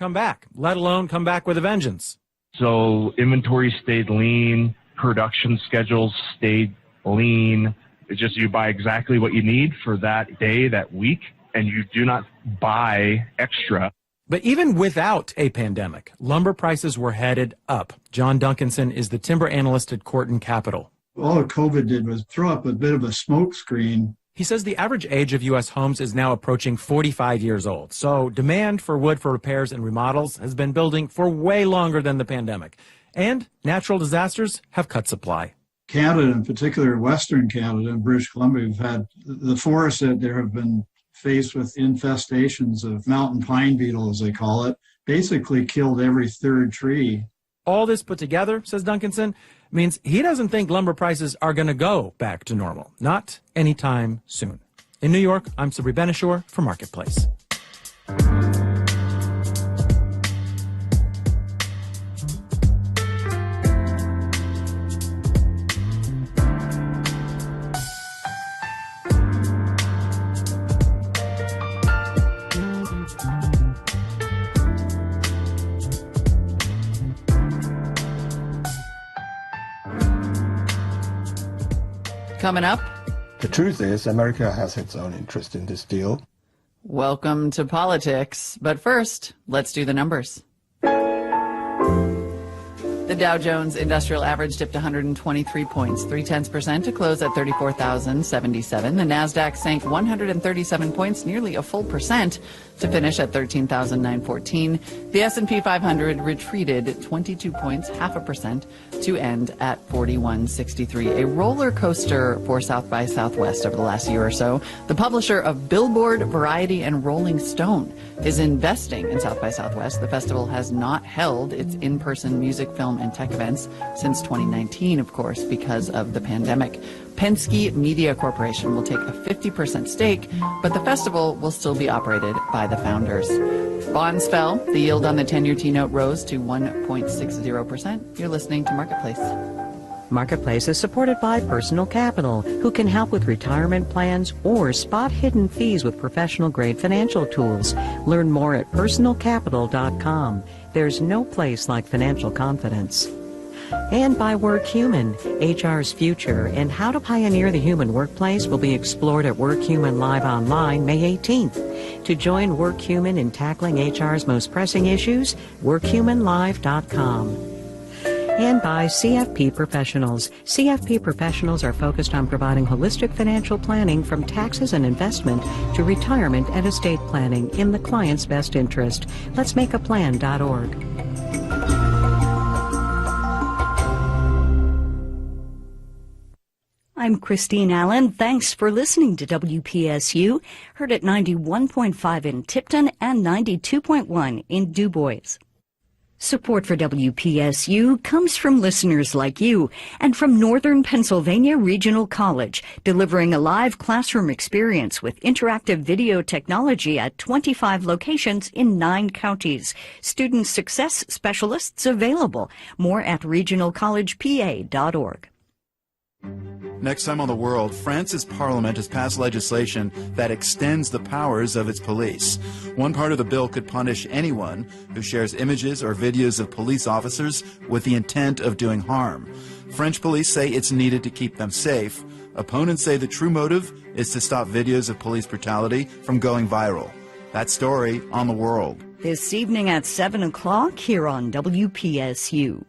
come back, let alone come back with a vengeance. So inventory stayed lean, production schedules stayed lean. It's just you buy exactly what you need for that day, that week, and you do not buy extra. But even without a pandemic, lumber prices were headed up. John Duncanson is the timber analyst at Corton Capital. All COVID did was throw up a bit of a smoke screen. He says the average age of U.S. homes is now approaching 45 years old. So demand for wood for repairs and remodels has been building for way longer than the pandemic. And natural disasters have cut supply. Canada, in particular, Western Canada and British Columbia, we've had the forests that there have been faced with infestations of mountain pine beetle, as they call it, basically killed every third tree. All this put together, says Duncanson, means he doesn't think lumber prices are going to go back to normal. Not anytime soon. In New York, I'm Sabri Benishore for Marketplace. Coming up. The truth is, America has its own interest in this deal. Welcome to politics. But first, let's do the numbers. The Dow Jones Industrial Average dipped 123 points, 0.3% to close at 34,077. The Nasdaq sank 137 points, nearly a full percent, to finish at 13,914. The S&P 500 retreated 22 points, 0.5%, to end at 4163. A roller coaster for South by Southwest over the last year or so. The publisher of Billboard, Variety, and Rolling Stone is investing in South by Southwest. The festival has not held its in-person music, film, and tech events since 2019, of course, because of the pandemic. Penske Media Corporation will take a 50% stake, but the festival will still be operated by the founders. Bonds fell. The yield on the 10-year T-note rose to 1.60%. You're listening to Marketplace. Marketplace is supported by Personal Capital, who can help with retirement plans or spot hidden fees with professional-grade financial tools. Learn more at personalcapital.com. There's no place like financial confidence. And by WorkHuman, HR's future and how to pioneer the human workplace will be explored at WorkHuman Live Online May 18th. To join WorkHuman in tackling HR's most pressing issues, workhumanlive.com. And by CFP Professionals. CFP Professionals are focused on providing holistic financial planning from taxes and investment to retirement and estate planning in the client's best interest. Let's make a plan.org. I'm Christine Allen. Thanks for listening to WPSU, heard at 91.5 in Tipton and 92.1 in Du Bois. Support for WPSU comes from listeners like you and from Northern Pennsylvania Regional College, delivering a live classroom experience with interactive video technology at 25 locations in 9 counties. Student success specialists available. More at regionalcollegepa.org. Next time on The World, France's parliament has passed legislation that extends the powers of its police. One part of the bill could punish anyone who shares images or videos of police officers with the intent of doing harm. French police say it's needed to keep them safe. Opponents say the true motive is to stop videos of police brutality from going viral. That story on The World. This evening at 7 o'clock here on WPSU.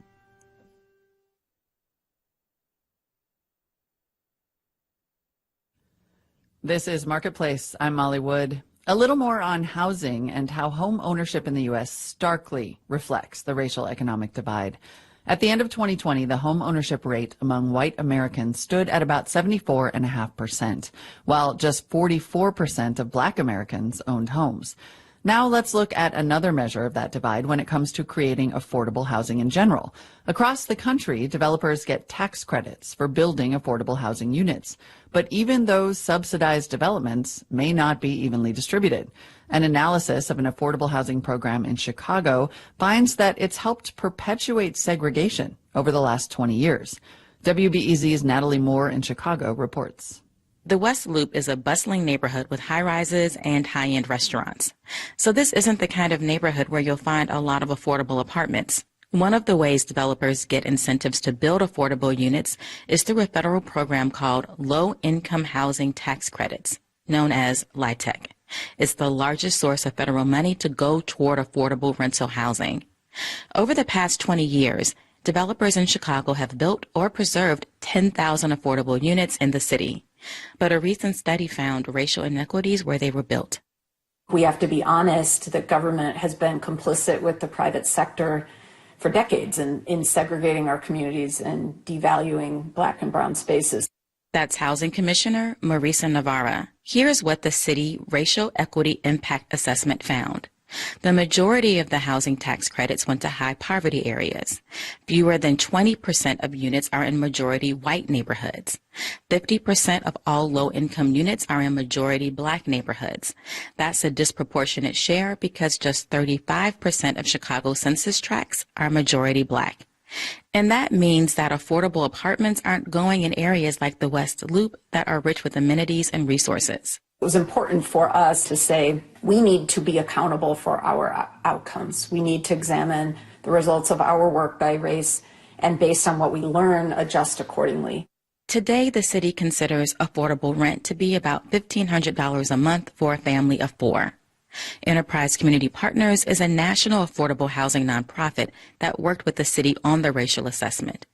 This is Marketplace. I'm Molly Wood. A little more on housing and how home ownership in the U.S. starkly reflects the racial economic divide. At the end of 2020, the home ownership rate among white Americans stood at about 74.5%, while just 44% of black Americans owned homes. Now let's look at another measure of that divide when it comes to creating affordable housing in general. Across the country, developers get tax credits for building affordable housing units. But even those subsidized developments may not be evenly distributed. An analysis of an affordable housing program in Chicago finds that it's helped perpetuate segregation over the last 20 years. WBEZ's Natalie Moore in Chicago reports. The West Loop is a bustling neighborhood with high-rises and high-end restaurants. So this isn't the kind of neighborhood where you'll find a lot of affordable apartments. One of the ways developers get incentives to build affordable units is through a federal program called Low-Income Housing Tax Credits, known as LIHTC. It's the largest source of federal money to go toward affordable rental housing. Over the past 20 years, developers in Chicago have built or preserved 10,000 affordable units in the city. But a recent study found racial inequities where they were built. We have to be honest that government has been complicit with the private sector for decades in segregating our communities and devaluing Black and brown spaces. That's Housing Commissioner Marisa Navarra. Here's what the city Racial Equity Impact Assessment found. The majority of the housing tax credits went to high poverty areas. Fewer than 20% of units are in majority white neighborhoods. 50% of all low-income units are in majority Black neighborhoods. That's a disproportionate share because just 35% of Chicago census tracts are majority Black. And that means that affordable apartments aren't going in areas like the West Loop that are rich with amenities and resources. It was important for us to say we need to be accountable for our outcomes. We need to examine the results of our work by race and based on what we learn, adjust accordingly. Today, the city considers affordable rent to be about $1,500 a month for a family of 4. Enterprise Community Partners is a national affordable housing nonprofit that worked with the city on the racial assessment.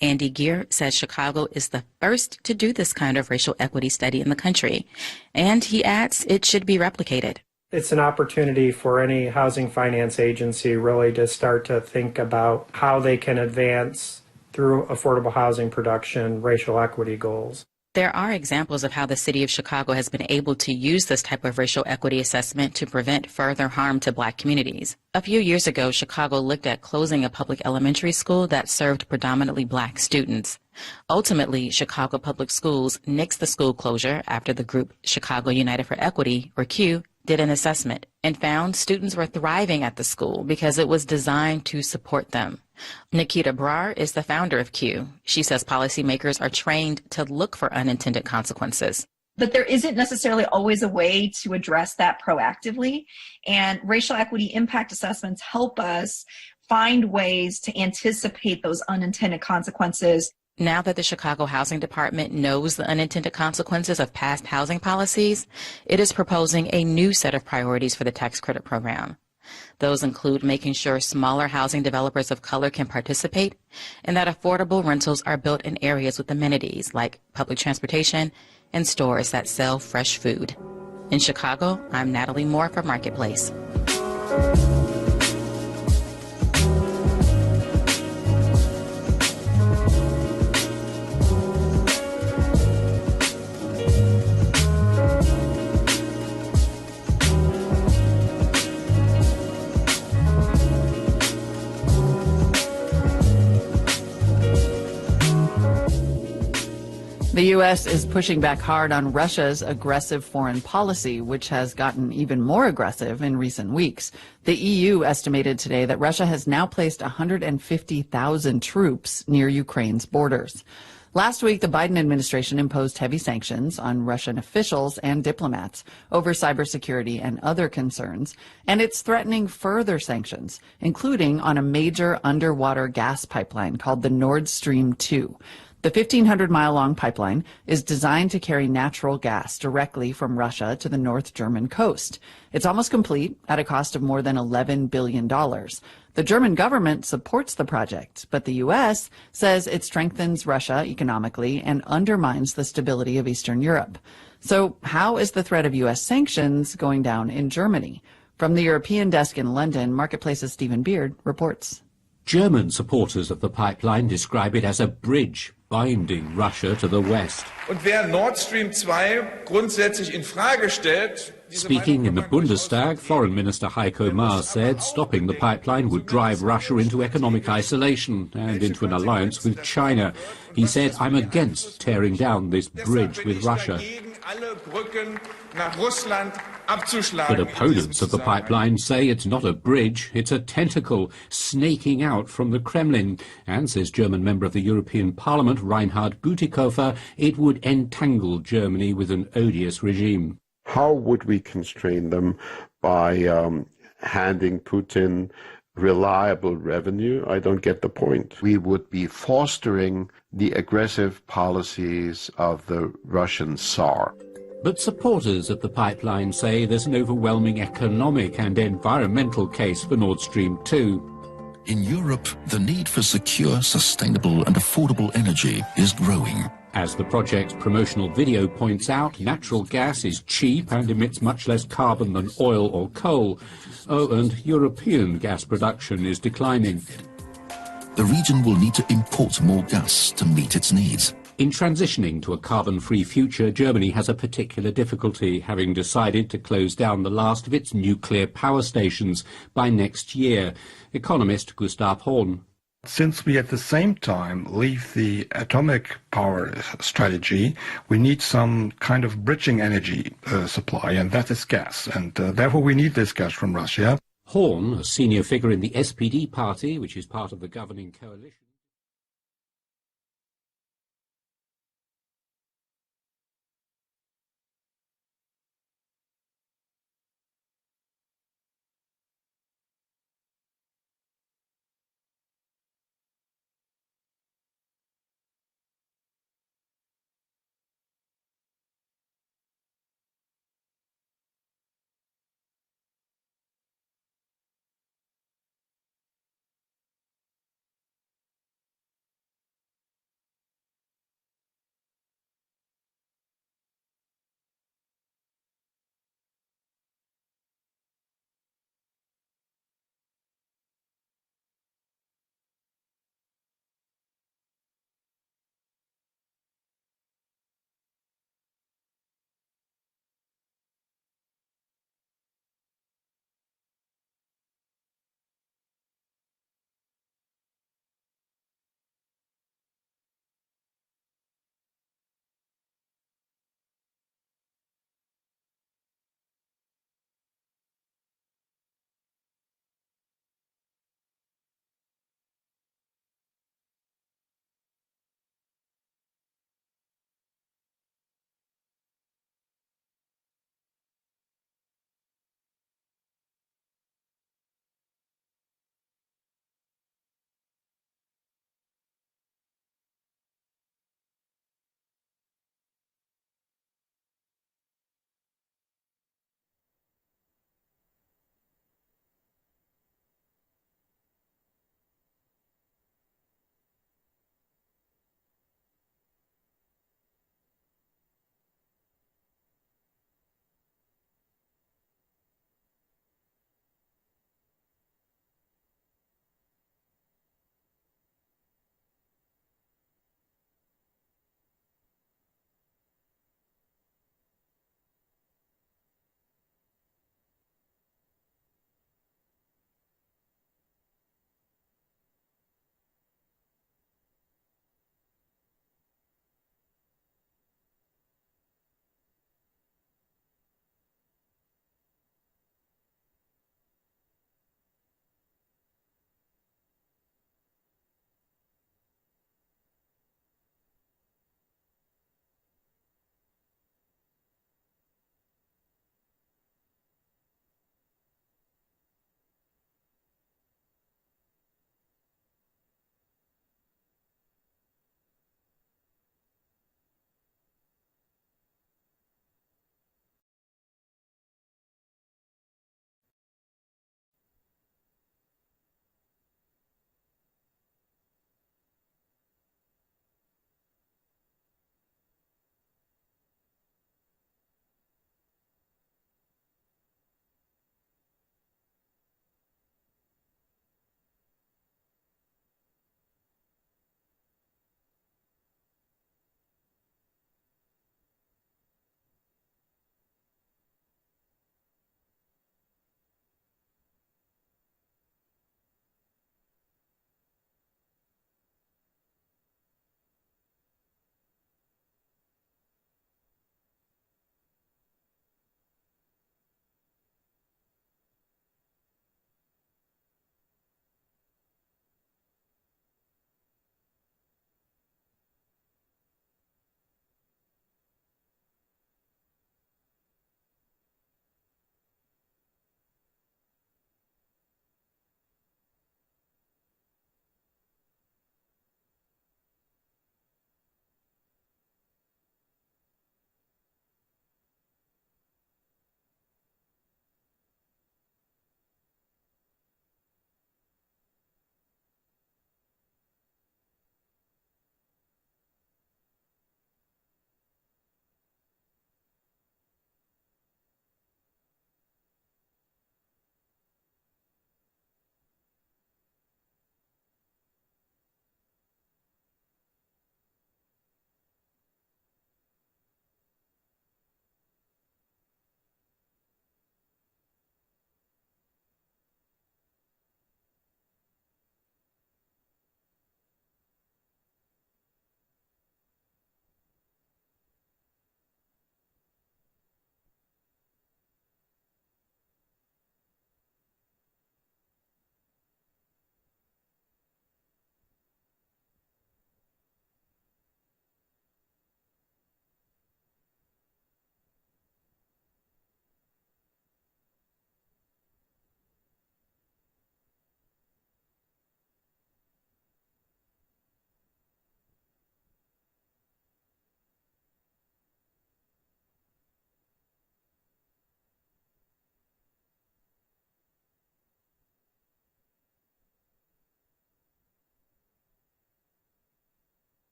Andy Geer says Chicago is the first to do this kind of racial equity study in the country, and he adds it should be replicated. It's an opportunity for any housing finance agency really to start to think about how they can advance through affordable housing production racial equity goals. There are examples of how the city of Chicago has been able to use this type of racial equity assessment to prevent further harm to Black communities. A few years ago, Chicago looked at closing a public elementary school that served predominantly Black students. Ultimately, Chicago Public Schools nixed the school closure after the group Chicago United for Equity, or CUE, did an assessment and found students were thriving at the school because it was designed to support them. Nikita Brar is the founder of CUE. She says policymakers are trained to look for unintended consequences. But there isn't necessarily always a way to address that proactively. And racial equity impact assessments help us find ways to anticipate those unintended consequences. Now that the Chicago Housing Department knows the unintended consequences of past housing policies, it is proposing a new set of priorities for the tax credit program. Those include making sure smaller housing developers of color can participate and that affordable rentals are built in areas with amenities like public transportation and stores that sell fresh food. In Chicago, I'm Natalie Moore for Marketplace. The U.S. is pushing back hard on Russia's aggressive foreign policy, which has gotten even more aggressive in recent weeks. The EU estimated today that Russia has now placed 150,000 troops near Ukraine's borders. Last week, the Biden administration imposed heavy sanctions on Russian officials and diplomats over cybersecurity and other concerns, and it's threatening further sanctions, including on a major underwater gas pipeline called the Nord Stream 2. The 1,500-mile-long pipeline is designed to carry natural gas directly from Russia to the North German coast. It's almost complete at a cost of more than $11 billion. The German government supports the project, but the U.S. says it strengthens Russia economically and undermines the stability of Eastern Europe. So how is the threat of U.S. sanctions going down in Germany? From the European desk in London, Marketplace's Stephen Beard reports. German supporters of the pipeline describe it as a bridge binding Russia to the West. Und wer Nord Stream 2 grundsätzlich in Frage stellt, Speaking in the Bundestag, Foreign Minister Heiko Maas said stopping the pipeline would drive Russia into economic isolation and into an alliance with China. He said, "I'm against tearing down this bridge with Russia." abzuschlagen. But opponents of the pipeline say it's not a bridge, it's a tentacle snaking out from the Kremlin. And, says German member of the European Parliament Reinhard Bütikofer, it would entangle Germany with an odious regime. How would we constrain them by handing Putin reliable revenue? I don't get the point. We would be fostering the aggressive policies of the Russian Tsar. But supporters of the pipeline say there's an overwhelming economic and environmental case for Nord Stream 2. In Europe, the need for secure, sustainable and affordable energy is growing. As the project's promotional video points out, natural gas is cheap and emits much less carbon than oil or coal. Oh, and European gas production is declining. The region will need to import more gas to meet its needs. In transitioning to a carbon-free future, Germany has a particular difficulty, having decided to close down the last of its nuclear power stations by next year. Economist Gustav Horn. Since we at the same time leave the atomic power strategy, we need some kind of bridging energy supply, and that is gas. And therefore we need this gas from Russia. Horn, a senior figure in the SPD party, which is part of the governing coalition.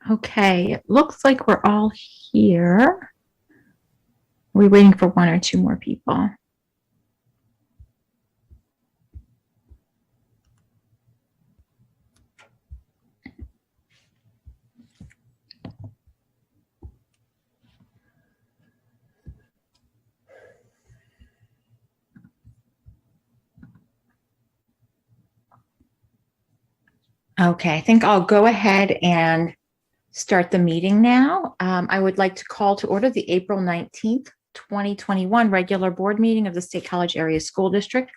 Okay, it looks like we're all here. We're waiting for one or two more people. Okay, I think I'll go ahead and start the meeting now. I would like to call to order the April 19th, 2021 regular board meeting of the State College Area School District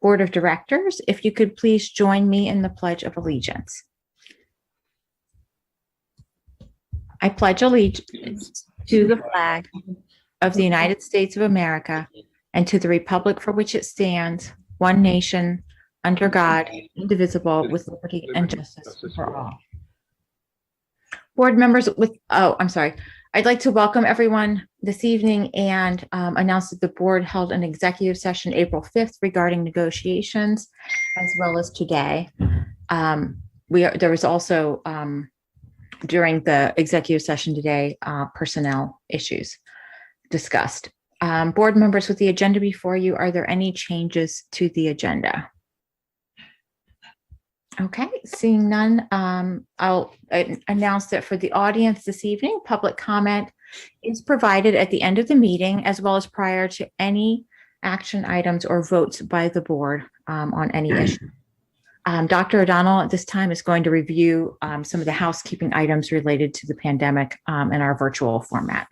Board of Directors. If you could please join me in the Pledge of Allegiance. I pledge allegiance to the flag of the United States of America and to the republic for which it stands, one nation, under God, indivisible, with liberty and justice for all. Board members I'd like to welcome everyone this evening and announce that the board held an executive session April 5th regarding negotiations, as well as today. There was also, during the executive session today, personnel issues discussed. Board members, with the agenda before you, are there any changes to the agenda? Okay, seeing none, I'll announce that for the audience this evening, public comment is provided at the end of the meeting, as well as prior to any action items or votes by the board on any issue. Dr. O'Donnell at this time is going to review some of the housekeeping items related to the pandemic in our virtual format.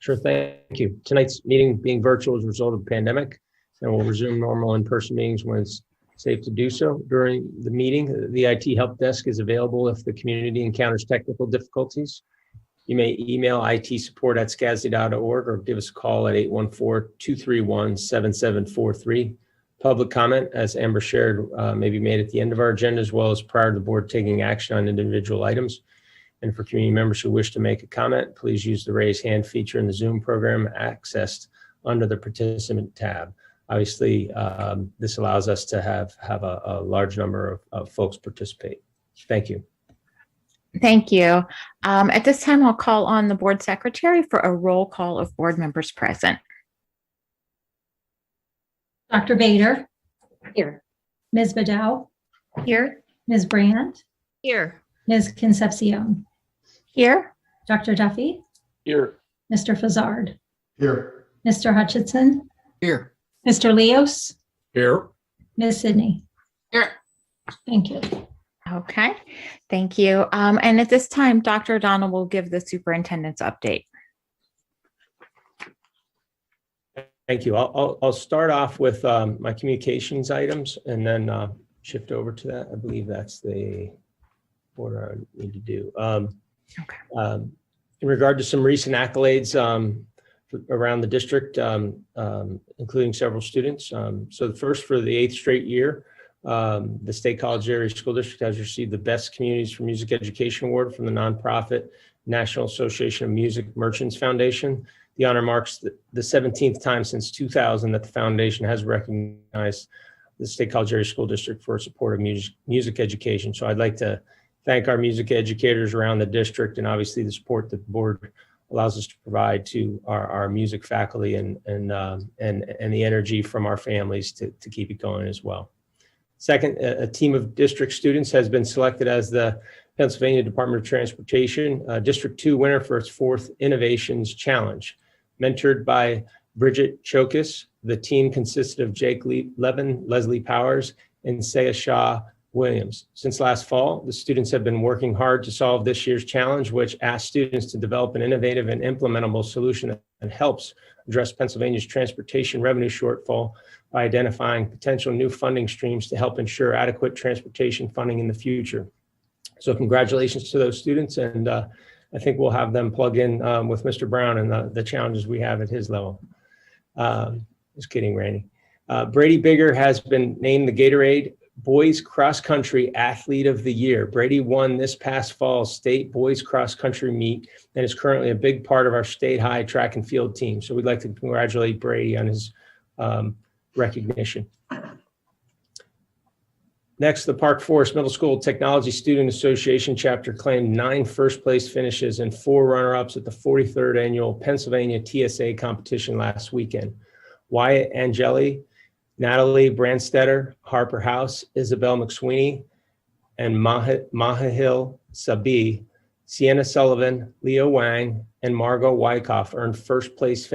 Sure, thank you. Tonight's meeting being virtual as a result of the pandemic, and we'll resume normal in-person meetings when it's safe to do so. During the meeting, the IT help desk is available if the community encounters technical difficulties. You may email itsupport@scasd.org or give us a call at 814-231-7743. Public comment, as Amber shared, may be made at the end of our agenda, as well as prior to the board taking action on individual items. And for community members who wish to make a comment, please use the raise hand feature in the Zoom program accessed under the participant tab. Obviously, this allows us to have a large number of folks participate. Thank you. Thank you. At this time, I'll call on the board secretary for a roll call of board members present. Dr. Bader. Here. Ms. Badow. Here. Ms. Brandt. Here. Ms. Concepcion. Here. Dr. Duffy. Here. Mr. Fazzard. Here. Mr. Hutchinson. Here. Mr. Leos. Here. Ms. Sidney. Here. Thank you. Okay, thank you. And at this time, Dr. O'Donnell will give the superintendent's update. Thank you. I'll start off with my communications items and then shift over to that. I believe that's the order I need to do. In regard to some recent accolades around the district, including several students. So the first, for the 8th straight year, the State College Area School District has received the Best Communities for Music Education Award from the nonprofit National Association of Music Merchants Foundation. The honor marks the 17th time since 2000 that the foundation has recognized the State College Area School District for support of music education. So I'd like to thank our music educators around the district, and obviously the support that the board allows us to provide to our music faculty and the energy from our families to keep it going as well. Second, a team of district students has been selected as the Pennsylvania Department of Transportation District 2 winner for its 4th Innovations Challenge. Mentored by Bridget Chokas, the team consisted of Jake Levin, Leslie Powers, and Saya Shaw Williams. Since last fall, the students have been working hard to solve this year's challenge, which asks students to develop an innovative and implementable solution that helps address Pennsylvania's transportation revenue shortfall by identifying potential new funding streams to help ensure adequate transportation funding in the future. So congratulations to those students, and I think we'll have them plug in with Mr. Brown and the challenges we have at his level. Just kidding, Randy. Brady Bigger has been named the Gatorade Boys Cross Country Athlete of the Year. Brady won this past fall's state boys cross country meet and is currently a big part of our state high track and field team. So we'd like to congratulate Brady on his recognition. Next, the Park Forest Middle School Technology Student Association chapter claimed 9 first-place finishes and 4 runner-ups at the 43rd annual Pennsylvania TSA competition last weekend. Wyatt Angeli, Natalie Brandstetter, Harper House, Isabel McSweeney, and Mahahil Sabi, Sienna Sullivan, Leo Wang, and Margot Wyckoff earned first place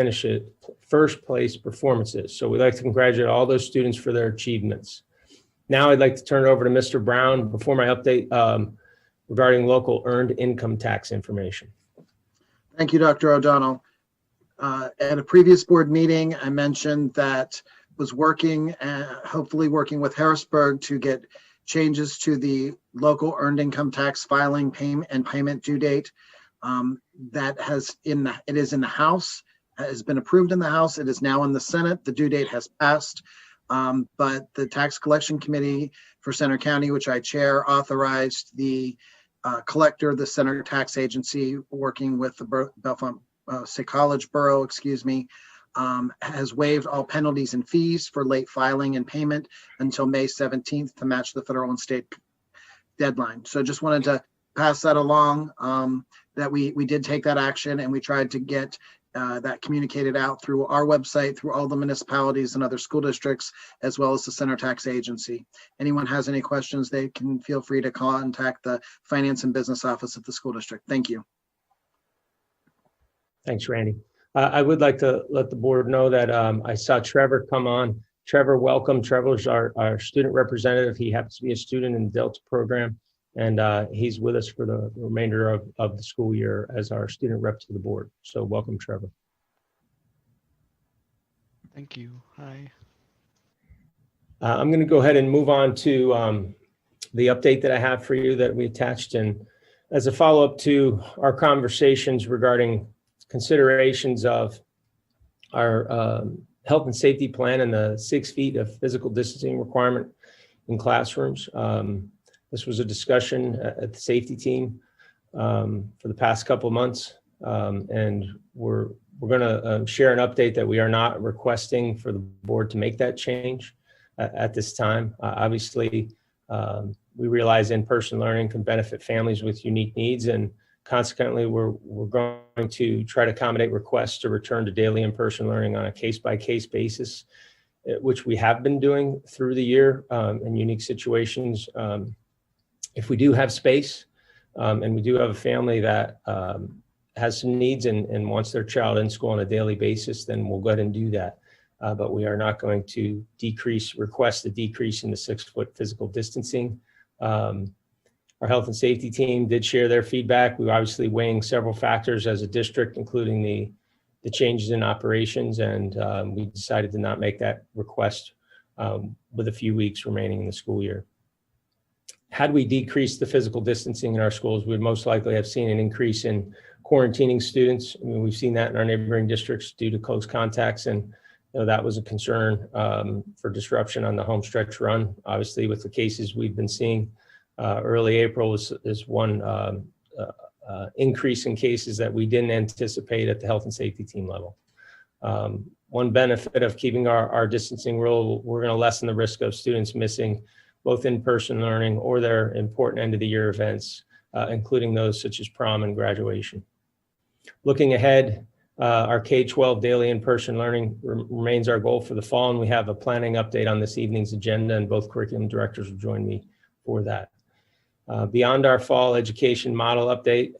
performances. So we'd like to congratulate all those students for their achievements. Now I'd like to turn it over to Mr. Brown before my update regarding local earned income tax information. Thank you, Dr. O'Donnell. At a previous board meeting, I mentioned that was working, hopefully working with Harrisburg to get changes to the local earned income tax filing payment due date. It is in the House, has been approved in the House. It is now in the Senate. The due date has passed. But the Tax Collection Committee for Center County, which I chair, authorized the collector, the Center Tax Agency, working with the Bellefonte State College Borough, has waived all penalties and fees for late filing and payment until May 17th to match the federal and state deadline. So just wanted to pass that along, that we did take that action, and we tried to get that communicated out through our website, through all the municipalities and other school districts, as well as the Center Tax Agency. Anyone has any questions, they can feel free to contact the Finance and Business Office of the school district. Thank you. Thanks, Randy. I would like to let the board know that I saw Trevor come on. Trevor, welcome. Trevor's our student representative. He happens to be a student in the Delta program, and he's with us for the remainder of the school year as our student rep to the board. So welcome, Trevor. Thank you. Hi. I'm going to go ahead and move on to the update that I have for you that we attached. And as a follow-up to our conversations regarding considerations of our health and safety plan and the 6 feet of physical distancing requirement in classrooms. This was a discussion at the safety team for the past couple of months. And we're going to share an update that we are not requesting for the board to make that change at this time. Obviously, we realize in-person learning can benefit families with unique needs, and consequently, we're going to try to accommodate requests to return to daily in-person learning on a case-by-case basis, which we have been doing through the year in unique situations. If we do have space and we do have a family that has some needs and wants their child in school on a daily basis, then we'll go ahead and do that. But we are not going to request a decrease in the 6 foot physical distancing. Our health and safety team did share their feedback. We were obviously weighing several factors as a district, including the changes in operations, and we decided to not make that request with a few weeks remaining in the school year. Had we decreased the physical distancing in our schools, we'd most likely have seen an increase in quarantining students. I mean, we've seen that in our neighboring districts due to close contacts, and that was a concern for disruption on the home stretch run. Obviously, with the cases we've been seeing, early April is one increase in cases that we didn't anticipate at the health and safety team level. One benefit of keeping our distancing rule, we're going to lessen the risk of students missing both in-person learning or their important end of the year events, including those such as prom and graduation. Looking ahead, our K-12 daily in-person learning remains our goal for the fall, and we have a planning update on this evening's agenda, and both curriculum directors will join me for that. Beyond our fall education model update,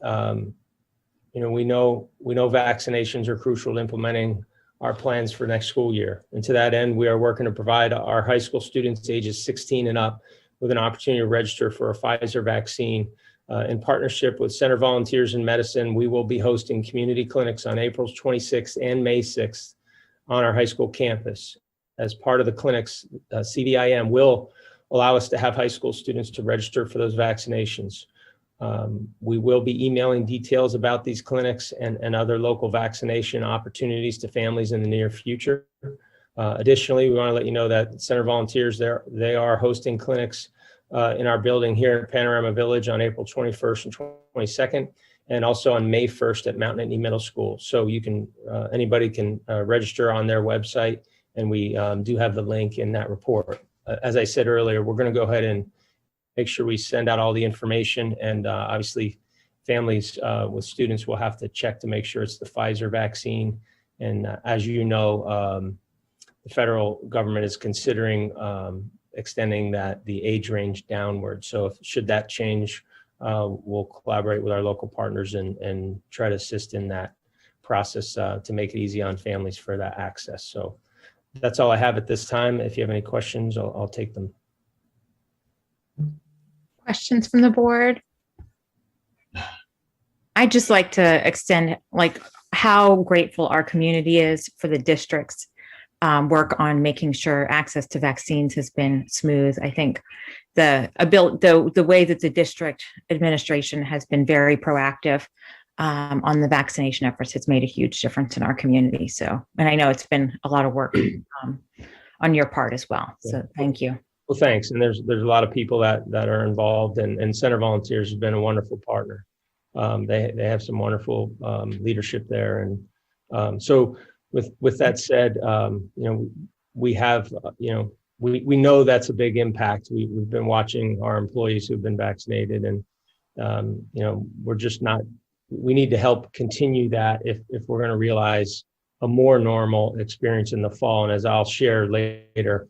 we know vaccinations are crucial to implementing our plans for next school year. And to that end, we are working to provide our high school students ages 16 and up with an opportunity to register for a Pfizer vaccine. In partnership with Center Volunteers in Medicine, we will be hosting community clinics on April 26th and May 6th on our high school campus. As part of the clinics, CVIM will allow us to have high school students to register for those vaccinations. We will be emailing details about these clinics and other local vaccination opportunities to families in the near future. Additionally, we want to let you know that Center Volunteers, they are hosting clinics in our building here in Panorama Village on April 21st and 22nd, and also on May 1st at Mountain Etna Middle School. So you can, anybody can register on their website, and we do have the link in that report. as I said earlier, we're going to go ahead and make sure we send out all the information, and obviously families with students will have to check to make sure it's the Pfizer vaccine. And as you know, the federal government is considering extending the age range downward. So should that change, we'll collaborate with our local partners and try to assist in that process to make it easy on families for that access. So that's all I have at this time. If you have any questions, I'll take them. Questions from the board? I'd just like to extend how grateful our community is for the district's work on making sure access to vaccines has been smooth. I think the way that the district administration has been very proactive on the vaccination efforts has made a huge difference in our community. So, and I know it's been a lot of work on your part as well. So thank you. Well, thanks. And there's a lot of people that are involved, and Center Volunteers has been a wonderful partner. They have some wonderful leadership there. And so with that said, we have, we know that's a big impact. We've been watching our employees who've been vaccinated, and, we're just not, we need to help continue that if we're going to realize a more normal experience in the fall. And as I'll share later,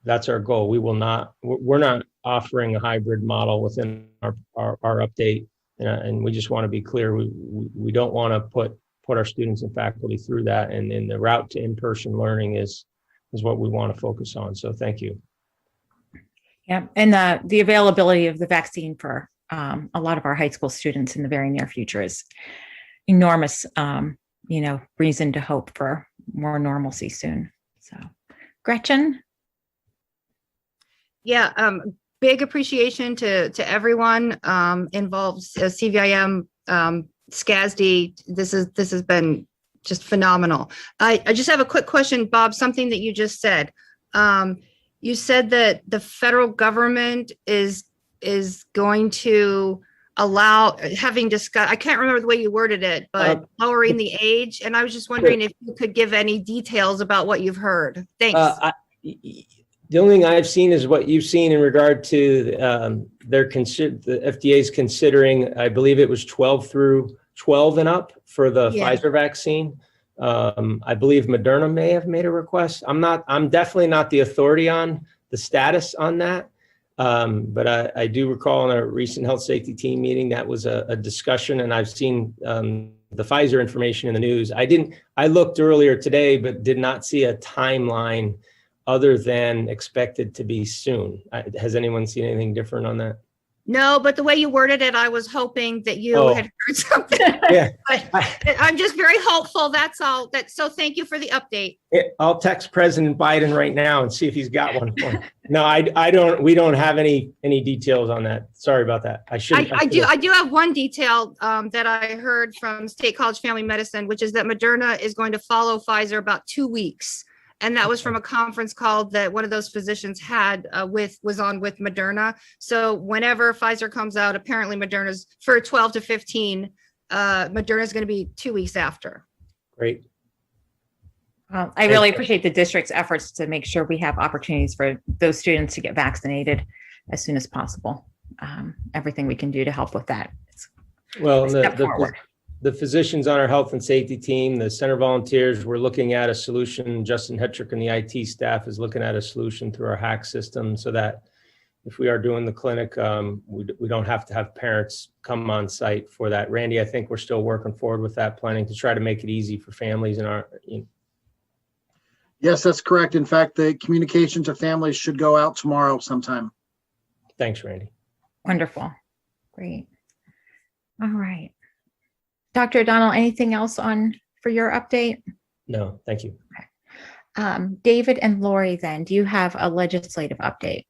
that's our goal. We're not offering a hybrid model within our update. And we just want to be clear, we don't want to put our students and faculty through that. And in the route to in-person learning is what we want to focus on. So thank you. Yeah, and the availability of the vaccine for a lot of our high school students in the very near future is enormous, reason to hope for more normalcy soon. So, Gretchen? Yeah, big appreciation to everyone involved, CVIM, SCASD. This has been just phenomenal. I just have a quick question, Bob, something that you just said. You said that the federal government is going to allow, having discussed, I can't remember the way you worded it, but lowering the age. And I was just wondering if you could give any details about what you've heard. Thanks. The only thing I've seen is what you've seen in regard to the FDA's considering, I believe it was 12 and up for the Pfizer vaccine. I believe Moderna may have made a request. I'm definitely not the authority on the status on that. But I do recall in a recent health safety team meeting, that was a discussion, and I've seen the Pfizer information in the news. I looked earlier today, but did not see a timeline other than expected to be soon. Has anyone seen anything different on that? No, but the way you worded it, I was hoping that you had heard something. Yeah. But I'm just very hopeful. That's all. So thank you for the update. I'll text President Biden right now and see if he's got one. No, I don't. We don't have any details on that. Sorry about that. I do have one detail that I heard from State College Family Medicine, which is that Moderna is going to follow Pfizer about 2 weeks. And that was from a conference call that one of those physicians had was on with Moderna. So whenever Pfizer comes out, apparently Moderna's for 12 to 15, Moderna's going to be 2 weeks after. Great. I really appreciate the district's efforts to make sure we have opportunities for those students to get vaccinated as soon as possible. Everything we can do to help with that. Well, the physicians on our health and safety team, the center volunteers, we're looking at a solution. Justin Hetrick and the IT staff is looking at a solution through our hack system so that if we are doing the clinic, we don't have to have parents come on site for that. Randy, I think we're still working forward with that, planning to try to make it easy for families in our. Yes, that's correct. In fact, the communication to families should go out tomorrow sometime. Thanks, Randy. Wonderful. Great. All right. Dr. O'Donnell, anything else for your update? No, thank you. Okay. David and Lori, then, do you have a legislative update?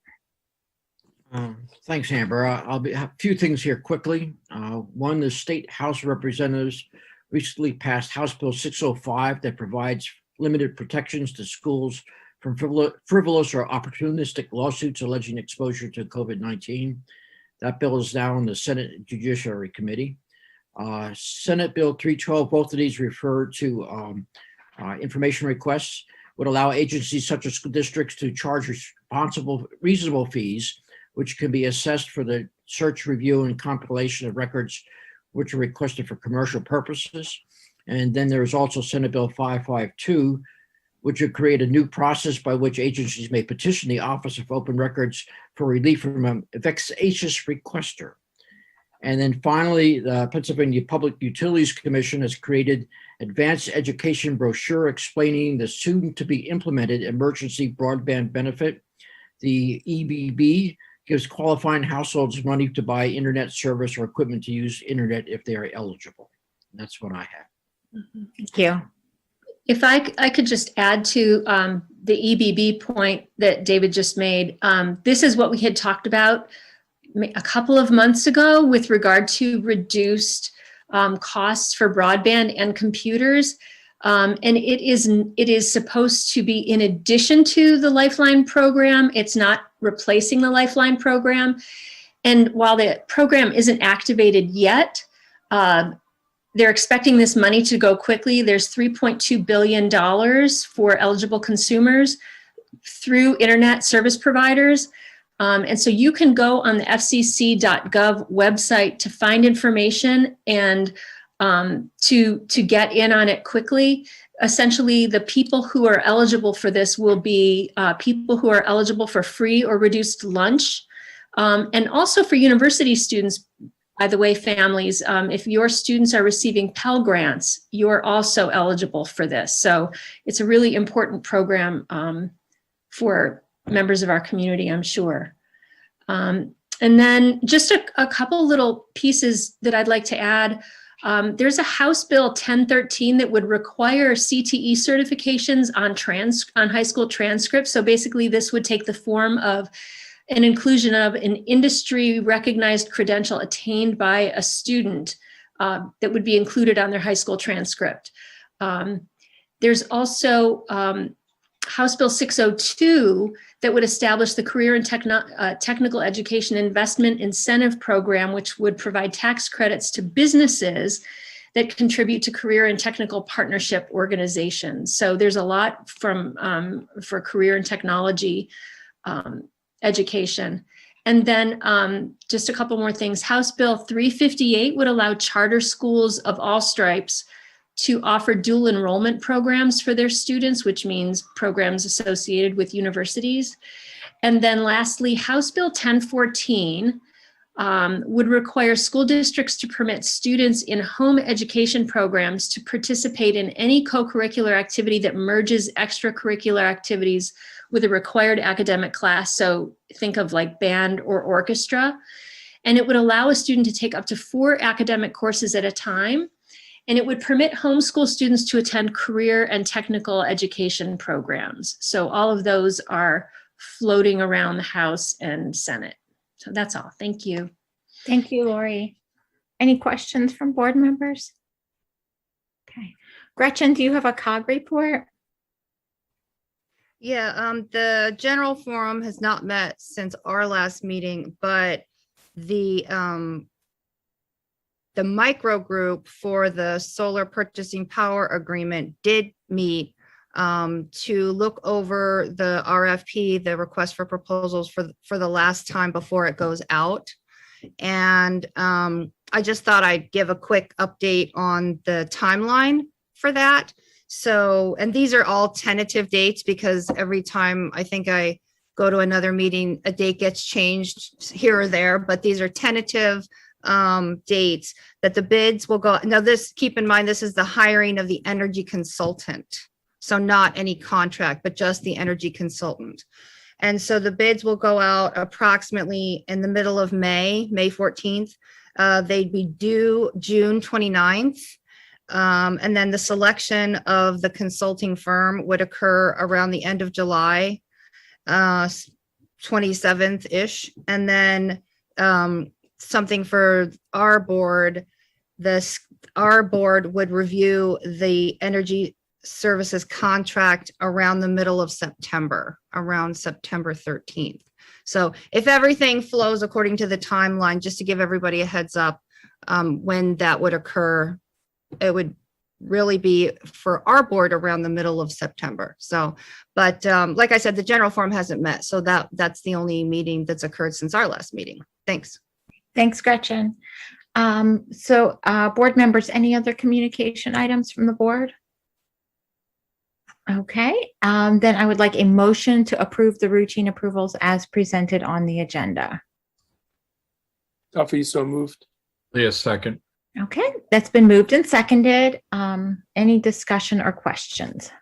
Thanks, Amber. I'll be a few things here quickly. One, the State House of Representatives recently passed House Bill 605 that provides limited protections to schools from frivolous or opportunistic lawsuits alleging exposure to COVID-19. That bill is now in the Senate Judiciary Committee. Senate Bill 312, both of these refer to information requests, would allow agencies such as school districts to charge reasonable fees, which can be assessed for the search, review, and compilation of records which are requested for commercial purposes. And then there's also Senate Bill 552, which would create a new process by which agencies may petition the Office of Open Records for relief from a vexatious requester. And then finally, the Pennsylvania Public Utilities Commission has created advanced education brochure explaining the soon-to-be implemented emergency broadband benefit. The EBB gives qualifying households money to buy internet service or equipment to use internet if they are eligible. And that's what I have. Thank you. If I could just add to the EBB point that David just made, this is what we had talked about a couple of months ago with regard to reduced costs for broadband and computers. And it is supposed to be in addition to the Lifeline program. It's not replacing the Lifeline program. And while the program isn't activated yet, they're expecting this money to go quickly. There's $3.2 billion for eligible consumers through internet service providers. And so you can go on the fcc.gov website to find information and to get in on it quickly. Essentially, the people who are eligible for this will be people who are eligible for free or reduced lunch. And also for university students, by the way, families, if your students are receiving Pell Grants, you're also eligible for this. So it's a really important program for members of our community, I'm sure. And then just a couple little pieces that I'd like to add. There's a House Bill 1013 that would require CTE certifications on high school transcripts. So basically this would take the form of an inclusion of an industry recognized credential attained by a student that would be included on their high school transcript. There's also House Bill 602 that would establish the Career and Technical Education Investment Incentive Program, which would provide tax credits to businesses that contribute to career and technical partnership organizations. So there's a lot for career and technology education. And then just a couple more things. House Bill 358 would allow charter schools of all stripes to offer dual enrollment programs for their students, which means programs associated with universities. And then lastly, House Bill 1014 would require school districts to permit students in home education programs to participate in any co-curricular activity that merges extracurricular activities with a required academic class. So think of like band or orchestra. And it would allow a student to take up to 4 academic courses at a time. And it would permit homeschool students to attend career and technical education programs. So all of those are floating around the House and Senate. So that's all. Thank you. Thank you, Lori. Any questions from board members? Okay. Gretchen, do you have a COG report? Yeah, the general forum has not met since our last meeting, but the micro group for the solar purchasing power agreement did meet to look over the RFP, the request for proposals for the last time before it goes out. And I just thought I'd give a quick update on the timeline for that. So, and these are all tentative dates because every time I think I go to another meeting, a date gets changed here or there, but these are tentative dates that the bids will go. Now this, keep in mind, this is the hiring of the energy consultant. So not any contract, but just the energy consultant. And so the bids will go out approximately in the middle of May 14th. They'd be due June 29th. And then the selection of the consulting firm would occur around the end of July, 27th-ish. And then something for our board, our board would review the energy services contract around the middle of September, around September 13th. So if everything flows according to the timeline, just to give everybody a heads up when that would occur, it would really be for our board around the middle of September. So, but like I said, the general forum hasn't met. So that's the only meeting that's occurred since our last meeting. Thanks. Thanks, Gretchen. Board members, any other communication items from the board? Okay, then I would like a motion to approve the routine approvals as presented on the agenda. Duffy, so moved. Leah, second. Okay, that's been moved and seconded. Any discussion or questions?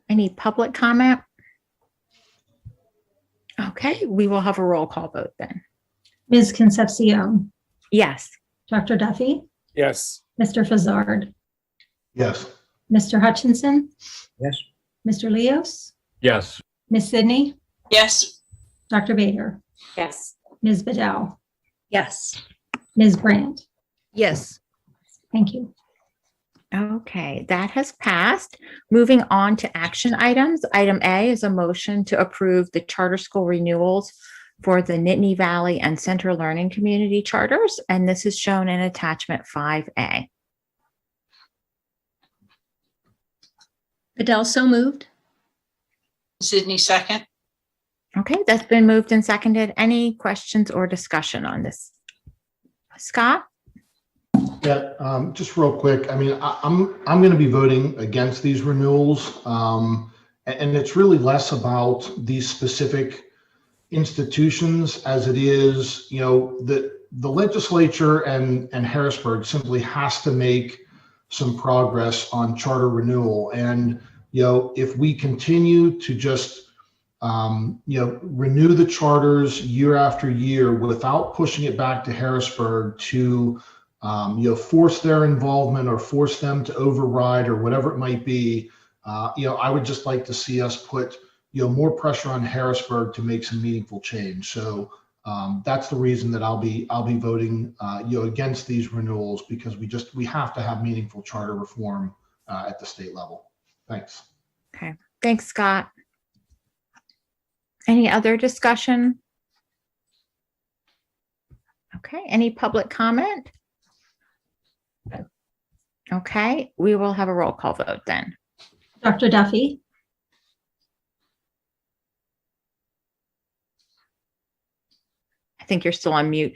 Any public comment? Okay, we will have a roll call vote then. Ms. Concepcion, Yes. Dr. Duffy, Yes. Mr. Fazzard, Yes. Mr. Hutchinson, Yes. Mr. Leos, Yes. Ms. Sidney, Yes. Dr. Bader, Yes. Ms. Bedell, Yes. Ms. Brandt. Yes. Thank you. Okay, that has passed. Moving on to action items. Item A is a motion to approve the charter school renewals for the Nittany Valley and Center Learning Community charters, and this is shown in attachment 5A. Bedell, so moved. Sydney, second. Okay, that's been moved and seconded. Any questions or discussion on this? Scott? Yeah, just real quick. I mean, I'm going to be voting against these renewals, and it's really less about these specific institutions as it is, you know, the legislature and Harrisburg simply has to make some progress on charter renewal. And, you know, if we continue to just, you know, renew the charters year after year without pushing it back to Harrisburg to, you know, force their involvement or force them to override or whatever it might be, you know, I would just like to see us put, you know, more pressure on Harrisburg to make some meaningful change. So that's the reason that I'll be voting, you know, against these renewals, because we have to have meaningful charter reform at the state level. Thanks. Okay, thanks, Scott. Any other discussion? Okay, any public comment? Okay, we will have a roll call vote then. Dr. Duffy, I think you're still on mute.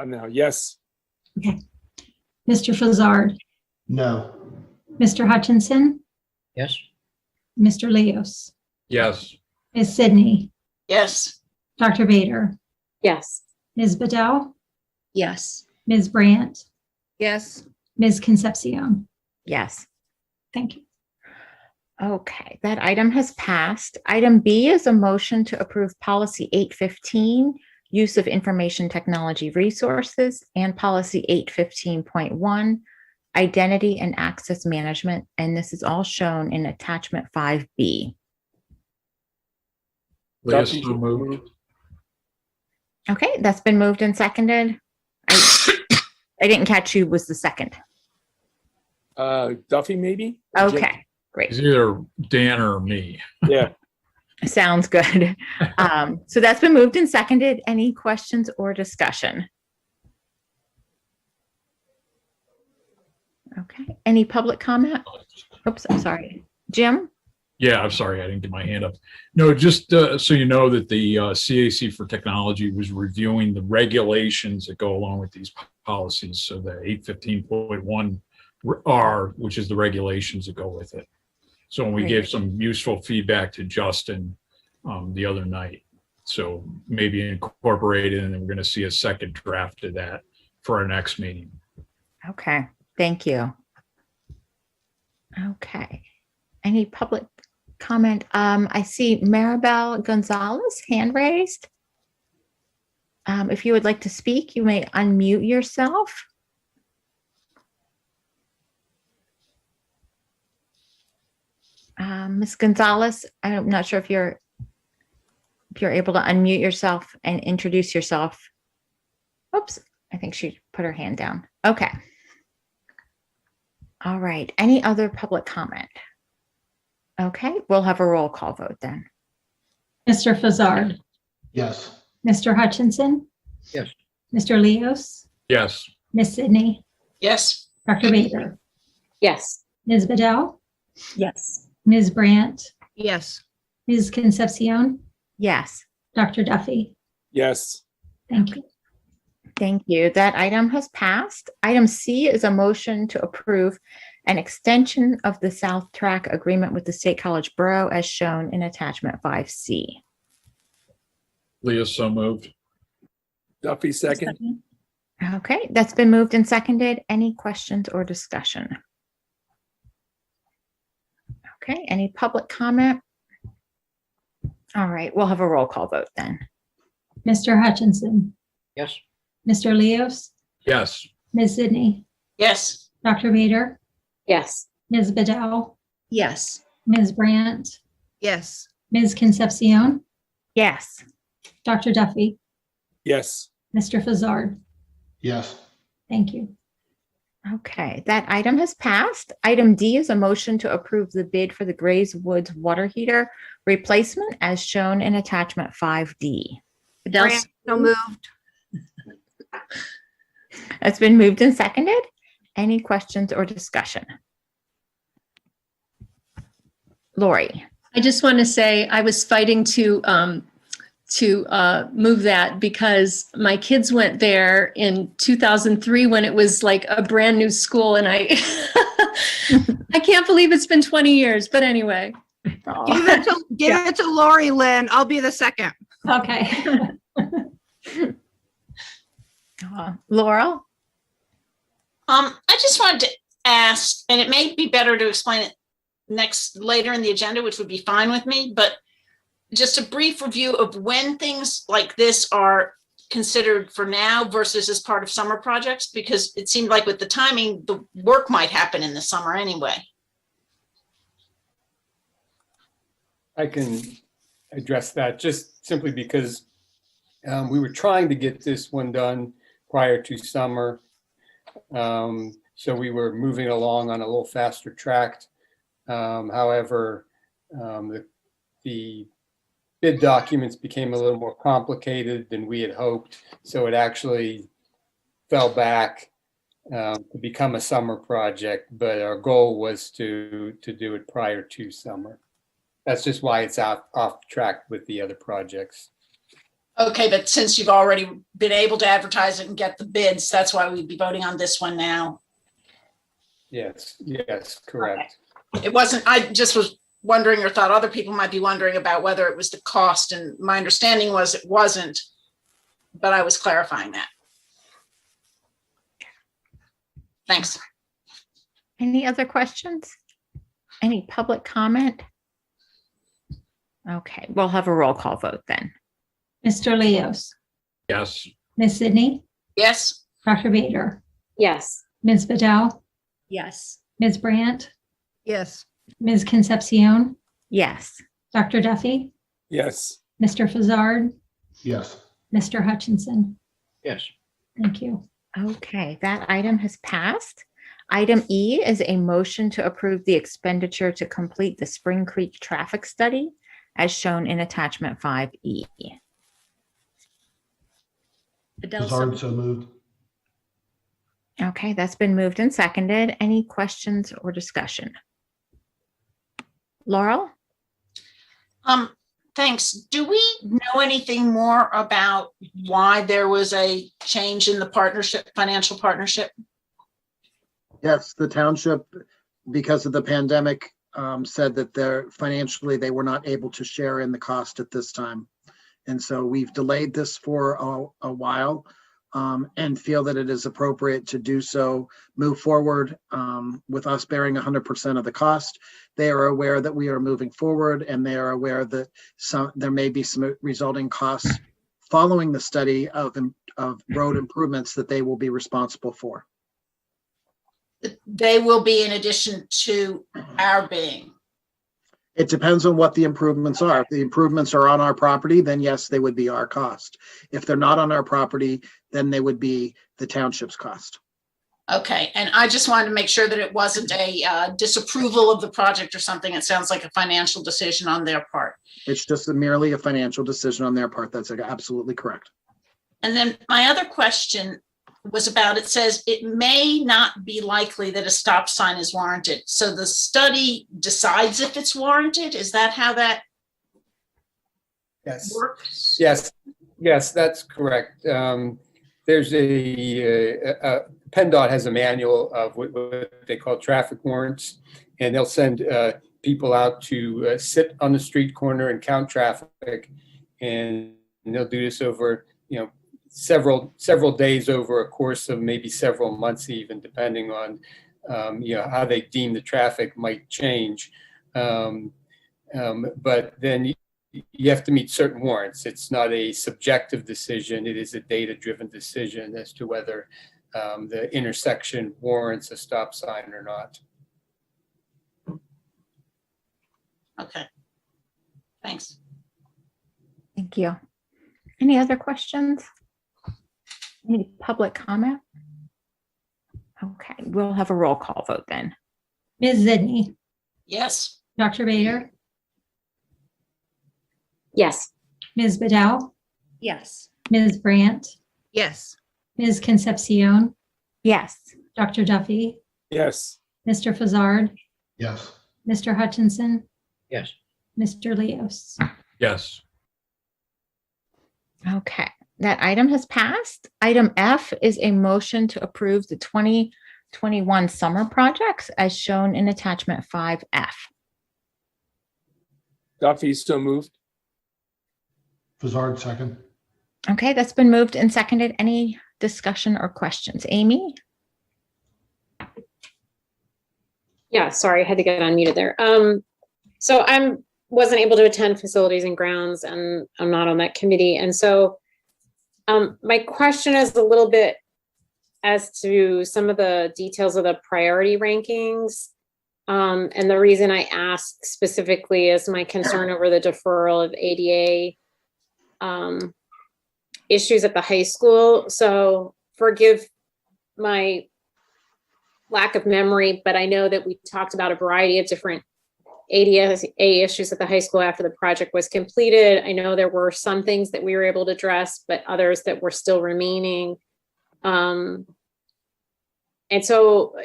Now, yes. okay. Mr. Fazzard, No. Mr. Hutchinson, Yes. Mr. Leos, Yes. Ms. Sidney, Yes. Dr. Bader, Yes. Ms. Bedell, Yes. Ms. Brandt, Yes. Ms. Concepcion. Yes. Thank you. Okay, that item has passed. Item B is a motion to approve policy 815, use of information technology resources, and policy 815.1, identity and access management. And this is all shown in attachment 5B. Leah, so moved. Okay, that's been moved and seconded. I didn't catch who was the second. Duffy, maybe? Okay, great. It's either Dan or me. Yeah. Sounds good. So that's been moved and seconded. Any questions or discussion? Okay, any public comment? Oops, I'm sorry. Jim? Yeah, I'm sorry, I didn't get my hand up. No, just so you know that the CAC for Technology was reviewing the regulations that go along with these policies. So the 815.1 R, which is the regulations that go with it. So we gave some useful feedback to Justin the other night. So maybe incorporate it, and then we're going to see a second draft of that for our next meeting. Okay, thank you. Okay, any public comment? I see Maribel Gonzalez, hand raised. If you would like to speak, you may unmute yourself. Ms. Gonzalez, I'm not sure if you're able to unmute yourself and introduce yourself. Oops, I think she put her hand down. Okay. All right, any other public comment? Okay, we'll have a roll call vote then. Mr. Fazzard, Yes. Mr. Hutchinson, Yes. Mr. Leos, Yes. Miss Sydney, Yes. Dr. Bader, Yes. Ms. Bedell, Yes. Ms. Brandt, Yes. Ms. Concepcion, Yes. Dr. Duffy. Yes. Thank you. Thank you. That item has passed. Item C is a motion to approve an extension of the South Track agreement with the State College Borough as shown in attachment 5C. Leah, so moved. Duffy, second. Okay, that's been moved and seconded. Any questions or discussion? Okay, any public comment? All right, we'll have a roll call vote then. Mr. Hutchinson, Yes. Mr. Leos, Yes. Ms. Sydney, Yes. Dr. Bader, Yes. Ms. Bedell, Yes. Ms. Brandt, Yes. Ms. Concepcion, Yes. Dr. Duffy, Yes. Mr. Fazard. Yes. Thank you. Okay, that item has passed. Item D is a motion to approve the bid for the Grays Woods water heater replacement as shown in attachment 5D. Bedell, Brandt, so moved. It's been moved and seconded. Any questions or discussion? Lori. I just want to say I was fighting to move that because my kids went there in 2003 when it was like a brand new school, and I I can't believe it's been 20 years. But anyway, Give it to Lori Lynn. I'll be the second. Okay. Laurel. I just wanted to ask, and it may be better to explain it later in the agenda, which would be fine with me, but just a brief review of when things like this are considered for now versus as part of summer projects, because it seemed like with the timing, the work might happen in the summer anyway. I can address that just simply because we were trying to get this one done prior to summer. So we were moving along on a little faster track. However, the bid documents became a little more complicated than we had hoped. So it actually fell back to become a summer project, but our goal was to do it prior to summer. That's just why it's off track with the other projects. Okay, but since you've already been able to advertise it and get the bids, that's why we'd be voting on this one now. Yes, correct. Okay. It wasn't, I just was wondering or thought other people might be wondering about whether it was the cost, and my understanding was it wasn't, but I was clarifying that. Thanks. Any other questions? Any public comment? Okay, we'll have a roll call vote then. Mr. Leos, Yes. Ms. Sydney, Yes. Dr. Bader, Yes. Ms. Bedell, yes. Ms. Brandt, Yes. Ms. Concepcion, Yes. Dr. Duffy, Yes. Mr. Fazard, Yes. Mr. Hutchinson. Yes. Thank you. Okay, that item has passed. Item E is a motion to approve the expenditure to complete the Spring Creek traffic study as shown in attachment 5E. Bedell, Hazard, so moved. Okay, that's been moved and seconded. Any questions or discussion? Laurel? Thanks. Do we know anything more about why there was a change in the partnership, financial partnership? Yes, the township, because of the pandemic, said that financially they were not able to share in the cost at this time. And so we've delayed this for a while and feel that it is appropriate to do so, move forward with us bearing 100% of the cost. They are aware that we are moving forward, and they are aware that there may be some resulting costs following the study of road improvements that they will be responsible for. They will be in addition to our being. It depends on what the improvements are. If the improvements are on our property, then yes, they would be our cost. If they're not on our property, then they would be the township's cost. Okay, and I just wanted to make sure that it wasn't a disapproval of the project or something. It sounds like a financial decision on their part. It's just merely a financial decision on their part. That's absolutely correct. And then my other question was about, it says it may not be likely that a stop sign is warranted. So the study decides if it's warranted? Is that how that Yes. works? Yes, that's correct. There's PennDOT has a manual of what they call traffic warrants, and they'll send people out to sit on the street corner and count traffic, and they'll do this over, several days over a course of maybe several months, even depending on, how they deem the traffic might change. But then you have to meet certain warrants. It's not a subjective decision. It is a data-driven decision as to whether the intersection warrants a stop sign or not. Okay. Thanks. Thank you. Any other questions? Any public comment? Okay, we'll have a roll call vote then. Ms. Zidney, Yes. Dr. Bader, Yes. Ms. Bedell, Yes. Ms. Brandt, Yes. Ms. Concepcion, Yes. Dr. Duffy, Yes. Mr. Fazzard, Yes. Mr. Hutchinson, Yes. Mr. Leos. Yes. Okay, that item has passed. Item F is a motion to approve the 2021 summer projects as shown in attachment 5F. Duffy, so moved. Fazzard, second. Okay, that's been moved and seconded. Any discussion or questions? Amy? Yeah, sorry, I had to get unmuted there. So wasn't able to attend facilities and grounds, and I'm not on that committee. And so my question is a little bit as to some of the details of the priority rankings. And the reason I ask specifically is my concern over the deferral of ADA issues at the high school. So forgive my lack of memory, but I know that we talked about a variety of different ADA issues at the high school after the project was completed. I know there were some things that we were able to address, but others that were still remaining. And so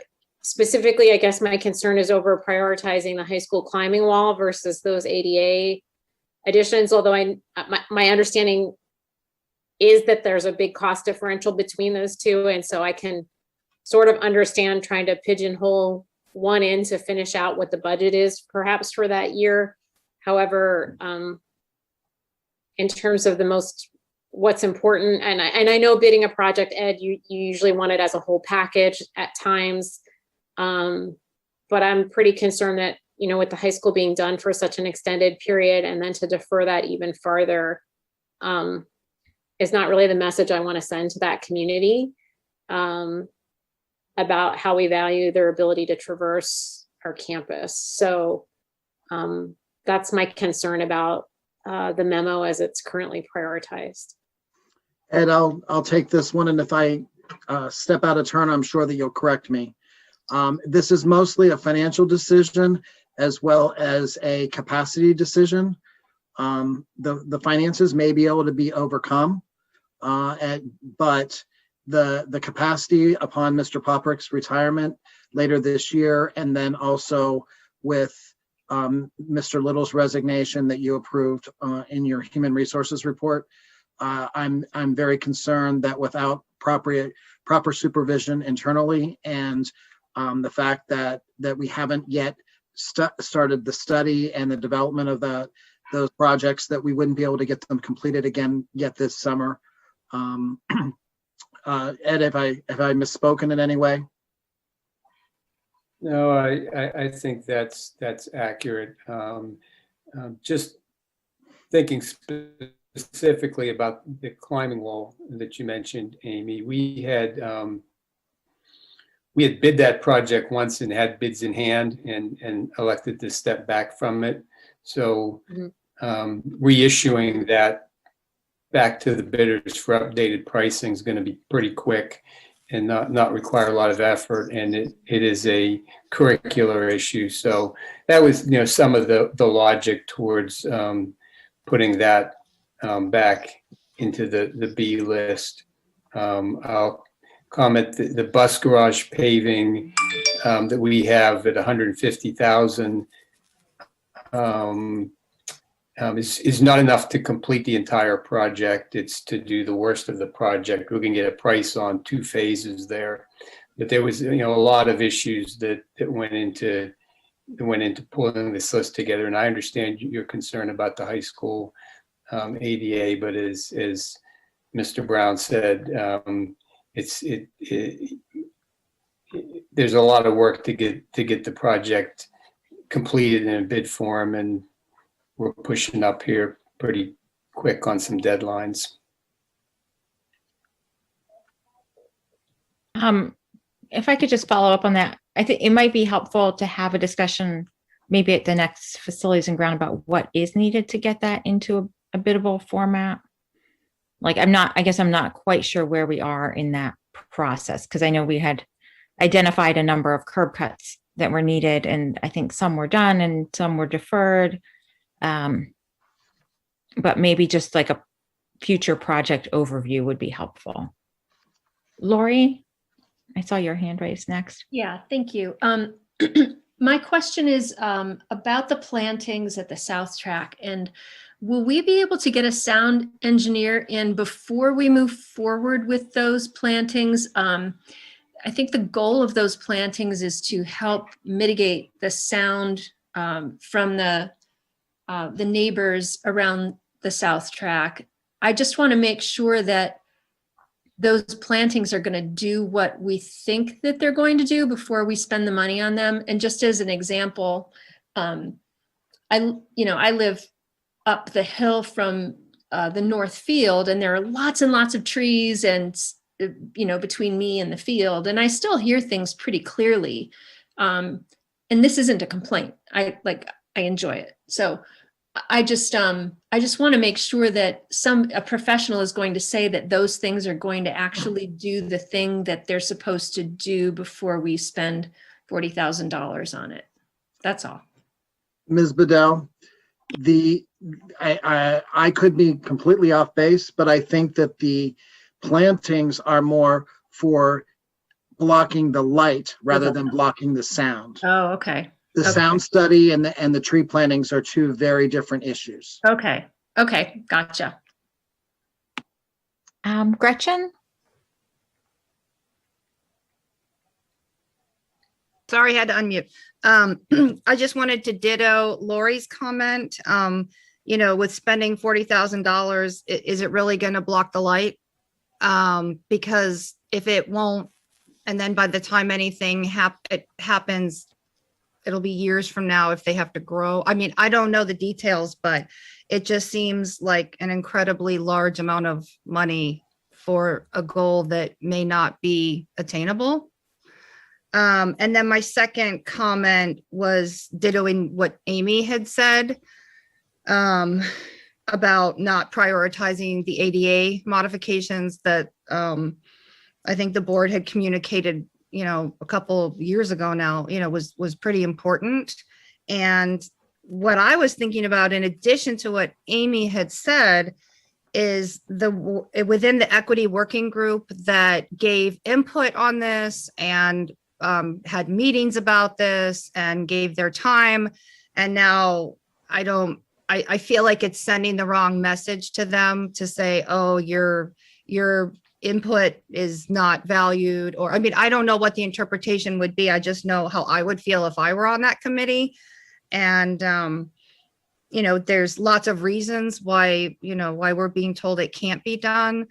specifically, I guess my concern is over prioritizing the high school climbing wall versus those ADA additions, although my understanding is that there's a big cost differential between those two. And so I can sort of understand trying to pigeonhole one in to finish out what the budget is perhaps for that year. However, in terms of what's important, and I know bidding a project, Ed, you usually want it as a whole package at times. But I'm pretty concerned that, with the high school being done for such an extended period and then to defer that even farther is not really the message I want to send to that community. About how we value their ability to traverse our campus. So that's my concern about the memo as it's currently prioritized. Ed, I'll take this one, and if I step out of turn, I'm sure that you'll correct me. This is mostly a financial decision as well as a capacity decision. The finances may be able to be overcome, but the capacity upon Mr. Poprick's retirement later this year, and then also with Mr. Little's resignation that you approved in your human resources report, I'm very concerned that without proper supervision internally, and the fact that we haven't yet started the study and the development of those projects, that we wouldn't be able to get them completed again yet this summer. Ed, have I misspoken in any way? No, I think that's accurate. Just thinking specifically about the climbing wall that you mentioned, Amy, we had bid that project once and had bids in hand and elected to step back from it. So reissuing that back to the bidders for updated pricing is going to be pretty quick and not require a lot of effort, and it is a curricular issue. So that was some of the logic towards putting that back into the B list. I'll comment the bus garage paving that we have at 150,000 is not enough to complete the entire project. It's to do the worst of the project. We can get a price on 2 phases there, but there was, a lot of issues that went into pulling this list together. And I understand your concern about the high school ADA, but as Mr. Brown said, there's a lot of work to get the project completed in a bid form, and we're pushing up here pretty quick on some deadlines. If I could just follow up on that, I think it might be helpful to have a discussion maybe at the next facilities and ground about what is needed to get that into a biddable format. Like I guess I'm not quite sure where we are in that process, because I know we had identified a number of curb cuts that were needed, and I think some were done and some were deferred. But maybe just like a future project overview would be helpful. Lori, I saw your hand raised next. Yeah, thank you. My question is about the plantings at the South Track, and will we be able to get a sound engineer in before we move forward with those plantings? I think the goal of those plantings is to help mitigate the sound from the neighbors around the South Track. I just want to make sure that those plantings are going to do what we think that they're going to do before we spend the money on them. And just as an example, I live up the hill from the North Field, and there are lots and lots of trees and between me and the field, and I still hear things pretty clearly. And this isn't a complaint. I enjoy it. So I just want to make sure that a professional is going to say that those things are going to actually do the thing that they're supposed to do before we spend $40,000 on it. That's all. Ms. Bedell, I could be completely off base, but I think that the plantings are more for blocking the light rather than blocking the sound. Oh, okay. The sound study and the tree plantings are 2 very different issues. Okay. Gotcha. Gretchen? Sorry, I had to unmute. I just wanted to ditto Lori's comment. With spending $40,000, is it really going to block the light? Because if it won't, and then by the time anything happens, it'll be years from now if they have to grow. I mean, I don't know the details, but it just seems like an incredibly large amount of money for a goal that may not be attainable. And then my second comment was dittoing what Amy had said about not prioritizing the ADA modifications that I think the board had communicated, a couple of years ago now, was pretty important. And what I was thinking about, in addition to what Amy had said, is within the equity working group that gave input on this and had meetings about this and gave their time. And now I feel like it's sending the wrong message to them to say, oh, your input is not valued, or I don't know what the interpretation would be. I just know how I would feel if I were on that committee. And there's lots of reasons why we're being told it can't be done,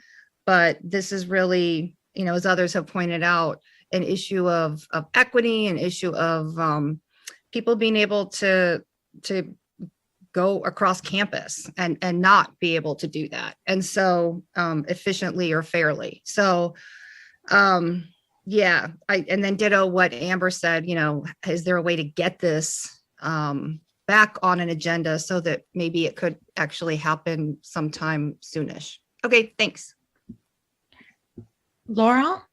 but this is really, as others have pointed out, an issue of equity, an issue of people being able to go across campus and not be able to do that. And so efficiently or fairly. So yeah, and then ditto what Amber said, is there a way to get this back on an agenda so that maybe it could actually happen sometime soonish? Okay, thanks. Laura?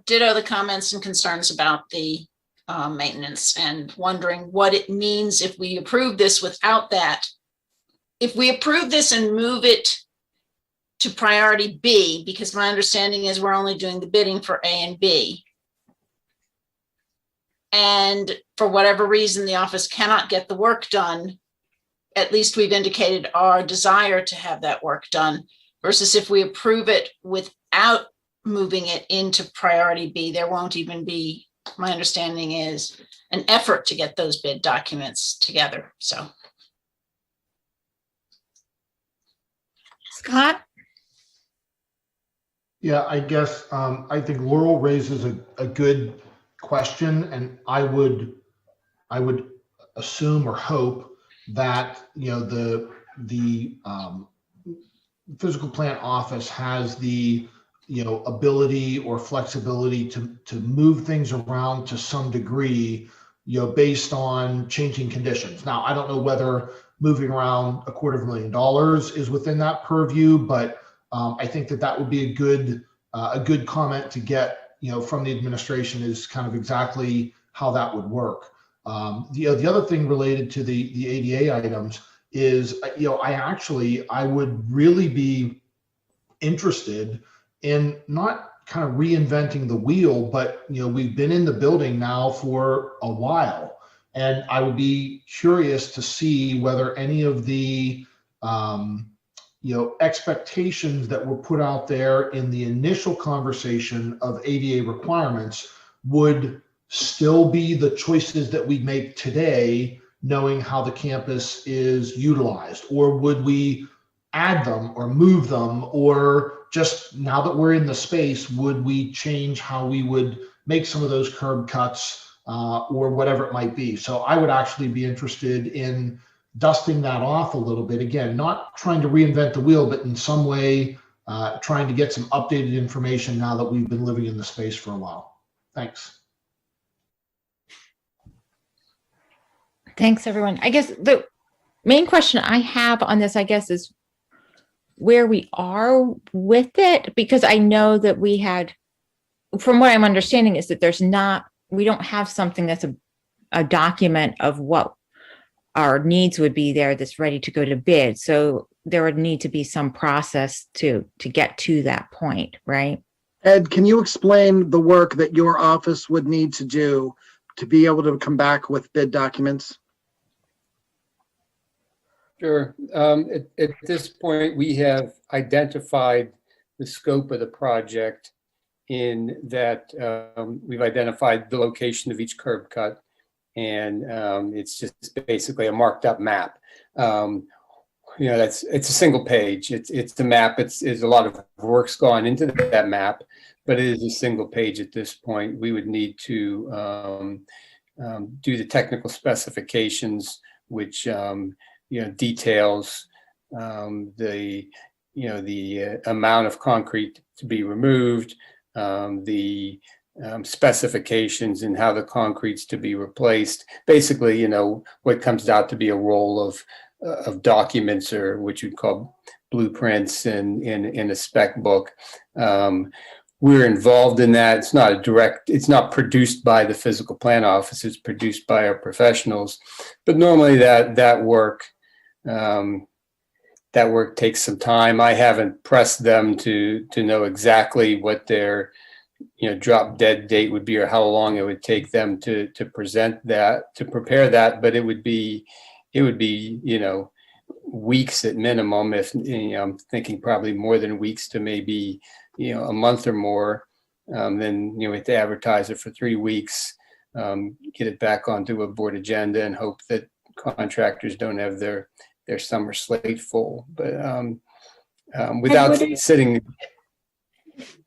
Ditto the comments and concerns about the maintenance, and wondering what it means if we approve this without that if we approve this and move it to priority B, because my understanding is we're only doing the bidding for A and B, and for whatever reason the office cannot get the work done, at least we've indicated our desire to have that work done, versus if we approve it without moving it into priority B, there won't even be, my understanding is, an effort to get those bid documents together. So. Scott? Yeah, I guess I think Laurel raises a good question, and I would assume or hope that the physical plant office has the ability or flexibility to move things around to some degree, based on changing conditions. Now, I don't know whether moving around $250,000 is within that purview, but I think that would be a good comment to get, from the administration, is kind of exactly how that would work. The other thing related to the ADA items is, I would really be interested in not kind of reinventing the wheel, but we've been in the building now for a while, and I would be curious to see whether any of the expectations that were put out there in the initial conversation of ADA requirements would still be the choices that we make today, knowing how the campus is utilized, or would we add them or move them, or just now that we're in the space, would we change how we would make some of those curb cuts or whatever it might be. So I would actually be interested in dusting that off a little bit. Again, not trying to reinvent the wheel, but in some way trying to get some updated information now that we've been living in the space for a while. Thanks. Thanks, everyone. I guess the main question I have on this, is where we are with it, because I know that we had, from what I'm understanding, is that we don't have something that's a document of what our needs would be there that's ready to go to bid. So there would need to be some process to get to that point, right? Ed, can you explain the work that your office would need to do to be able to come back with bid documents? Sure. At this point, we have identified the scope of the project in that we've identified the location of each curb cut, and it's just basically a marked up map. It's a single page. It's the map. It's a lot of work's gone into that map, but it is a single page at this point. We would need to do the technical specifications, which details the amount of concrete to be removed, the specifications and how the concrete's to be replaced. Basically, what comes out to be a roll of documents, or what you'd call blueprints in a spec book. We're involved in that. It's not produced by the physical plant office. It's produced by our professionals. But normally that work takes some time. I haven't pressed them to know exactly what their drop dead date would be, or how long it would take them to present that, to prepare that. But it would be weeks at minimum. If I'm thinking probably more than weeks, to maybe a month or more. Then we have to advertise it for 3 weeks, get it back onto a board agenda, and hope that contractors don't have their summer slate full. But without sitting.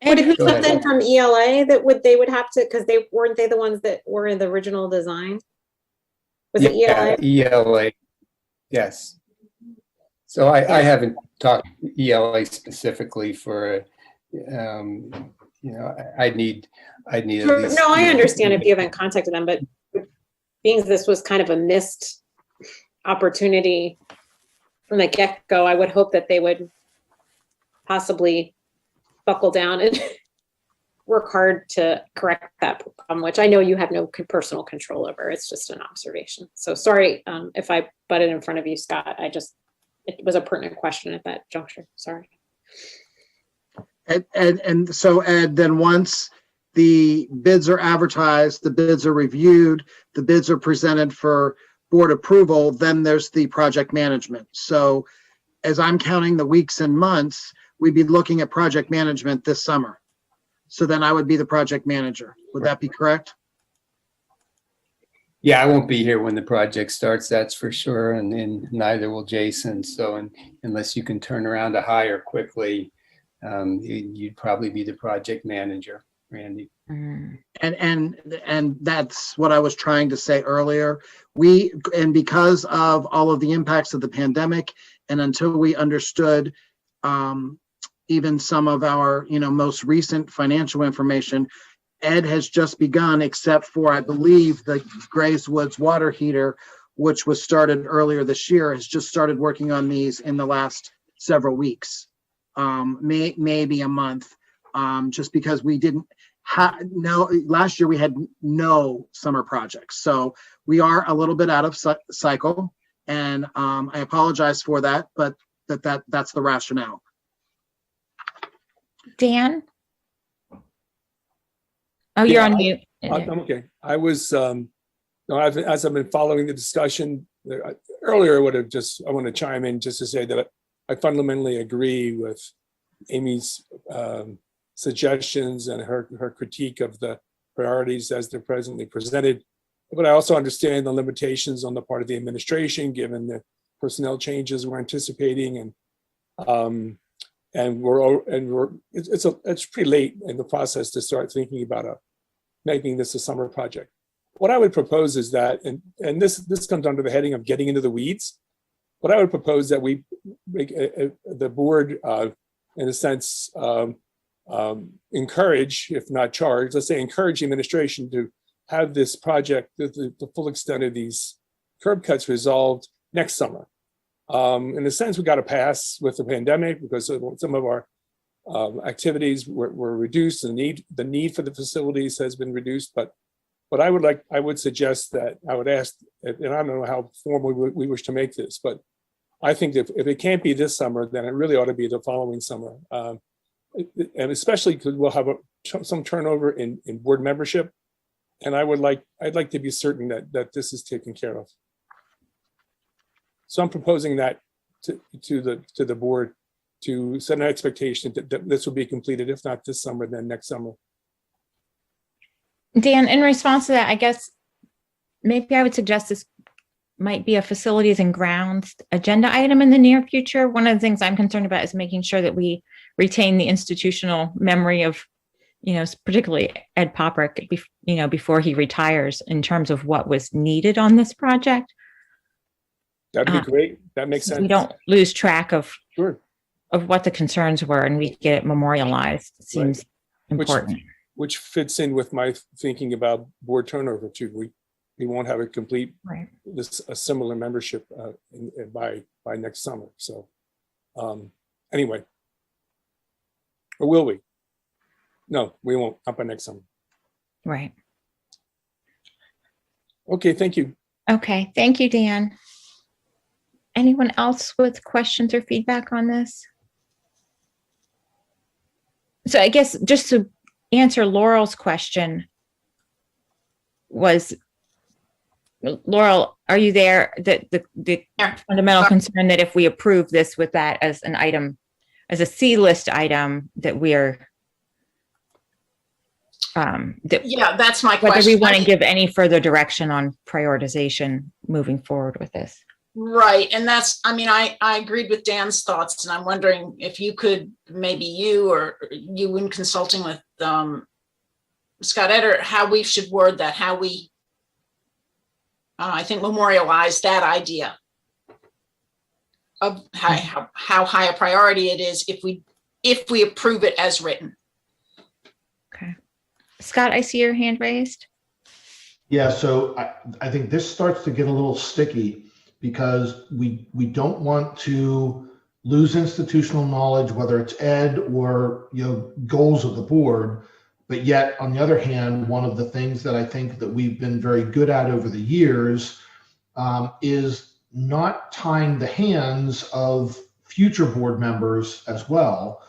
Would it be something from ELA that they would have to, because weren't they the ones that were in the original design? Was it ELA? ELA, yes. So I haven't talked to ELA specifically for, I'd need at least. No, I understand if you haven't contacted them, but being this was kind of a missed opportunity from the get-go, I would hope that they would possibly buckle down and work hard to correct that problem, which I know you have no personal control over. It's just an observation. So sorry if I butted in front of you, Scott. I just it was a pertinent question at that juncture. Sorry. And so Ed, then once the bids are advertised, the bids are reviewed, the bids are presented for board approval, then there's the project management. So as I'm counting the weeks and months, we'd be looking at project management this summer. So then I would be the project manager. Would that be correct? Yeah, I won't be here when the project starts, that's for sure, and neither will Jason. So unless you can turn around to hire quickly, you'd probably be the project manager, Randy. And that's what I was trying to say earlier. Because of all of the impacts of the pandemic, and until we understood even some of our, most recent financial information, Ed has just begun, except for, I believe, the Grays Woods water heater, which was started earlier this year, has just started working on these in the last several weeks, maybe a month, just because we didn't last year we had no summer projects. So we are a little bit out of cycle, and I apologize for that, but that's the rationale. Dan? Oh, you're on mute. I'm okay. I was, as I've been following the discussion earlier, I want to chime in just to say that I fundamentally agree with Amy's suggestions and her critique of the priorities as they're presently presented. But I also understand the limitations on the part of the administration, given the personnel changes we're anticipating, it's pretty late in the process to start thinking about making this a summer project. What I would propose is that, and this comes under the heading of getting into the weeds. What I would propose that we make the board, in a sense, encourage, if not charge, let's say encourage the administration to have this project, the full extent of these curb cuts resolved next summer. In a sense, we got a pass with the pandemic because some of our activities were reduced. The need for the facilities has been reduced, but I would suggest that I would ask, and I don't know how formal we wish to make this, but I think if it can't be this summer, then it really ought to be the following summer. And especially because we'll have some turnover in board membership. And I'd like to be certain that this is taken care of. So I'm proposing that to the board to set an expectation that this will be completed, if not this summer, then next summer. Dan, in response to that, I guess maybe I would suggest this might be a facilities and grounds agenda item in the near future. One of the things I'm concerned about is making sure that we retain the institutional memory of, particularly Ed Poprick, before he retires, in terms of what was needed on this project. That'd be great. That makes sense. We don't lose track of Sure. of what the concerns were, and we get it memorialized. It seems important. Which fits in with my thinking about board turnover too. We won't have a complete a similar membership by next summer. So anyway, or will we? No, we won't. Not by next summer. Right. Okay. Thank you. Okay. Thank you, Dan. Anyone else with questions or feedback on this? So I guess just to answer Laurel's question was, Laurel, are you there? The fundamental concern that if we approve this with that as an item, as a C list item, that we're yeah, that's my whether question. we want to give any further direction on prioritization moving forward with this. Right. And that's, I agreed with Dan's thoughts, and I'm wondering if you could, maybe you or you in consulting with Scott Etter, how we should word that, how we, I think, memorialize that idea of how high a priority it is if we approve it as written. Okay. Scott, I see your hand raised. Yeah, so I think this starts to get a little sticky, because we don't want to lose institutional knowledge, whether it's Ed or goals of the board. But yet, on the other hand, one of the things that I think that we've been very good at over the years is not tying the hands of future board members as well.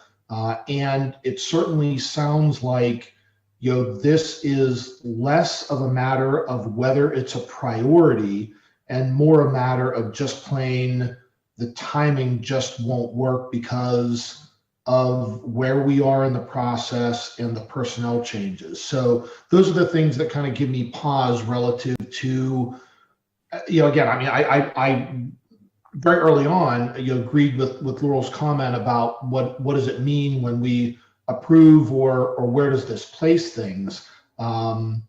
And it certainly sounds like, this is less of a matter of whether it's a priority and more a matter of just plain the timing just won't work because of where we are in the process and the personnel changes. So those are the things that kind of give me pause relative to, again, I mean, I very early on, agreed with Laurel's comment about what does it mean when we approve or where does this place things. I'm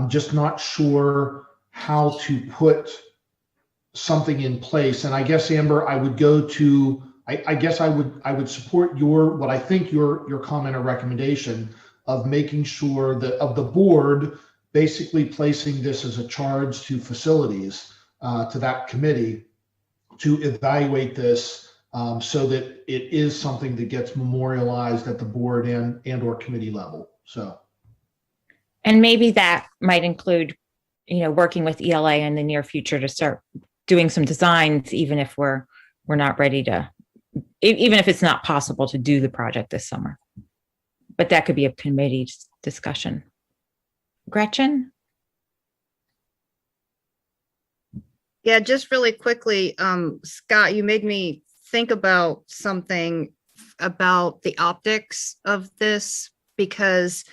just not sure how to put something in place. And I guess, Amber, I would go to, I guess I would support what I think your comment or recommendation of making sure that of the board basically placing this as a charge to facilities, to that committee to evaluate this so that it is something that gets memorialized at the board and or committee level. So. And maybe that might include, working with ELA in the near future to start doing some designs, even if we're not ready to, even if it's not possible to do the project this summer. But that could be a committee discussion. Gretchen? Yeah, just really quickly, Scott, you made me think about something about the optics of this, because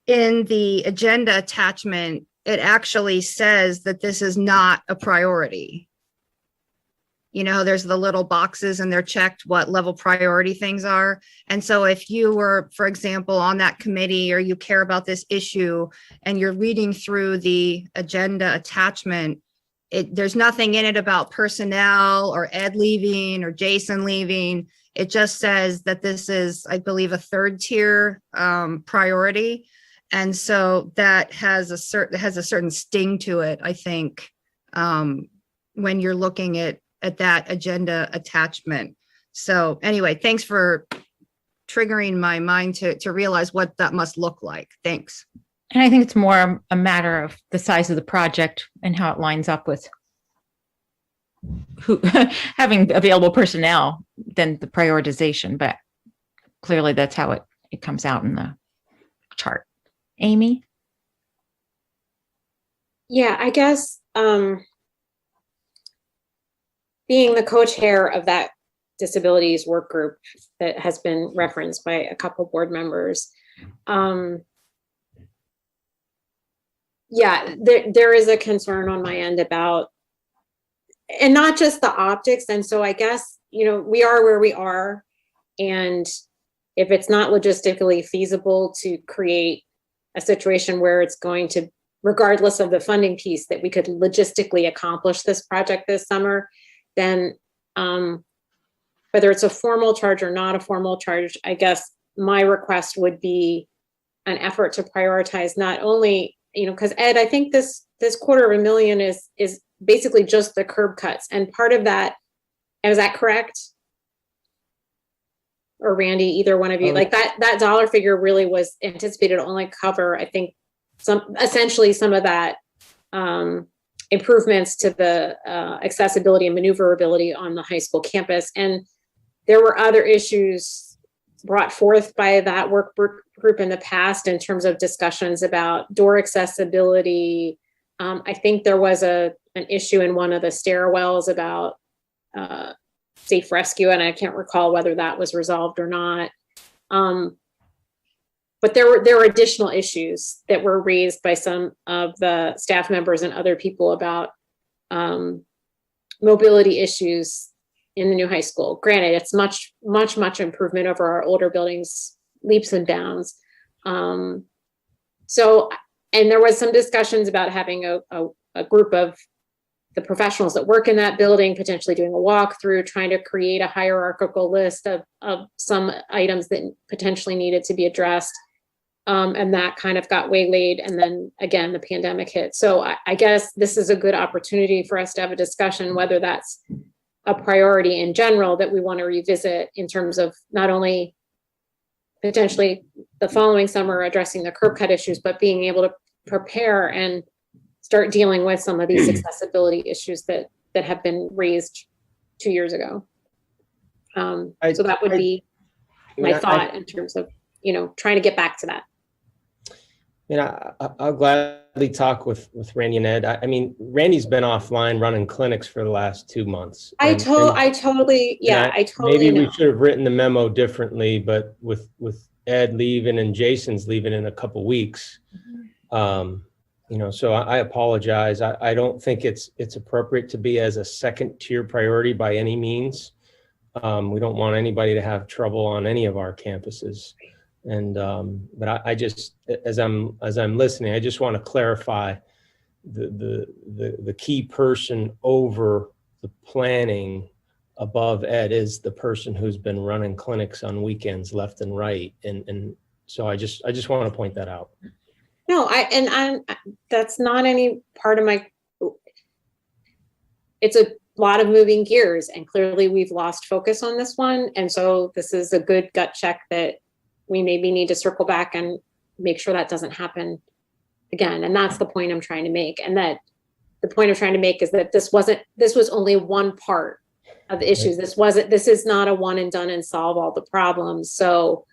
in the agenda attachment, it actually says that this is not a priority. There's the little boxes and they're checked what level priority things are. And so if you were, for example, on that committee or you care about this issue and you're reading through the agenda attachment, there's nothing in it about personnel or Ed leaving or Jason leaving. It just says that this is, I believe, a third tier priority. And so that has a certain sting to it, I think, when you're looking at that agenda attachment. So anyway, thanks for triggering my mind to realize what that must look like. Thanks. And I think it's more a matter of the size of the project and how it lines up with who having available personnel than the prioritization, but clearly that's how it comes out in the chart. Amy? Yeah, I guess being the co-chair of that disabilities work group that has been referenced by a couple board members, yeah, there is a concern on my end about, and not just the optics. And so I guess, we are where we are. And if it's not logistically feasible to create a situation where it's going to, regardless of the funding piece, that we could logistically accomplish this project this summer, then whether it's a formal charge or not a formal charge, I guess my request would be an effort to prioritize not only, because Ed, I think this $250,000 is basically just the curb cuts. And part of that, is that correct? Or Randy, either one of you, like that dollar figure really was anticipated to only cover, I think, essentially some of that improvements to the accessibility and maneuverability on the high school campus. And there were other issues brought forth by that work group in the past in terms of discussions about door accessibility. I think there was an issue in one of the stairwells about safe rescue, and I can't recall whether that was resolved or not. But there were additional issues that were raised by some of the staff members and other people about mobility issues in the new high school. Granted, it's much improvement over our older buildings, leaps and bounds. So, and there was some discussions about having a group of the professionals that work in that building, potentially doing a walkthrough, trying to create a hierarchical list of some items that potentially needed to be addressed. And that kind of got waylaid. And then again, the pandemic hit. So I guess this is a good opportunity for us to have a discussion, whether that's a priority in general that we want to revisit in terms of not only potentially the following summer addressing the curb cut issues, but being able to prepare and start dealing with some of these accessibility issues that have been raised 2 years ago. So that would be my thought in terms of, trying to get back to that. I'll gladly talk with Randy and Ed. I mean, Randy's been offline running clinics for the last 2 months. I totally Maybe know. we should have written the memo differently, but with Ed leaving and Jason's leaving in a couple weeks, so I apologize. I don't think it's appropriate to be as a second tier priority by any means. We don't want anybody to have trouble on any of our campuses. And but I just, as I'm listening, I just want to clarify the key person over the planning above Ed is the person who's been running clinics on weekends left and right. And so I just want to point that out. No, I'm that's not any part of my, it's a lot of moving gears, and clearly we've lost focus on this one. And so this is a good gut check that we maybe need to circle back and make sure that doesn't happen again. And that's the point I'm trying to make. And that the point I'm trying to make is that this was only one part of the issues. This is not a one and done and solve all the problems. So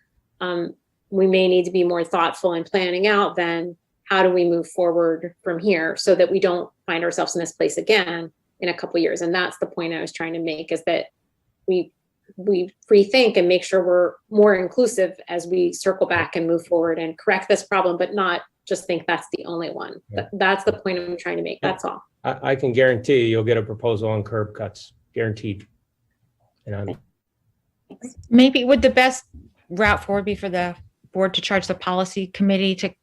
we may need to be more thoughtful in planning out then how do we move forward from here so that we don't find ourselves in this place again in a couple of years. And that's the point I was trying to make, is that we rethink and make sure we're more inclusive as we circle back and move forward and correct this problem, but not just think that's the only one. That's the point I'm trying to make. That's all. I can guarantee you'll get a proposal on curb cuts, guaranteed. And Maybe would the best route forward be for the board to charge the policy committee to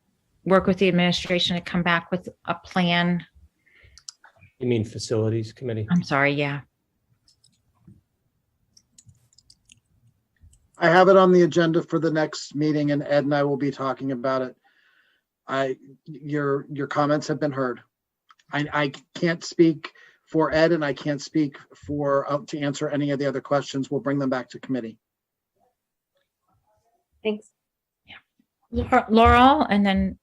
work with the administration to come back with a plan? You mean facilities committee? I'm sorry, yeah. I have it on the agenda for the next meeting, and Ed and I will be talking about it. Your comments have been heard. I can't speak for Ed, and I can't speak for to answer any of the other questions. We'll bring them back to committee. Thanks. Laurel, and then.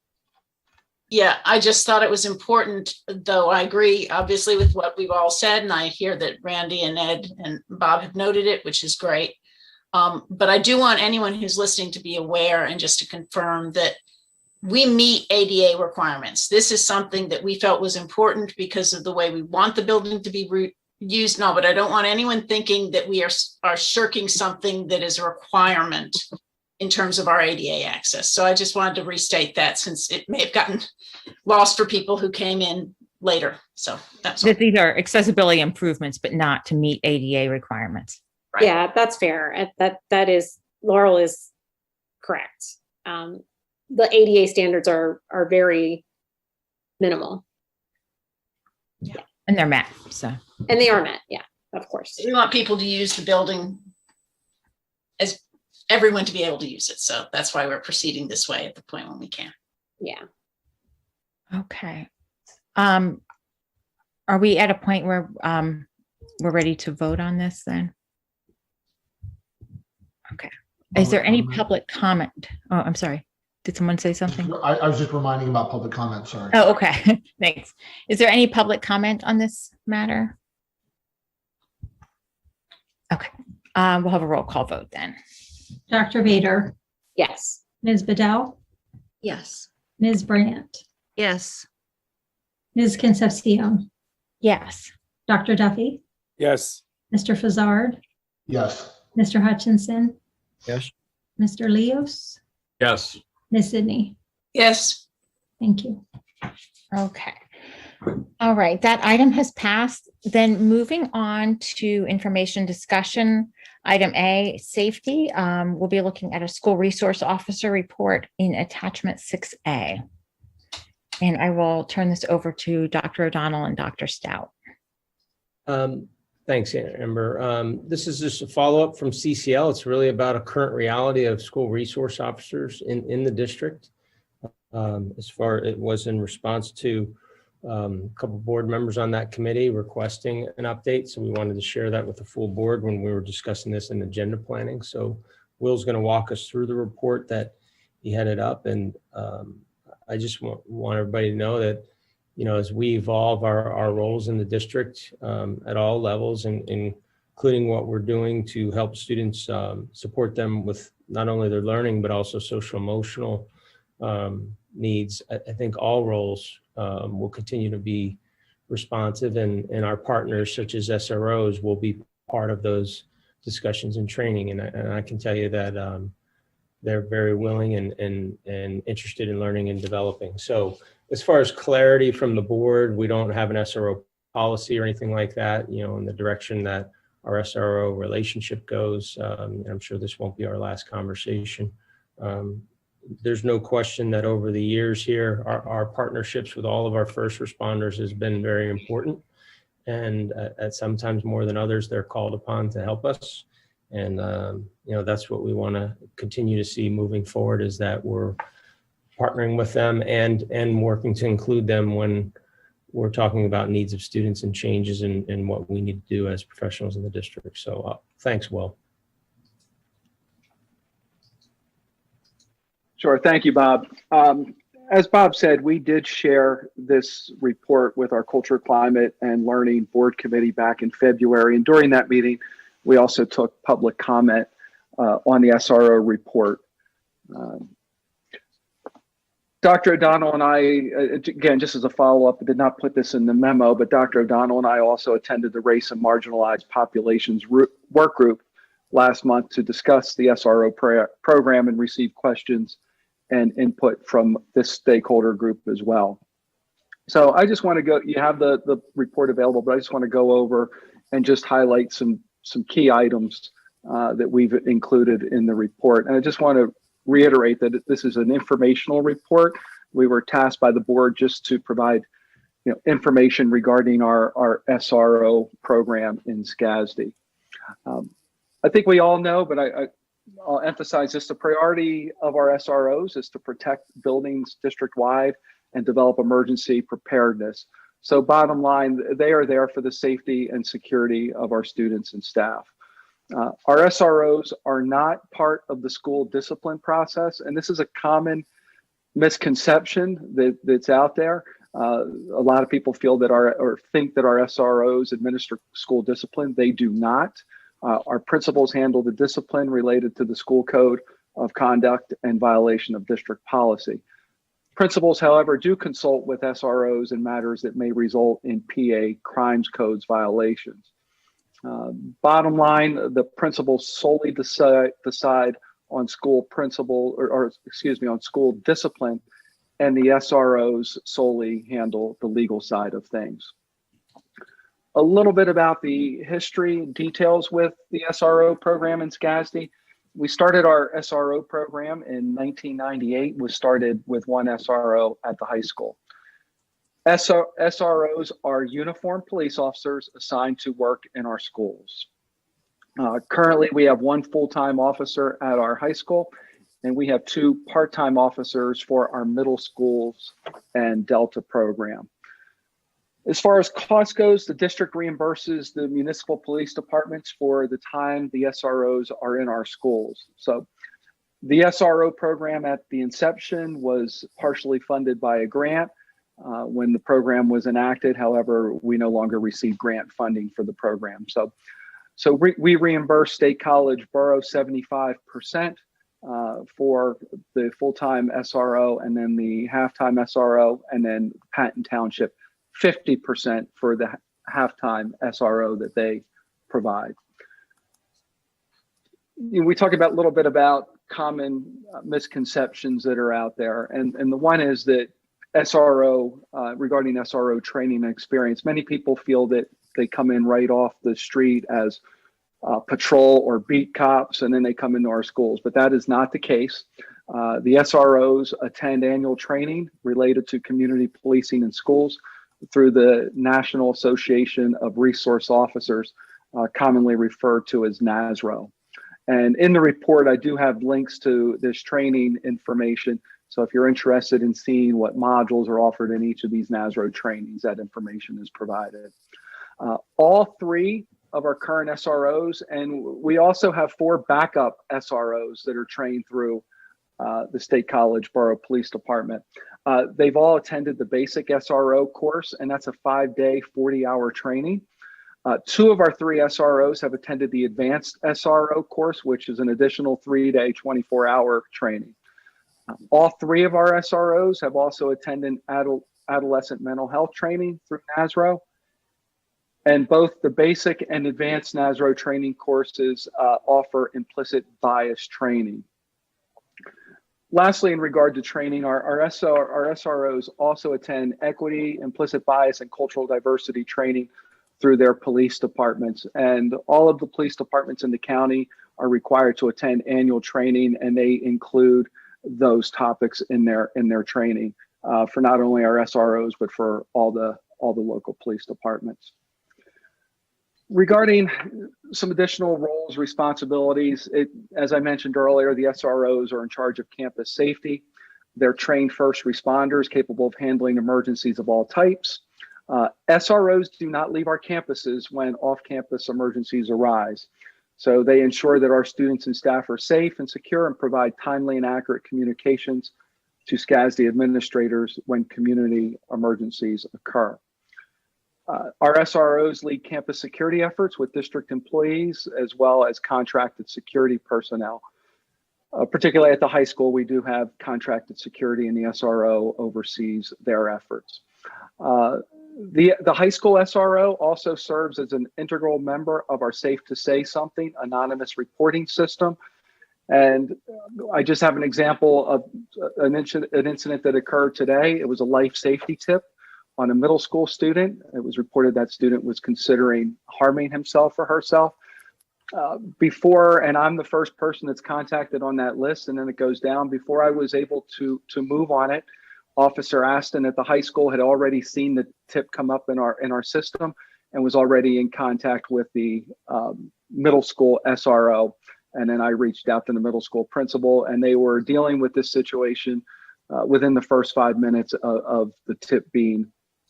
Yeah, I just thought it was important, though I agree obviously with what we've all said, and I hear that Randy and Ed and Bob have noted it, which is great. But I do want anyone who's listening to be aware and just to confirm that we meet ADA requirements. This is something that we felt was important because of the way we want the building to be used. No, but I don't want anyone thinking that we are shirking something that is a requirement in terms of our ADA access. So I just wanted to restate that, since it may have gotten lost for people who came in later. So that's all. These are accessibility improvements, but not to meet ADA requirements. Right. Yeah, that's fair. That is, Laurel is correct. The ADA standards are very minimal. Yeah. And they're met, so. And they are met, yeah, of course. We want people to use the building, as everyone to be able to use it. So that's why we're proceeding this way at the point when we can. Yeah. Okay. Are we at a point where we're ready to vote on this then? Okay. Is there any public comment? Oh, I'm sorry. Did someone say something? I was just reminding about public comment, sorry. Oh, okay. Thanks. Is there any public comment on this matter? Okay. We'll have a roll call vote then. Dr. Vader, Yes. Ms. Bedell, Yes. Ms. Brandt, Yes. Ms. Concepcion, Yes. Dr. Duffy, Yes. Mr. Fazzard, Yes. Mr. Hutchinson, Yes. Mr. Leos, Yes. Ms. Sidney. Yes. Thank you. Okay. All right, that item has passed. Then moving on to information discussion, item A, safety. We'll be looking at a school resource officer report in attachment 6A. And I will turn this over to Dr. O'Donnell and Dr. Stout. Thanks, Amber. This is just a follow-up from CCL. It's really about a current reality of school resource officers in the district. As far it was in response to a couple of board members on that committee requesting an update. So we wanted to share that with the full board when we were discussing this in agenda planning. So Will's going to walk us through the report that he headed up. And I just want everybody to know that, as we evolve our roles in the district at all levels, and including what we're doing to help students support them with not only their learning, but also social emotional needs, I think all roles will continue to be responsive, and our partners such as SROs will be part of those discussions and training. And I can tell you that they're very willing and interested in learning and developing. So as far as clarity from the board, we don't have an SRO policy or anything like that, in the direction that our SRO relationship goes. I'm sure this won't be our last conversation. There's no question that over the years here, our partnerships with all of our first responders has been very important. And at sometimes more than others, they're called upon to help us. And, that's what we want to continue to see moving forward, is that we're partnering with them and working to include them when we're talking about needs of students and changes in what we need to do as professionals in the district. So thanks, Will. Sure. Thank you, Bob. As Bob said, we did share this report with our Culture, Climate, and Learning Board Committee back in February. And during that meeting, we also took public comment on the SRO report. Dr. O'Donnell and I, again, just as a follow-up, I did not put this in the memo, but Dr. O'Donnell and I also attended the Race and Marginalized Populations Work Group last month to discuss the SRO program and receive questions and input from this stakeholder group as well. So I just want to go, you have the report available, but I just want to go over and just highlight some key items that we've included in the report. And I just want to reiterate that this is an informational report. We were tasked by the board just to provide information regarding our SRO program in SCASD. I think we all know, but I'll emphasize this: the priority of our SROs is to protect buildings district-wide and develop emergency preparedness. So bottom line, they are there for the safety and security of our students and staff. Our SROs are not part of the school discipline process, and this is a common misconception that's out there. A lot of people feel that or think that our SROs administer school discipline. They do not. Our principals handle the discipline related to the school code of conduct and violation of district policy. Principals, however, do consult with SROs in matters that may result in PA crimes codes violations. Bottom line, the principals solely decide on school principal, on school discipline, and the SROs solely handle the legal side of things. A little bit about the history details with the SRO program in SCASD. We started our SRO program in 1998. We started with one SRO at the high school. SROs are uniformed police officers assigned to work in our schools. Currently, we have one full-time officer at our high school, and we have two part-time officers for our middle schools and Delta program. As far as cost goes, the district reimburses the municipal police departments for the time the SROs are in our schools. So the SRO program at the inception was partially funded by a grant. When the program was enacted, however, we no longer receive grant funding for the program. So we reimburse State College Borough 75% for the full-time SRO, and then the half-time SRO, and then Patton Township 50% for the half-time SRO that they provide. We talk about a little bit about common misconceptions that are out there, and the one is that SRO, regarding SRO training and experience, many people feel that they come in right off the street as patrol or beat cops, and then they come into our schools, but that is not the case. The SROs attend annual training related to community policing in schools through the National Association of Resource Officers, commonly referred to as NASRO. And in the report, I do have links to this training information. So if you're interested in seeing what modules are offered in each of these NASRO trainings, that information is provided. All three of our current SROs, and we also have 4 backup SROs that are trained through the State College Borough Police Department. They've all attended the basic SRO course, and that's a 5-day, 40-hour training. 2 of our 3 SROs have attended the advanced SRO course, which is an additional 3-day, 24-hour training. All 3 of our SROs have also attended adolescent mental health training through NASRO. And both the basic and advanced NASRO training courses offer implicit bias training. Lastly, in regard to training, our SROs also attend equity, implicit bias, and cultural diversity training through their police departments. And all of the police departments in the county are required to attend annual training, and they include those topics in their training for not only our SROs, but for all the local police departments. Regarding some additional roles, responsibilities, as I mentioned earlier, the SROs are in charge of campus safety. They're trained first responders capable of handling emergencies of all types. SROs do not leave our campuses when off-campus emergencies arise. So they ensure that our students and staff are safe and secure and provide timely and accurate communications to SCASD administrators when community emergencies occur. Our SROs lead campus security efforts with district employees as well as contracted security personnel. Particularly at the high school, we do have contracted security, and the SRO oversees their efforts. The high school SRO also serves as an integral member of our Safe to Say Something anonymous reporting system. And I just have an example of an incident that occurred today. It was a life safety tip on a middle school student. It was reported that student was considering harming himself or herself. Before, and I'm the first person that's contacted on that list, and then it goes down. Before I was able to move on it, Officer Aston at the high school had already seen the tip come up in our system and was already in contact with the middle school SRO. And then I reached out to the middle school principal, and they were dealing with this situation within the first 5 minutes of the tip being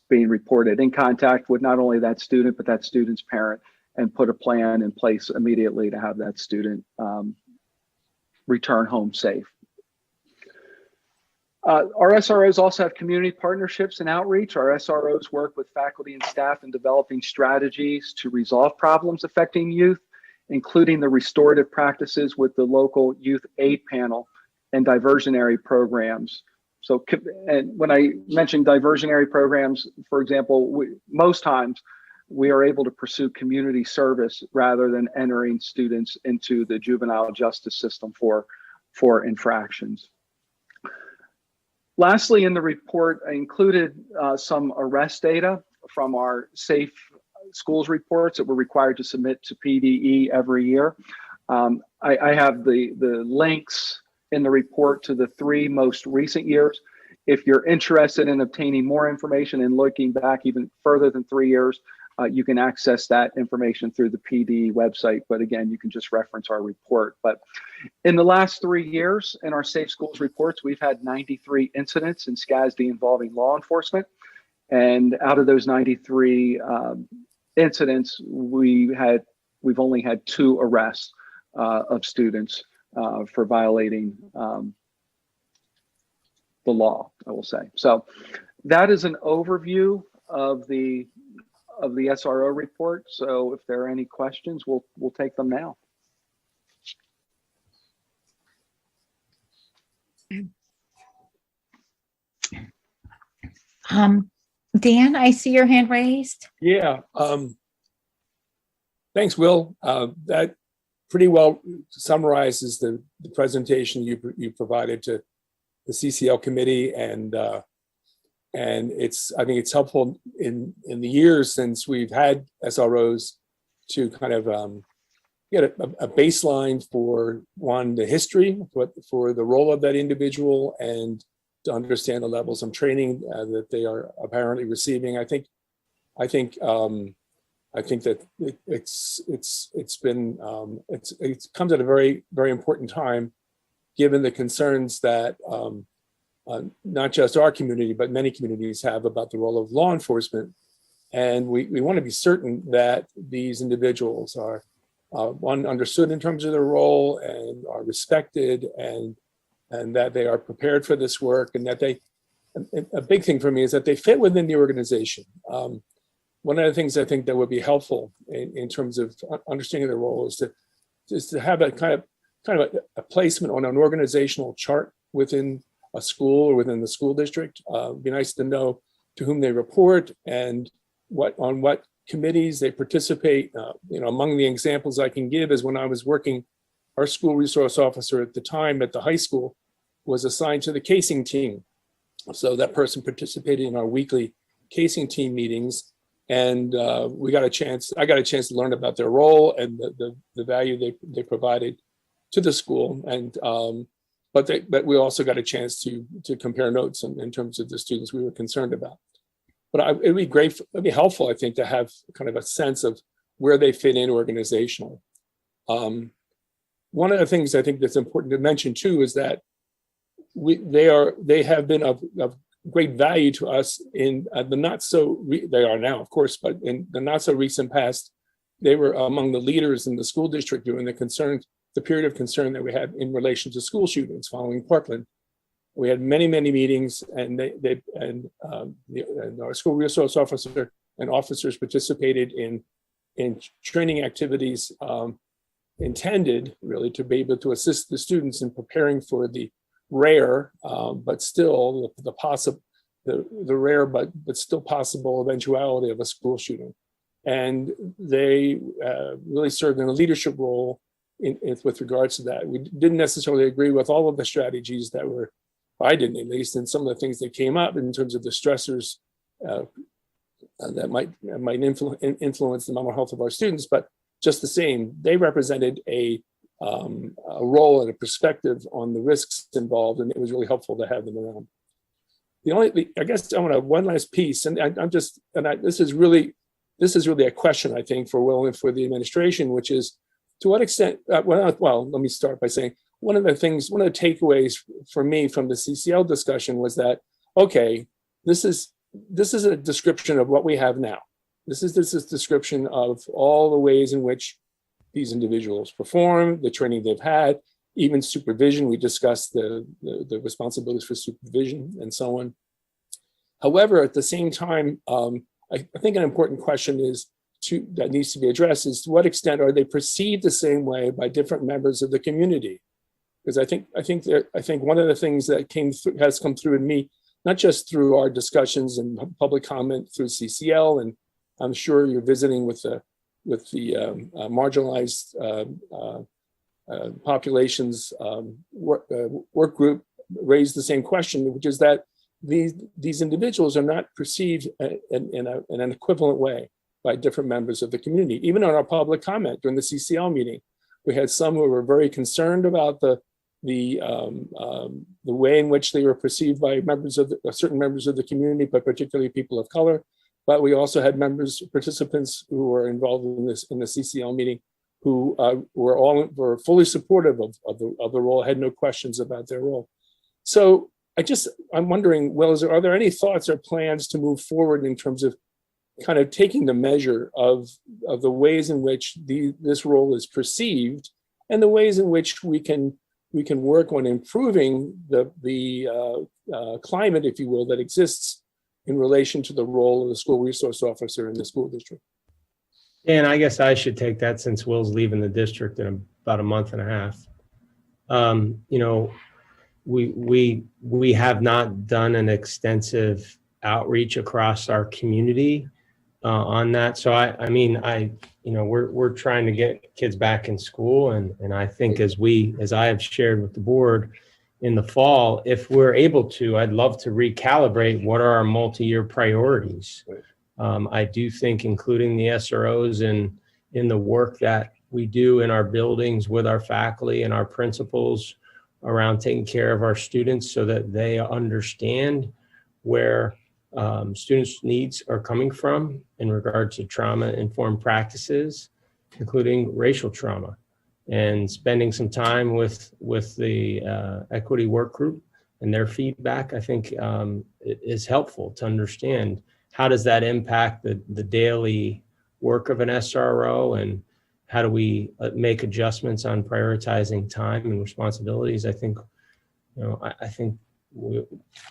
reported, in contact with not only that student, but that student's parent, and put a plan in place immediately to have that student return home safe. Our SROs also have community partnerships and outreach. Our SROs work with faculty and staff in developing strategies to resolve problems affecting youth, including the restorative practices with the local youth aid panel and diversionary programs. So, and when I mention diversionary programs, for example, most times we are able to pursue community service rather than entering students into the juvenile justice system for infractions. Lastly, in the report, I included some arrest data from our Safe Schools reports that we're required to submit to PDE every year. I have the links in the report to the 3 most recent years. If you're interested in obtaining more information and looking back even further than 3 years, you can access that information through the PDE website. But again, you can just reference our report. But in the last 3 years in our Safe Schools reports, we've had 93 incidents in SCASD involving law enforcement. And out of those 93 incidents, we've only had 2 arrests of students for violating the law, I will say. So that is an overview of the SRO report. So if there are any questions, we'll take them now. Dan, I see your hand raised. Yeah. Thanks, Will. That pretty well summarizes the presentation you provided to the CCL committee, and I think it's helpful in the years since we've had SROs to kind of get a baseline for the history, for the role of that individual, and to understand the levels of training that they are apparently receiving. I think that it comes at a very, very important time, given the concerns that not just our community, but many communities have about the role of law enforcement. And we want to be certain that these individuals are understood in terms of their role and are respected, and that they are prepared for this work, and that they a big thing for me is that they fit within the organization. One of the things I think that would be helpful in terms of understanding their role is to have a kind of a placement on an organizational chart within a school or within the school district. It'd be nice to know to whom they report and on what committees they participate. Among the examples I can give is when I was working, our school resource officer at the time at the high school was assigned to the casing team. So that person participated in our weekly casing team meetings, and I got a chance to learn about their role and the value they provided to the school. And but we also got a chance to compare notes in terms of the students we were concerned about. But it'd be great, it'd be helpful, I think, to have kind of a sense of where they fit in organizationally. One of the things I think that's important to mention too is that they have been of great value to us in they are now, of course, but in the not so recent past, they were among the leaders in the school district during the period of concern that we had in relation to school shootings following Parkland. We had many meetings, and our school resource officer and officers participated in training activities intended really to be able to assist the students in preparing for the rare, but still the rare but still possible eventuality of a school shooting. And they really served in a leadership role with regards to that. We didn't necessarily agree with all of the strategies I didn't, at least, in some of the things that came up in terms of the stressors that might influence the mental health of our students. But just the same, they represented a role and a perspective on the risks involved, and it was really helpful to have them around. I guess I want to have one last piece, and this is really a question, I think, for Will and for the administration, which is to what extent. Well, let me start by saying one of the takeaways for me from the CCL discussion was that, okay, this is a description of what we have now. This is a description of all the ways in which these individuals perform, the training they've had, even supervision. We discussed the responsibilities for supervision and so on. However, at the same time, I think an important question that needs to be addressed is to what extent are they perceived the same way by different members of the community? Because I think one of the things that has come through in me, not just through our discussions and public comment through CCL, and I'm sure you're visiting with the marginalized populations work group raised the same question, which is that these individuals are not perceived in an equivalent way by different members of the community. Even on our public comment during the CCL meeting, we had some who were very concerned about the way in which they were perceived by certain members of the community, but particularly people of color. But we also had participants who were involved in the CCL meeting who were fully supportive of the role, had no questions about their role. So I'm wondering, Will, are there any thoughts or plans to move forward in terms of kind of taking the measure of the ways in which this role is perceived and the ways in which we can work on improving the climate, if you will, that exists in relation to the role of the school resource officer in the school district? And I guess I should take that since Will's leaving the district in about a month and a half. We have not done an extensive outreach across our community on that. So we're trying to get kids back in school, and I think as I have shared with the board in the fall, if we're able to, I'd love to recalibrate what are our multi-year priorities. I do think including the SROs in the work that we do in our buildings with our faculty and our principals around taking care of our students so that they understand where students' needs are coming from in regard to trauma-informed practices, including racial trauma. And spending some time with the equity work group and their feedback, I think is helpful to understand how does that impact the daily work of an SRO, and how do we make adjustments on prioritizing time and responsibilities. I think we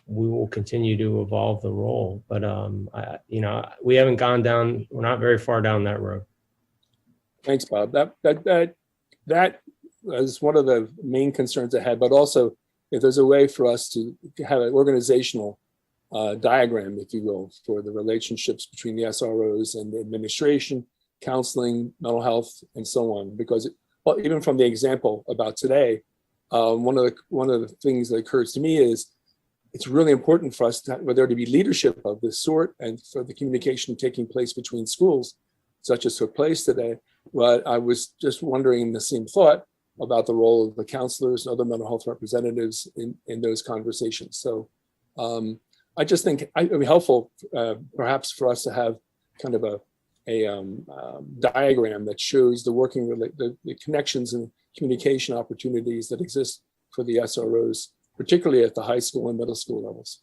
will continue to evolve the role. But we haven't gone down. We're not very far down that road. Thanks, Bob. That was one of the main concerns I had, but also if there's a way for us to have an organizational diagram, if you will, for the relationships between the SROs and the administration, counseling, mental health, and so on. Because even from the example about today, one of the things that occurs to me is it's really important for us for there to be leadership of this sort and for the communication taking place between schools, such as took place today. But I was just wondering the same thought about the role of the counselors and other mental health representatives in those conversations. So I just think it would be helpful perhaps for us to have kind of a diagram that shows the connections and communication opportunities that exist for the SROs, particularly at the high school and middle school levels.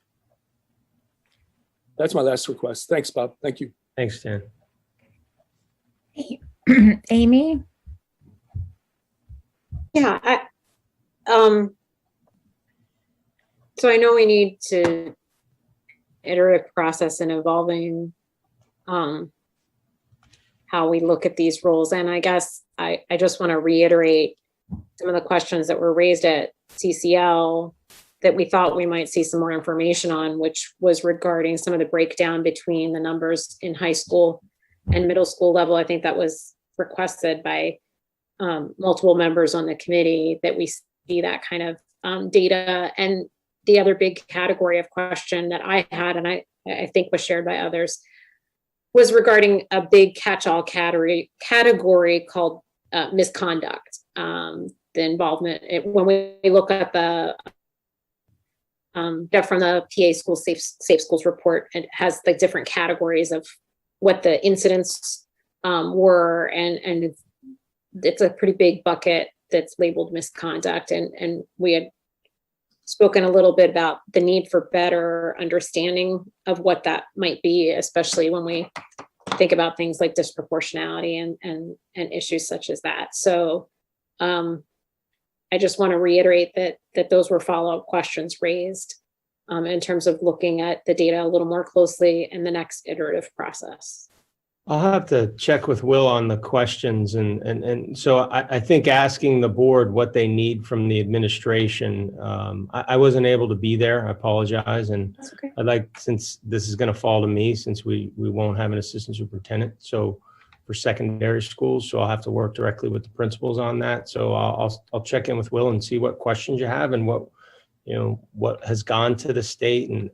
That's my last request. Thanks, Bob. Thank you. Thanks, Dan. Amy? Yeah, so I know we need to iterative process and evolving how we look at these roles. And I guess I just want to reiterate some of the questions that were raised at CCL that we thought we might see some more information on, which was regarding some of the breakdown between the numbers in high school and middle school level. I think that was requested by multiple members on the committee, that we see that kind of data. And the other big category of question that I had, and I think was shared by others, was regarding a big catch-all category called misconduct. The involvement, when we look at the from the PA School Safe Schools report, it has the different categories of what the incidents were, and it's a pretty big bucket that's labeled misconduct. And we had spoken a little bit about the need for better understanding of what that might be, especially when we think about things like disproportionality and issues such as that. So I just want to reiterate that those were follow-up questions raised in terms of looking at the data a little more closely in the next iterative process. I'll have to check with Will on the questions. And so I think asking the board what they need from the administration, I wasn't able to be there. I apologize. And That's okay. I'd like, since this is going to fall to me, since we won't have an assistant superintendent, so for secondary schools, so I'll have to work directly with the principals on that. So I'll check in with Will and see what questions you have and what has gone to the state. And,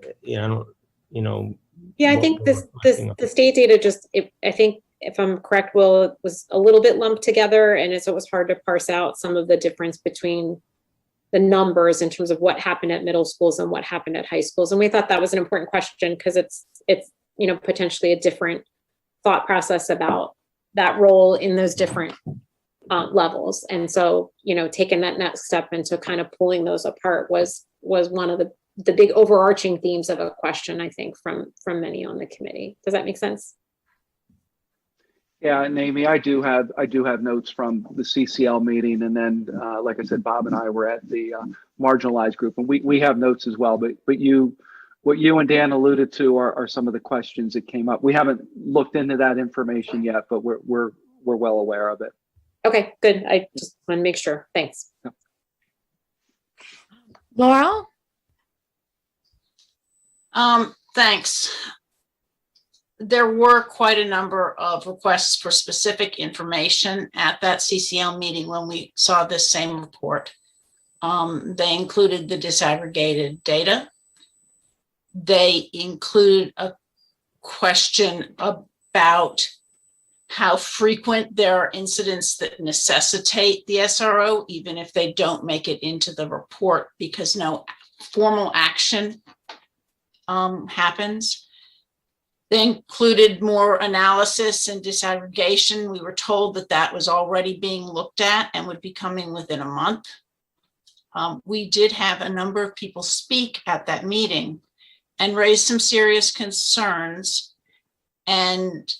Yeah, I think the state data I think if I'm correct, Will, it was a little bit lumped together, and so it was hard to parse out some of the difference between the numbers in terms of what happened at middle schools and what happened at high schools. And we thought that was an important question because it's potentially a different thought process about that role in those different levels. And so, taking that next step into kind of pulling those apart was one of the big overarching themes of a question, I think, from many on the committee. Does that make sense? Yeah, and Amy, I do have notes from the CCL meeting, and then, like I said, Bob and I were at the marginalized group, and we have notes as well. But what you and Dan alluded to are some of the questions that came up. We haven't looked into that information yet, but we're well aware of it. Okay, good. I just want to make sure. Thanks. Laurel? Thanks. There were quite a number of requests for specific information at that CCL meeting when we saw this same report. They included the disaggregated data. They included a question about how frequent there are incidents that necessitate the SRO, even if they don't make it into the report because no formal action happens. They included more analysis and disaggregation. We were told that was already being looked at and would be coming within a month. We did have a number of people speak at that meeting and raise some serious concerns. And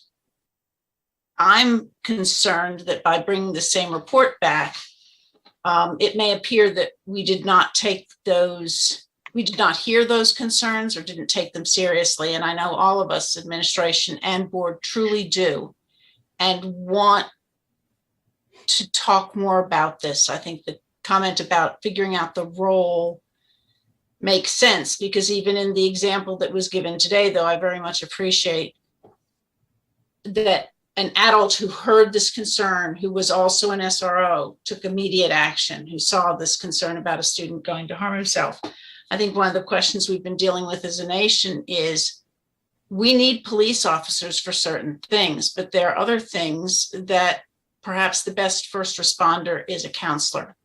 I'm concerned that by bringing the same report back, it may appear that we did not take those we did not hear those concerns or didn't take them seriously. And I know all of us, administration and board, truly do and want to talk more about this. I think the comment about figuring out the role makes sense, because even in the example that was given today, though, I very much appreciate that an adult who heard this concern, who was also an SRO, took immediate action, who saw this concern about a student going to harm himself. I think one of the questions we've been dealing with as a nation is we need police officers for certain things, but there are other things that perhaps the best first responder is a counselor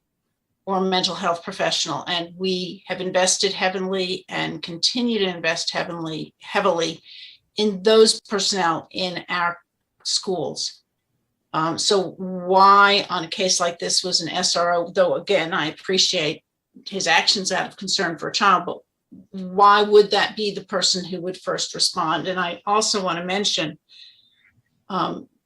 or a mental health professional. And we have invested heavily and continue to invest heavily in those personnel in our schools. So why on a case like this was an SRO, though again, I appreciate his actions out of concern for a child, but why would that be the person who would first respond? And I also want to mention,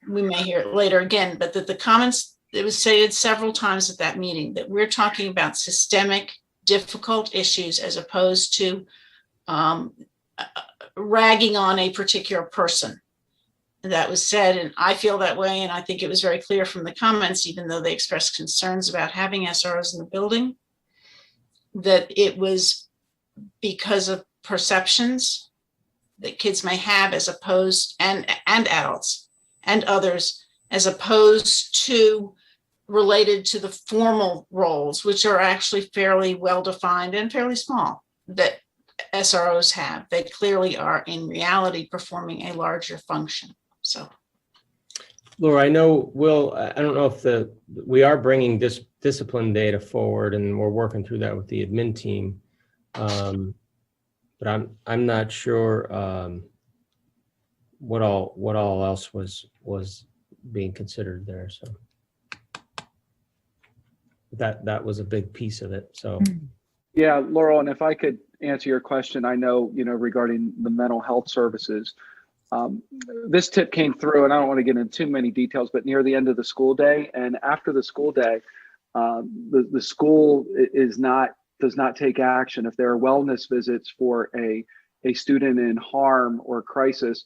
we may hear it later again, but that the comments, it was stated several times at that meeting that we're talking about systemic, difficult issues as opposed to ragging on a particular person. That was said, and I feel that way, and I think it was very clear from the comments, even though they expressed concerns about having SROs in the building, that it was because of perceptions that kids may have as opposed, and adults and others, as opposed to related to the formal roles, which are actually fairly well-defined and fairly small, that SROs have. They clearly are in reality performing a larger function. So, Laura, I know, Will, I don't know if we are bringing this discipline data forward and we're working through that with the admin team. But I'm not sure what all else was being considered there. So that was a big piece of it. So Yeah, Laurel, and if I could answer your question, I know, regarding the mental health services, this tip came through, and I don't want to get into too many details, but near the end of the school day and after the school day, the school does not take action. If there are wellness visits for a student in harm or crisis,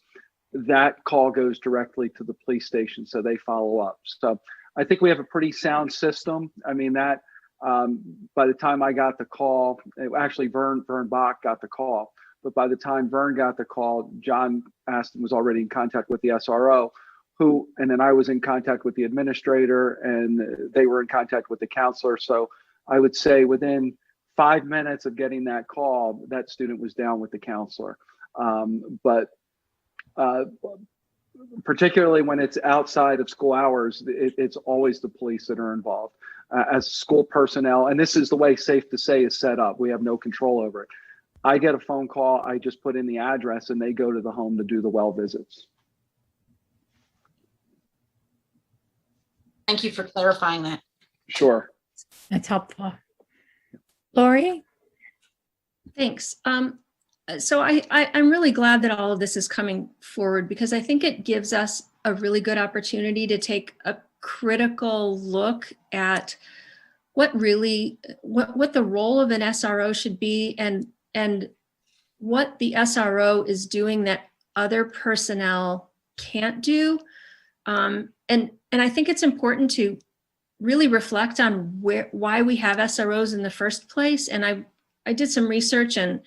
that call goes directly to the police station, so they follow up. So I think we have a pretty sound system. I mean, that by the time I got the call, actually Vern Bach got the call, but by the time Vern got the call, John Aston was already in contact with the SRO, and then I was in contact with the administrator, and they were in contact with the counselor. So I would say within 5 minutes of getting that call, that student was down with the counselor. But particularly when it's outside of school hours, it's always the police that are involved as school personnel. And this is the way Safe to Say is set up. We have no control over it. I get a phone call, I just put in the address, and they go to the home to do the well visits. thank you for clarifying that. Sure. That's helpful. Lori? Thanks. So I'm really glad that all of this is coming forward, because I think it gives us a really good opportunity to take a critical look at what the role of an SRO should be, and what the SRO is doing that other personnel can't do. And I think it's important to really reflect on why we have SROs in the first place. And I did some research, and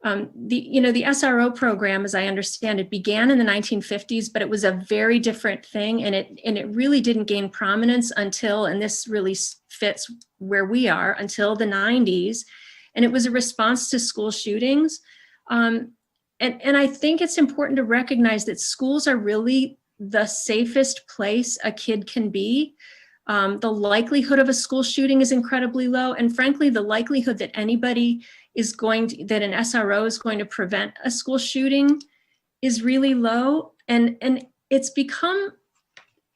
the SRO program, as I understand it, began in the 1950s, but it was a very different thing, and it really didn't gain prominence until, and this really fits where we are, until the 90s, and it was a response to school shootings. And I think it's important to recognize that schools are really the safest place a kid can be. The likelihood of a school shooting is incredibly low, and frankly, the likelihood that anybody that an SRO is going to prevent a school shooting is really low. And it's become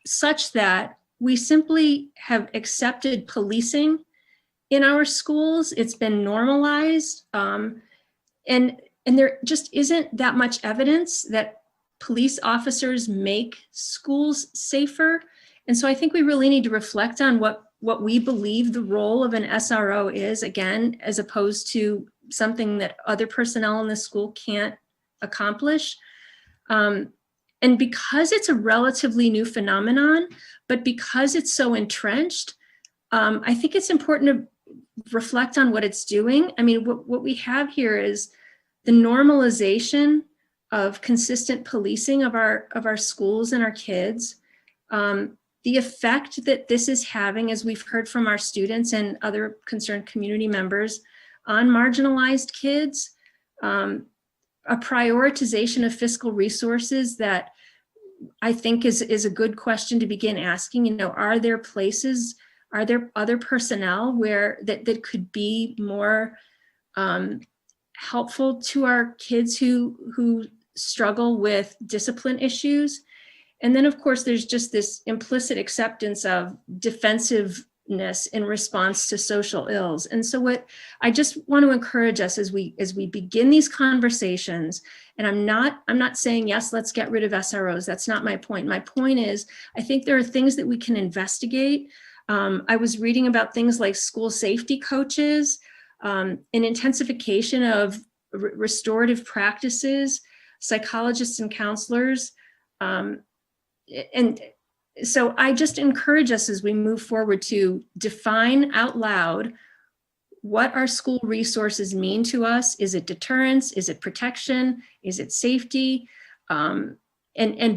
such that we simply have accepted policing in our schools. It's been normalized. And there just isn't that much evidence that police officers make schools safer. And so I think we really need to reflect on what we believe the role of an SRO is, again, as opposed to something that other personnel in the school can't accomplish. And because it's a relatively new phenomenon, but because it's so entrenched, I think it's important to reflect on what it's doing. I mean, what we have here is the normalization of consistent policing of our schools and our kids. The effect that this is having, as we've heard from our students and other concerned community members, on marginalized kids, a prioritization of fiscal resources that I think is a good question to begin asking. You know, are there places, are there other personnel where that could be more helpful to our kids who struggle with discipline issues? And then, of course, there's just this implicit acceptance of defensiveness in response to social ills. And so what I just want to encourage us as we begin these conversations, and I'm not saying, yes, let's get rid of SROs. That's not my point. My point is, I think there are things that we can investigate. I was reading about things like school safety coaches, an intensification of restorative practices, psychologists and counselors. And so I just encourage us as we move forward to define out loud what our school resources mean to us. Is it deterrence? Is it protection? Is it safety? And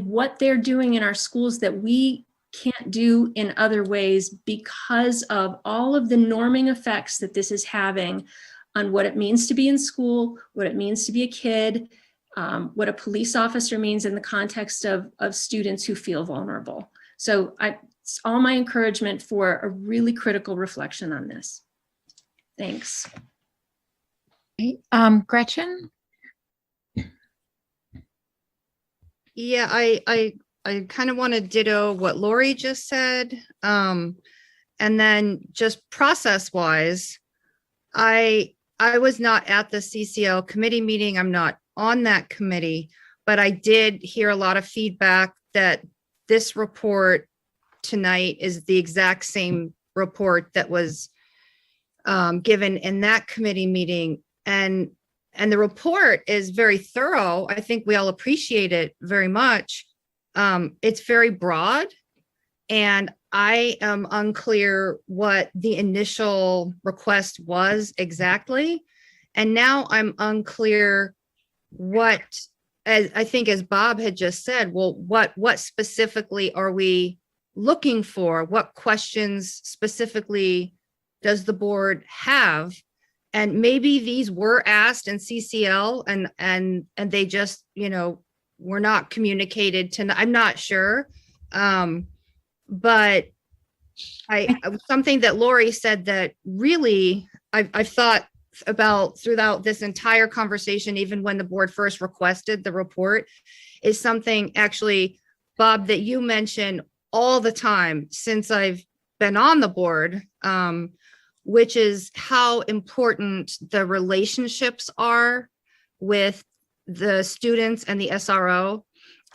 what they're doing in our schools that we can't do in other ways because of all of the norming effects that this is having on what it means to be in school, what it means to be a kid, what a police officer means in the context of students who feel vulnerable. So it's all my encouragement for a really critical reflection on this. Thanks. Gretchen? Yeah, I kind of want to ditto what Lori just said. And then just process wise, I was not at the CCL committee meeting. I'm not on that committee, but I did hear a lot of feedback that this report tonight is the exact same report that was given in that committee meeting. And the report is very thorough. I think we all appreciate it very much. It's very broad, and I am unclear what the initial request was exactly. And now I'm unclear what, as I think as Bob had just said, well, what specifically are we looking for? What questions specifically does the board have? And maybe these were asked in CCL and they just, were not communicated to, I'm not sure. But something that Lori said that really I've thought about throughout this entire conversation, even when the board first requested the report, is something actually, Bob, that you mention all the time since I've been on the board, which is how important the relationships are with the students and the SRO.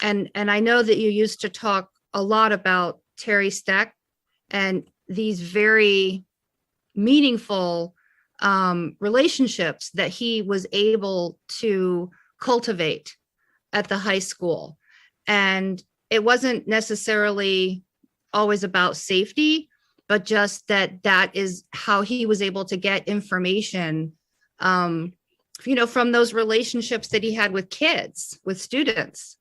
And I know that you used to talk a lot about Terry Steck and these very meaningful relationships that he was able to cultivate at the high school. And it wasn't necessarily always about safety, but just that is how he was able to get information, from those relationships that he had with kids, with students.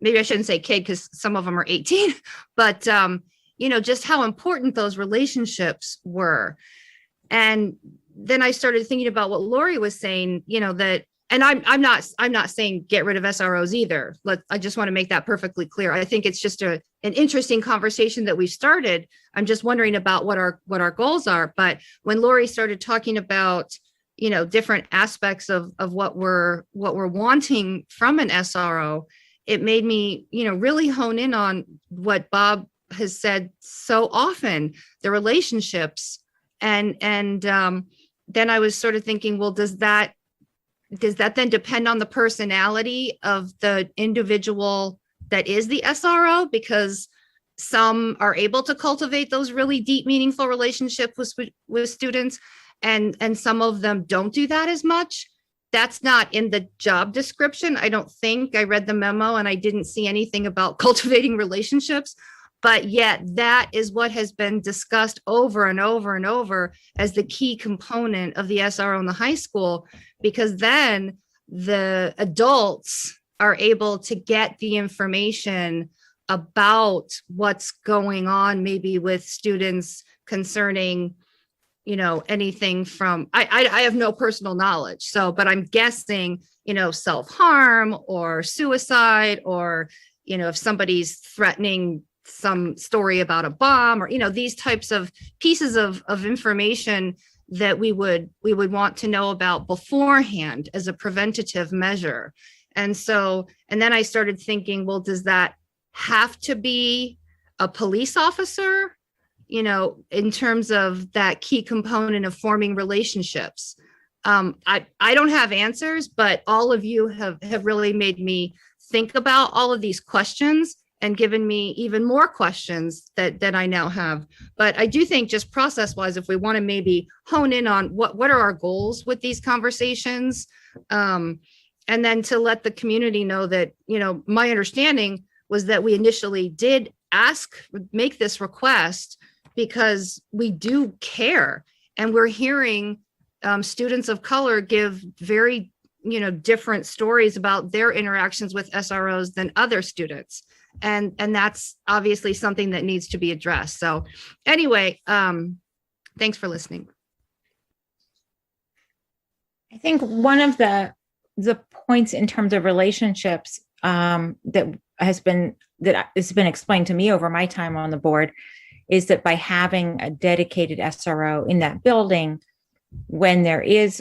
Maybe I shouldn't say kid because some of them are 18, but just how important those relationships were. And then I started thinking about what Lori was saying, that, and I'm not saying get rid of SROs either. I just want to make that perfectly clear. I think it's just an interesting conversation that we started. I'm just wondering about what our goals are. But when Lori started talking about, different aspects of what we're wanting from an SRO, it made me, really hone in on what Bob has said so often, the relationships. And then I was sort of thinking, well, does that then depend on the personality of the individual that is the SRO? Because some are able to cultivate those really deep, meaningful relationships with students, and some of them don't do that as much. That's not in the job description. I don't think. I read the memo and I didn't see anything about cultivating relationships, but yet that is what has been discussed over and over and over as the key component of the SRO in the high school, because then the adults are able to get the information about what's going on, maybe with students concerning, anything from, I have no personal knowledge. So, but I'm guessing, self-harm or suicide, or, if somebody's threatening some story about a bomb, or, these types of pieces of information that we would want to know about beforehand as a preventative measure. And then I started thinking, well, does that have to be a police officer, in terms of that key component of forming relationships? I don't have answers, but all of you have really made me think about all of these questions and given me even more questions that I now have. But I do think, just process-wise, if we want to maybe hone in on what are our goals with these conversations, and then to let the community know that, my understanding was that we initially did make this request because we do care, and we're hearing students of color give very, different stories about their interactions with SROs than other students. And that's obviously something that needs to be addressed. So anyway, thanks for listening. I think one of the points in terms of relationships that has been explained to me over my time on the board is that by having a dedicated SRO in that building, when there is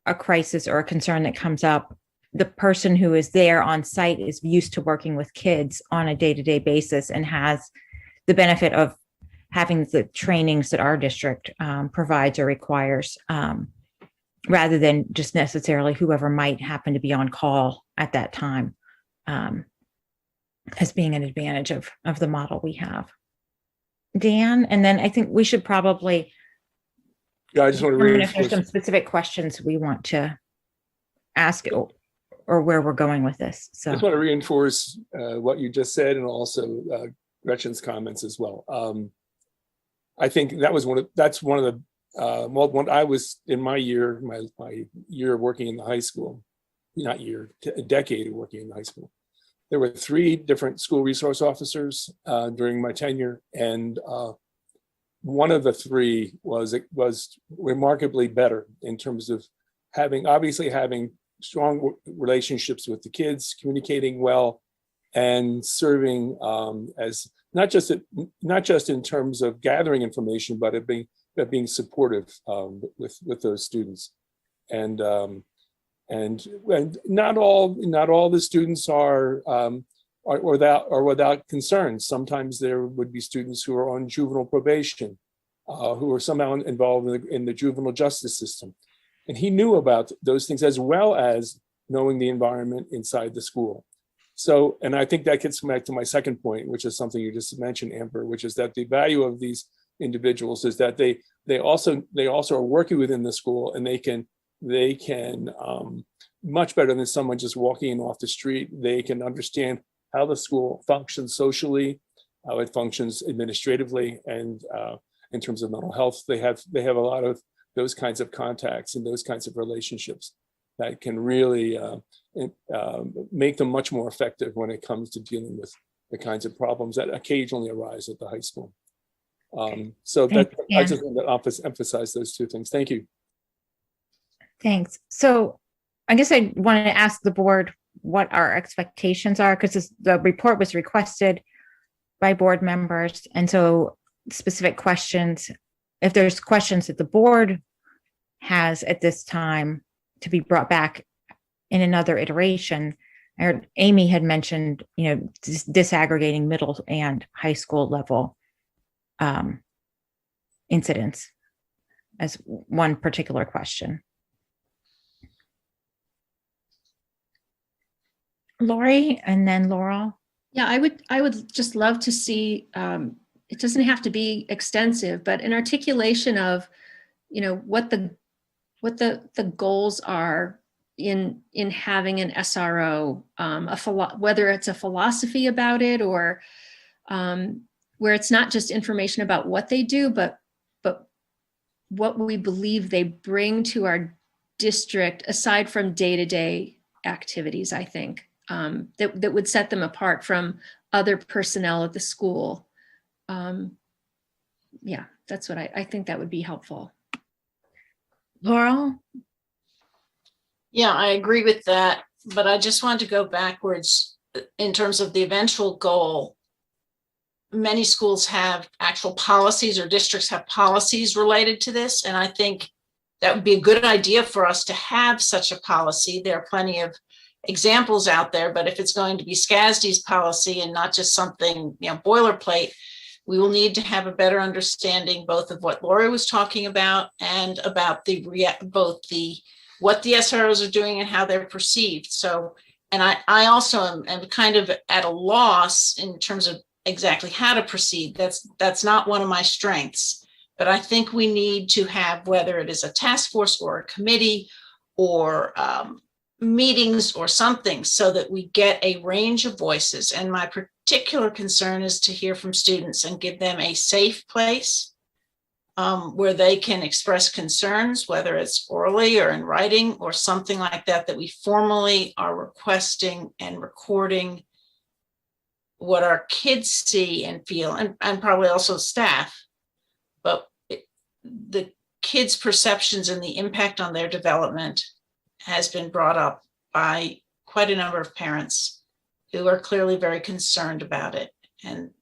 a crisis or a concern that comes up, the person who is there on site is used to working with kids on a day-to-day basis and has the benefit of having the trainings that our district provides or requires, rather than just necessarily whoever might happen to be on call at that time, as being an advantage of the model we have. Dan, and then I think we should probably, I just want to determine if there's reinforce. some specific questions we want to ask or where we're going with this. I So just want to reinforce what you just said, and also Gretchen's comments as well. I think that's one of the when I was in my year working in the high school, a decade of working in the high school. There were 3 different school resource officers during my tenure, and one of the 3 was remarkably better in terms of having strong relationships with the kids, communicating well, and serving as not just in terms of gathering information, but being supportive with those students. And not all the students are without concerns. Sometimes there would be students who are on juvenile probation, who are somehow involved in the juvenile justice system. And he knew about those things, as well as knowing the environment inside the school. So, and I think that gets back to my second point, which is something you just mentioned, Amber, which is that the value of these individuals is that they also are working within the school, and they can much better than someone just walking in off the street. They can understand how the school functions socially, how it functions administratively, and in terms of mental health. They have a lot of those kinds of contacts and those kinds of relationships that can really make them much more effective when it comes to dealing with the kinds of problems that occasionally arise at the high school. So that I just want to emphasize those 2 things. Thank you. thanks. So I guess I want to ask the board what our expectations are, because the report was requested by board members. And so specific questions, if there's questions that the board has at this time to be brought back in another iteration. I heard Amy had mentioned, disaggregating middle and high school level incidents as one particular question. Lori and then Laurel. Yeah, I would just love to see, it doesn't have to be extensive, but an articulation of what the goals are in having an SRO, whether it's a philosophy about it or where it's not just information about what they do, but what we believe they bring to our district aside from day-to-day activities, I think, that would set them apart from other personnel at the school. Yeah, that's what I think that would be helpful. Laurel? Yeah, I agree with that, but I just wanted to go backwards in terms of the eventual goal. Many schools have actual policies or districts have policies related to this. And I think that would be a good idea for us to have such a policy. There are plenty of examples out there, but if it's going to be SCASD's policy and not just something, boilerplate, we will need to have a better understanding both of what Lori was talking about and about what the SROs are doing and how they're perceived. So, and I also am kind of at a loss in terms of exactly how to proceed. That's not one of my strengths, but I think we need to have, whether it is a task force or a committee or meetings or something, so that we get a range of voices. And my particular concern is to hear from students and give them a safe place where they can express concerns, whether it's orally or in writing or something like that, that we formally are requesting and recording what our kids see and feel, and probably also staff, but the kids' perceptions and the impact on their development has been brought up by quite a number of parents who are clearly very concerned about it. And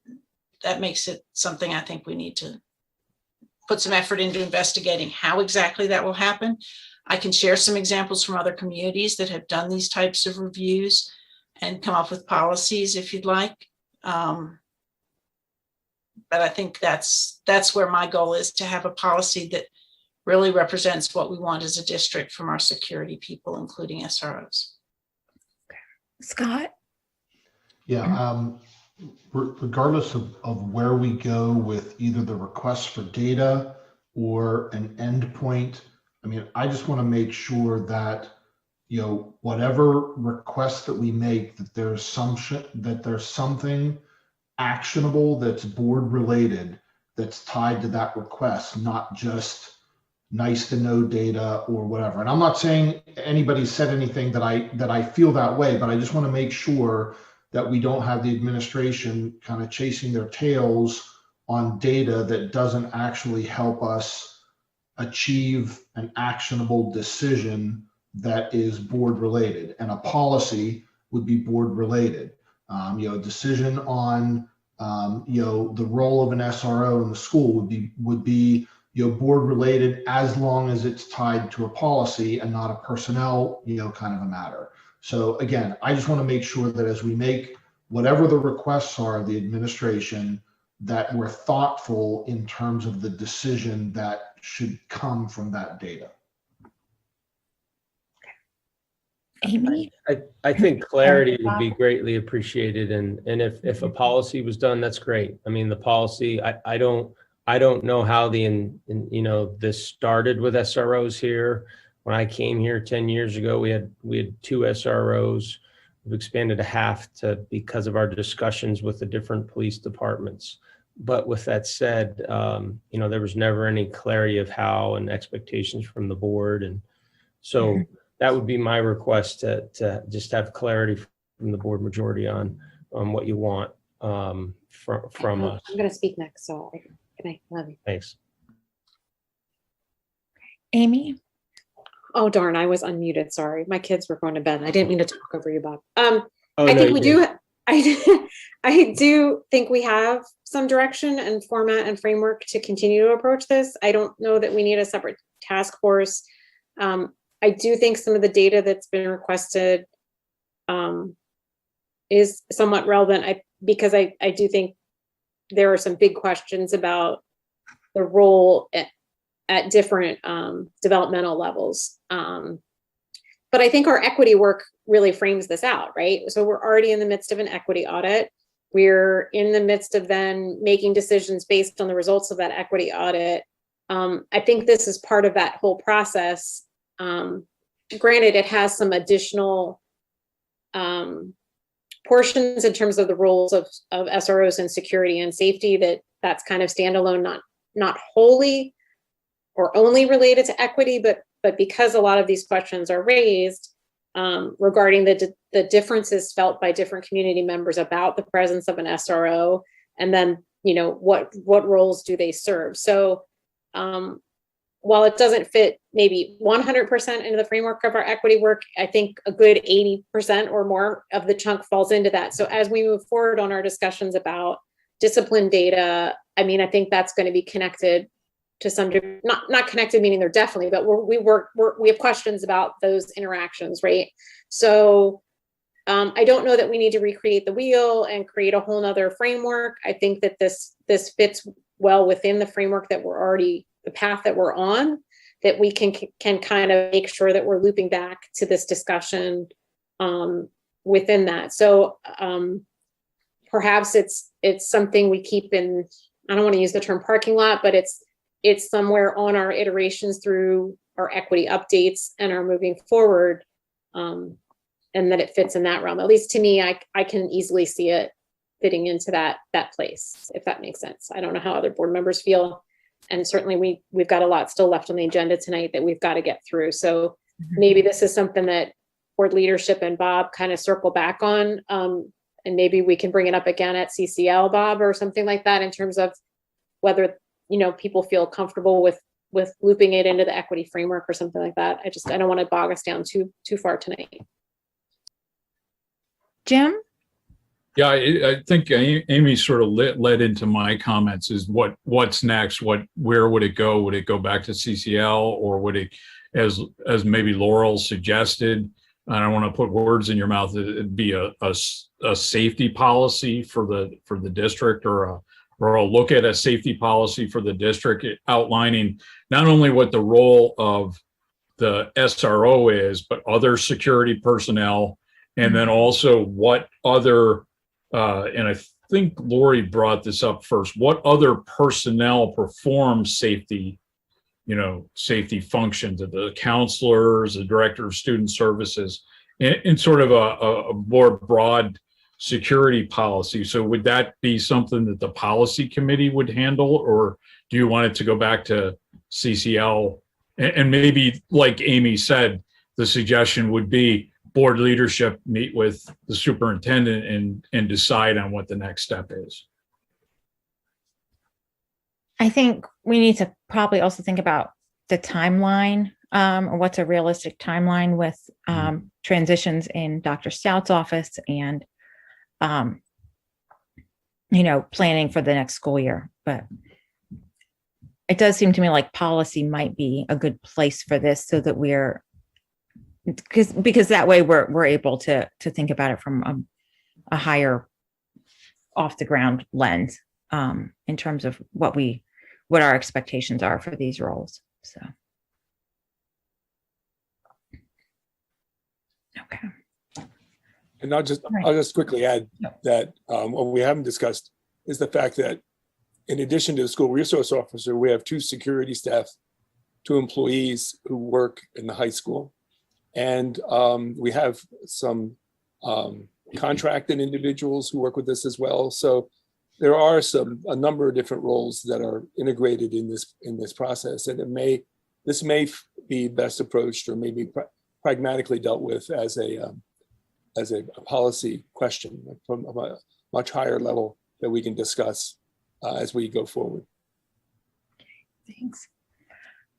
that makes it something I think we need to put some effort into investigating how exactly that will happen. I can share some examples from other communities that have done these types of reviews and come up with policies if you'd like. But I think that's where my goal is, to have a policy that really represents what we want as a district from our security people, including SROs. Scott? Yeah, regardless of where we go with either the request for data or an endpoint, I mean, I just want to make sure that, whatever request that we make, that there's something actionable that's board related that's tied to that request, not just nice to know data or whatever. And I'm not saying anybody said anything that I feel that way, but I just want to make sure that we don't have the administration kind of chasing their tails on data that doesn't actually help us achieve an actionable decision that is board related. And a policy would be board related. A decision on the role of an SRO in the school would be board related, as long as it's tied to a policy and not a personnel kind of a matter. So again, I just want to make sure that as we make whatever the requests are of the administration, that we're thoughtful in terms of the decision that should come from that data. Amy? I think clarity would be greatly appreciated, and if a policy was done, that's great. I mean, the policy, I don't know how this started with SROs here. When I came here 10 years ago, we had 2 SROs. We've expanded to half because of our discussions with the different police departments. But with that said, there was never any clarity of how and expectations from the board. And so that would be my request, to just have clarity from the board majority on what you want from us. I'm going to speak next, so I love you. Thanks. Amy? Oh, darn, I was unmuted. Sorry. My kids were going to bed. I didn't mean to talk over you, Bob. Oh, I no, think we you do. I do think we have some direction and format and framework to continue to approach this. I don't know that we need a separate task force. I do think some of the data that's been requested is somewhat relevant, because I do think there are some big questions about the role at different developmental levels. But I think our equity work really frames this out, right? So we're already in the midst of an equity audit. We're in the midst of then making decisions based on the results of that equity audit I think this is part of that whole process. Granted, it has some additional portions in terms of the roles of SROs and security and safety that's kind of standalone, not wholly or only related to equity, but because a lot of these questions are raised regarding the differences felt by different community members about the presence of an SRO, and then, you know, what roles do they serve? So while it doesn't fit maybe 100% into the framework of our equity work, I think a good 80% or more of the chunk falls into that. So as we move forward on our discussions about discipline data, I mean, I think that's going to be connected to some degree, not connected meaning they're definitely, but we have questions about those interactions, right? So I don't know that we need to recreate the wheel and create a whole nother framework. I think that this fits well within the framework that we're already, the path that we're on, that we can kind of make sure that we're looping back to this discussion within that. So perhaps it's something we keep in, I don't want to use the term parking lot, but it's somewhere on our iterations through our equity updates and our moving forward, and that it fits in that realm. At least to me, I can easily see it fitting into that place, if that makes sense. I don't know how other board members feel. And certainly we've got a lot still left on the agenda tonight that we've got to get through. So maybe this is something that board leadership and Bob kind of circle back on. And maybe we can bring it up again at CCL, Bob, or something like that, in terms of whether, you know, people feel comfortable with looping it into the equity framework or something like that. I don't want to bog us down too far tonight. Jim? Yeah, I think Amy sort of led into my comments is what's next? Where would it go? Would it go back to CCL, or would it, as maybe Laurel suggested, I don't want to put words in your mouth, it'd be a safety policy for the district, or a look at a safety policy for the district, outlining not only what the role of the SRO is, but other security personnel, and then also what other, and I think Lori brought this up first, what other personnel perform safety functions, the counselors, the director of student services, in sort of a more broad security policy. So would that be something that the policy committee would handle, or do you want it to go back to CCL? And maybe, like Amy said, the suggestion would be board leadership meet with the superintendent and decide on what the next step is. I think we need to probably also think about the timeline, or what's a realistic timeline with transitions in Dr. Stout's office and, planning for the next school year. But it does seem to me like policy might be a good place for this, so that because that way we're able to think about it from a higher off the ground lens, in terms of what our expectations are for these roles. So, okay. And I'll just quickly add that what we haven't discussed is the fact that in addition to the school resource officer, we have 2 security staff, 2 employees who work in the high school. And we have some contracted individuals who work with us as well. So there are a number of different roles that are integrated in this process, and this may be best approached, or maybe pragmatically dealt with as a policy question from a much higher level that we can discuss as we go forward. Thanks.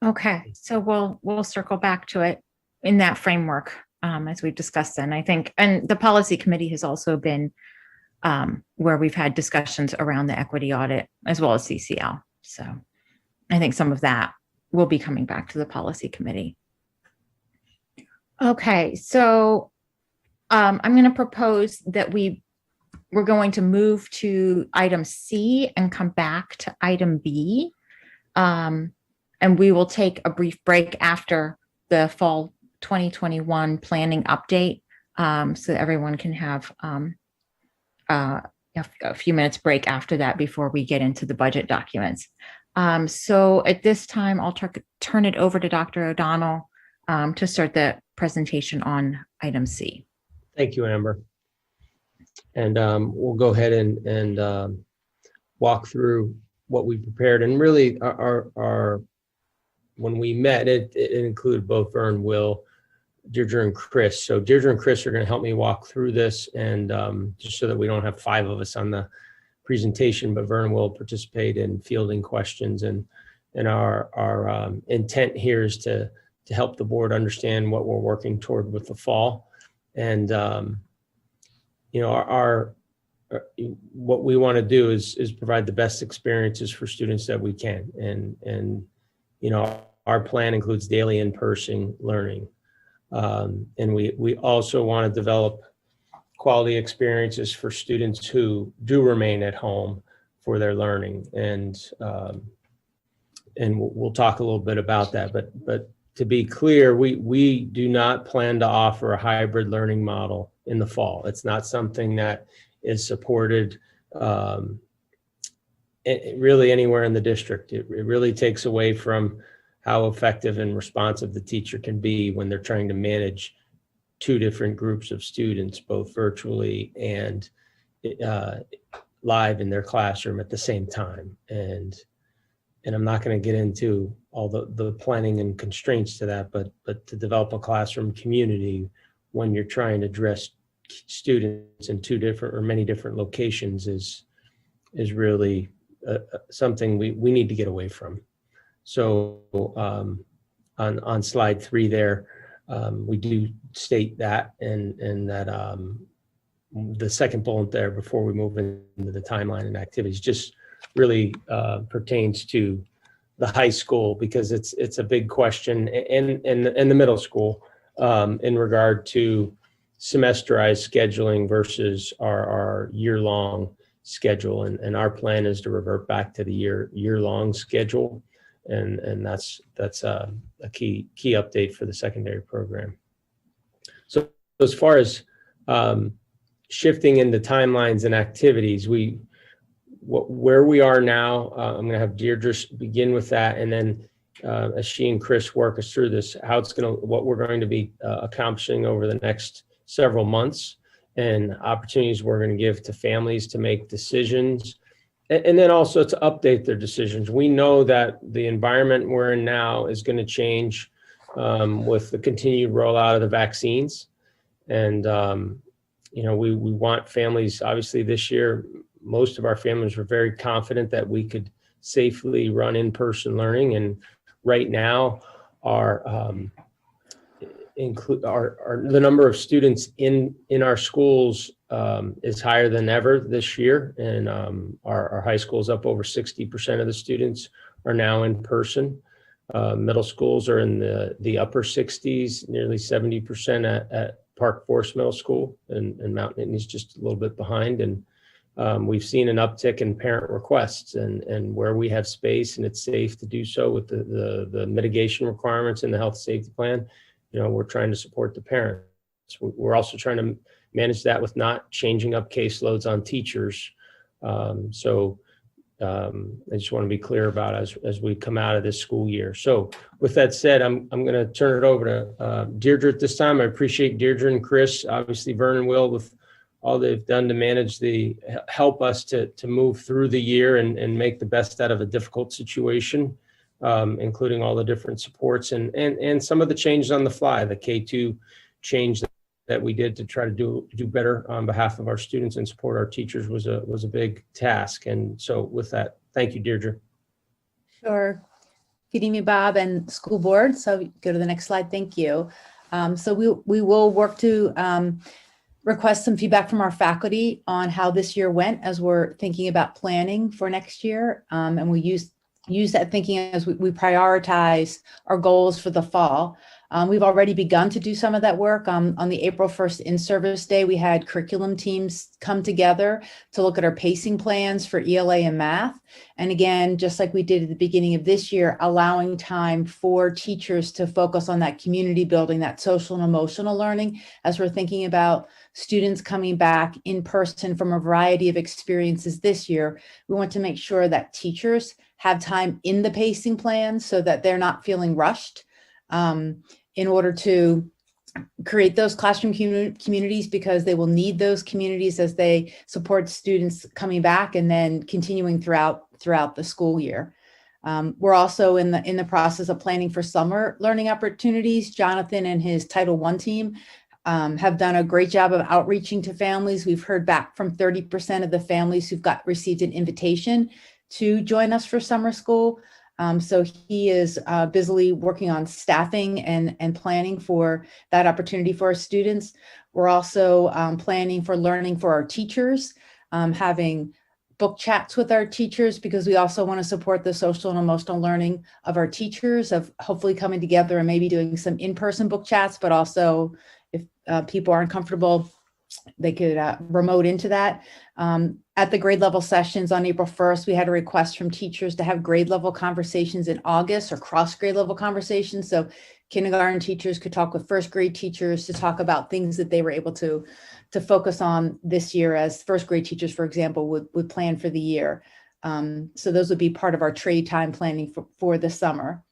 Okay, so we'll circle back to it in that framework, as we've discussed. Then I think, and the policy committee has also been where we've had discussions around the equity audit, as well as CCL. So I think some of that will be coming back to the policy committee. Okay, so I'm going to propose that we're going to move to item C and come back to item B. And we will take a brief break after the fall 2021 planning update, so that everyone can have a few minutes break after that before we get into the budget documents. So at this time, I'll turn it over to Dr. O'Donnell to start the presentation on item C. Thank you, Amber. And we'll go ahead and walk through what we prepared. And really, our when we met, it included both Vern, Will, Deirdre, and Chris. So Deirdre and Chris are going to help me walk through this, and just so that we don't have 5 of us on the presentation, but Vern will participate in fielding questions. And our intent here is to help the board understand what we're working toward with the fall. And you know, what we want to do is provide the best experiences for students that we can. And you know, our plan includes daily in-person learning. And we also want to develop quality experiences for students who do remain at home for their learning. And we'll talk a little bit about that. But to be clear, we do not plan to offer a hybrid learning model in the fall. It's not something that is supported really anywhere in the district. It really takes away from how effective and responsive the teacher can be when they're trying to manage 2 different groups of students, both virtually and live in their classroom at the same time. And I'm not going to get into all the planning and constraints to that, but to develop a classroom community when you're trying to address students in 2 different or many different locations is really something we need to get away from. So on slide 3 there, we do state that, and that the second bullet there before we move into the timeline and activities just really pertains to the high school, because it's a big question, and the middle school in regard to semesterized scheduling versus our year-long schedule. And our plan is to revert back to the year-long schedule. And that's a key update for the secondary program. So as far as shifting into timelines and activities, where we are now, I'm going to have Deirdre begin with that, and then as she and Chris work us through this, what we're going to be accomplishing over the next several months, and opportunities we're going to give to families to make decisions, and then also to update their decisions. We know that the environment we're in now is going to change with the continued rollout of the vaccines. And, you know, we want families, obviously this year, most of our families were very confident that we could safely run in-person learning. And right now, the number of students in our schools is higher than ever this year, and our high school is up over 60% of the students are now in person. Middle schools are in the upper 60s, nearly 70% at Park Forest Middle School, and Mount Nittany is just a little bit behind. And we've seen an uptick in parent requests, and where we have space and it's safe to do so with the mitigation requirements in the health safety plan, you know, we're trying to support the parents. We're also trying to manage that with not changing up caseloads on teachers. I just want to be clear about as we come out of this school year. So with that said, I'm going to turn it over to Deirdre at this time. I appreciate Deirdre and Chris, obviously Vern and Will, with all they've done to help us to move through the year and make the best out of a difficult situation, including all the different supports and some of the changes on the fly. The K2 change that we did to try to do better on behalf of our students and support our teachers was a big task. And so with that, thank you, Deirdre. Sure. Good evening, Bob and school board. So go to the next slide. Thank you. So we will work to request some feedback from our faculty on how this year went as we're thinking about planning for next year. And we use that thinking as we prioritize our goals for the fall. We've already begun to do some of that work. On the April 1st in-service day, we had curriculum teams come together to look at our pacing plans for ELA and math. And again, just like we did at the beginning of this year, allowing time for teachers to focus on that community building, that social and emotional learning, as we're thinking about students coming back in person from a variety of experiences this year. We want to make sure that teachers have time in the pacing plan so that they're not feeling rushed in order to create those classroom communities, because they will need those communities as they support students coming back and then continuing throughout the school year. We're also in the process of planning for summer learning opportunities. Jonathan and his Title I team have done a great job of outreaching to families. We've heard back from 30% of the families who've received an invitation to join us for summer school. So he is busily working on staffing and planning for that opportunity for our students. We're also planning for learning for our teachers, having book chats with our teachers, because we also want to support the social and emotional learning of our teachers, of hopefully coming together and maybe doing some in-person book chats, but also if people aren't comfortable, they could remote into that. At the grade level sessions on April 1st, we had a request from teachers to have grade level conversations in August, or cross grade level conversations. So kindergarten teachers could talk with first grade teachers to talk about things that they were able to focus on this year, as first grade teachers, for example, would plan for the year. So those would be part of our trade time planning for the summer.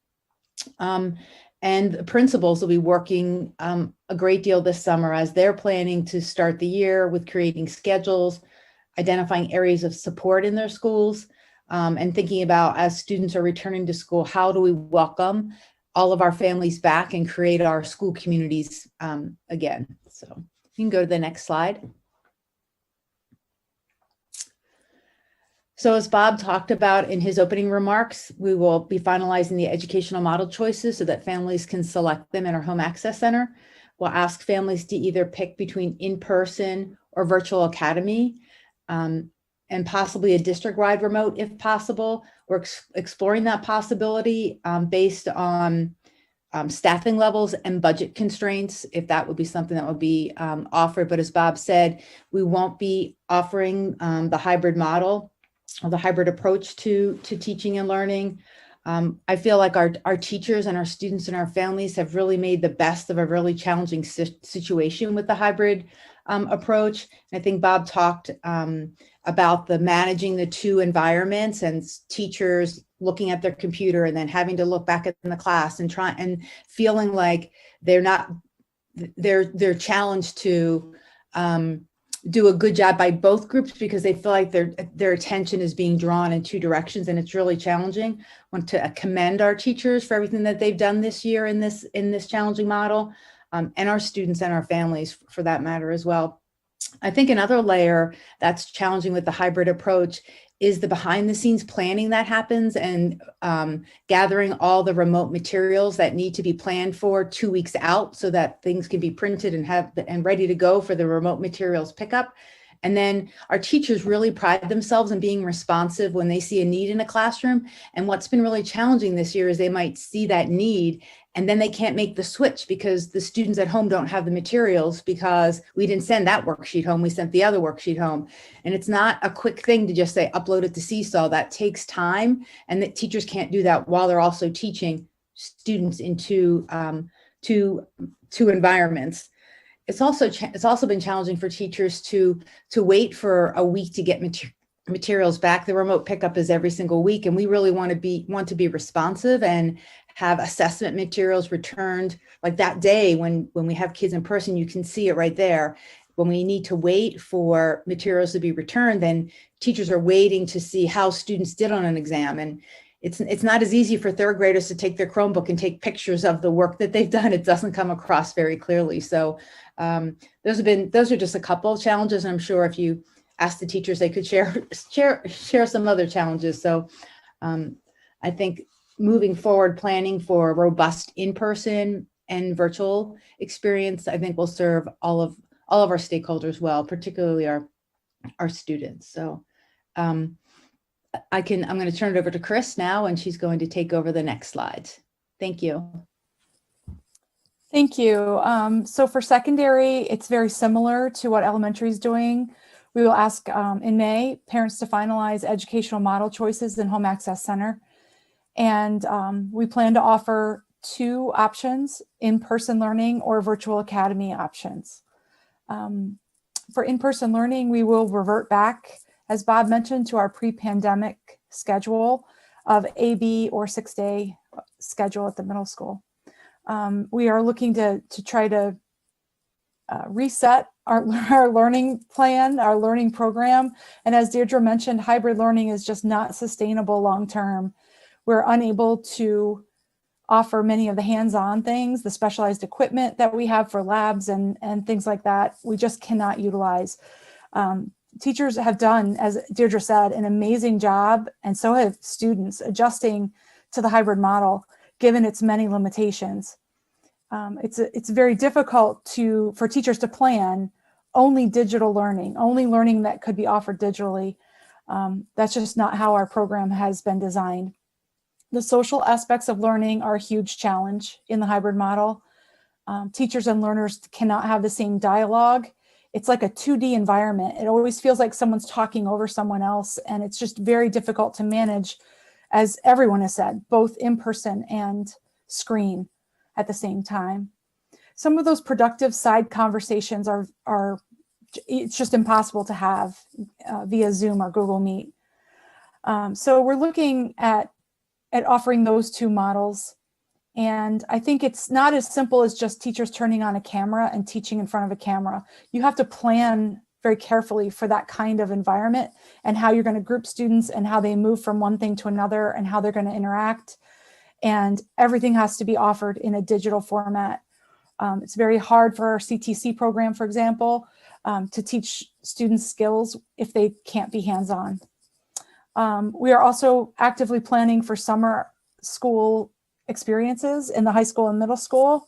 And the principals will be working a great deal this summer as they're planning to start the year with creating schedules, identifying areas of support in their schools, and thinking about, as students are returning to school, how do we welcome all of our families back and create our school communities again. So you can go to the next slide. So as Bob talked about in his opening remarks, we will be finalizing the educational model choices so that families can select them in our Home Access Center. We'll ask families to either pick between in-person or virtual academy, and possibly a district-wide remote if possible. We're exploring that possibility based on staffing levels and budget constraints, if that would be something that would be offered. But as Bob said, we won't be offering the hybrid model, or the hybrid approach to teaching and learning. I feel like our teachers and our students and our families have really made the best of a really challenging situation with the hybrid approach. And I think Bob talked about the managing the two environments, and teachers looking at their computer and then having to look back in the class and feeling like they're challenged to do a good job by both groups, because they feel like their attention is being drawn in two directions, and it's really challenging. I want to commend our teachers for everything that they've done this year in this challenging model, and our students and our families for that matter as well. I think another layer that's challenging with the hybrid approach is the behind the scenes planning that happens, and gathering all the remote materials that need to be planned for 2 weeks out so that things can be printed and ready to go for the remote materials pickup. And then our teachers really pride themselves in being responsive when they see a need in a classroom. And what's been really challenging this year is they might see that need and then they can't make the switch because the students at home don't have the materials, because we didn't send that worksheet home, we sent the other worksheet home. And it's not a quick thing to just say, upload it to Seesaw. That takes time, and that teachers can't do that while they're also teaching students in two environments. It's also been challenging for teachers to wait for a week to get materials back. The remote pickup is every single week, and we really want to be responsive and have assessment materials returned like that day. When we have kids in person, you can see it right there. When we need to wait for materials to be returned, then teachers are waiting to see how students did on an exam. And it's not as easy for third graders to take their Chromebook and take pictures of the work that they've done. It doesn't come across very clearly. So those are just a couple of challenges. And I'm sure if you ask the teachers, they could share some other challenges. So I think moving forward, planning for a robust in-person and virtual experience, I think will serve all of our stakeholders well, particularly our students. So I'm going to turn it over to Chris now, and she's going to take over the next slides. Thank you. Thank you. So for secondary, it's very similar to what elementary is doing. We will ask in May parents to finalize educational model choices in Home Access Center. And we plan to offer 2 options: in-person learning or virtual academy options. For in-person learning, we will revert back, as Bob mentioned, to our pre-pandemic schedule. of AB or 6-day schedule at the middle school. We are looking to try to reset our learning plan, our learning program. And as Deirdre mentioned, hybrid learning is just not sustainable long-term. We're unable to offer many of the hands-on things, the specialized equipment that we have for labs and things like that. We just cannot utilize. Teachers have done, as Deirdre said, an amazing job, and so have students, adjusting to the hybrid model, given its many limitations. It's very difficult for teachers to plan only digital learning, only learning that could be offered digitally. That's just not how our program has been designed. The social aspects of learning are a huge challenge in the hybrid model. Teachers and learners cannot have the same dialogue. It's like a 2D environment. It always feels like someone's talking over someone else, and it's just very difficult to manage, as everyone has said, both in person and screen at the same time. Some of those productive side conversations are it's just impossible to have via Zoom or Google Meet. So we're looking at offering those two models. And I think it's not as simple as just teachers turning on a camera and teaching in front of a camera. You have to plan very carefully for that kind of environment and how you're going to group students and how they move from one thing to another and how they're going to interact. And everything has to be offered in a digital format. It's very hard for our CTC program, for example, to teach students skills if they can't be hands-on. We are also actively planning for summer school experiences in the high school and middle school,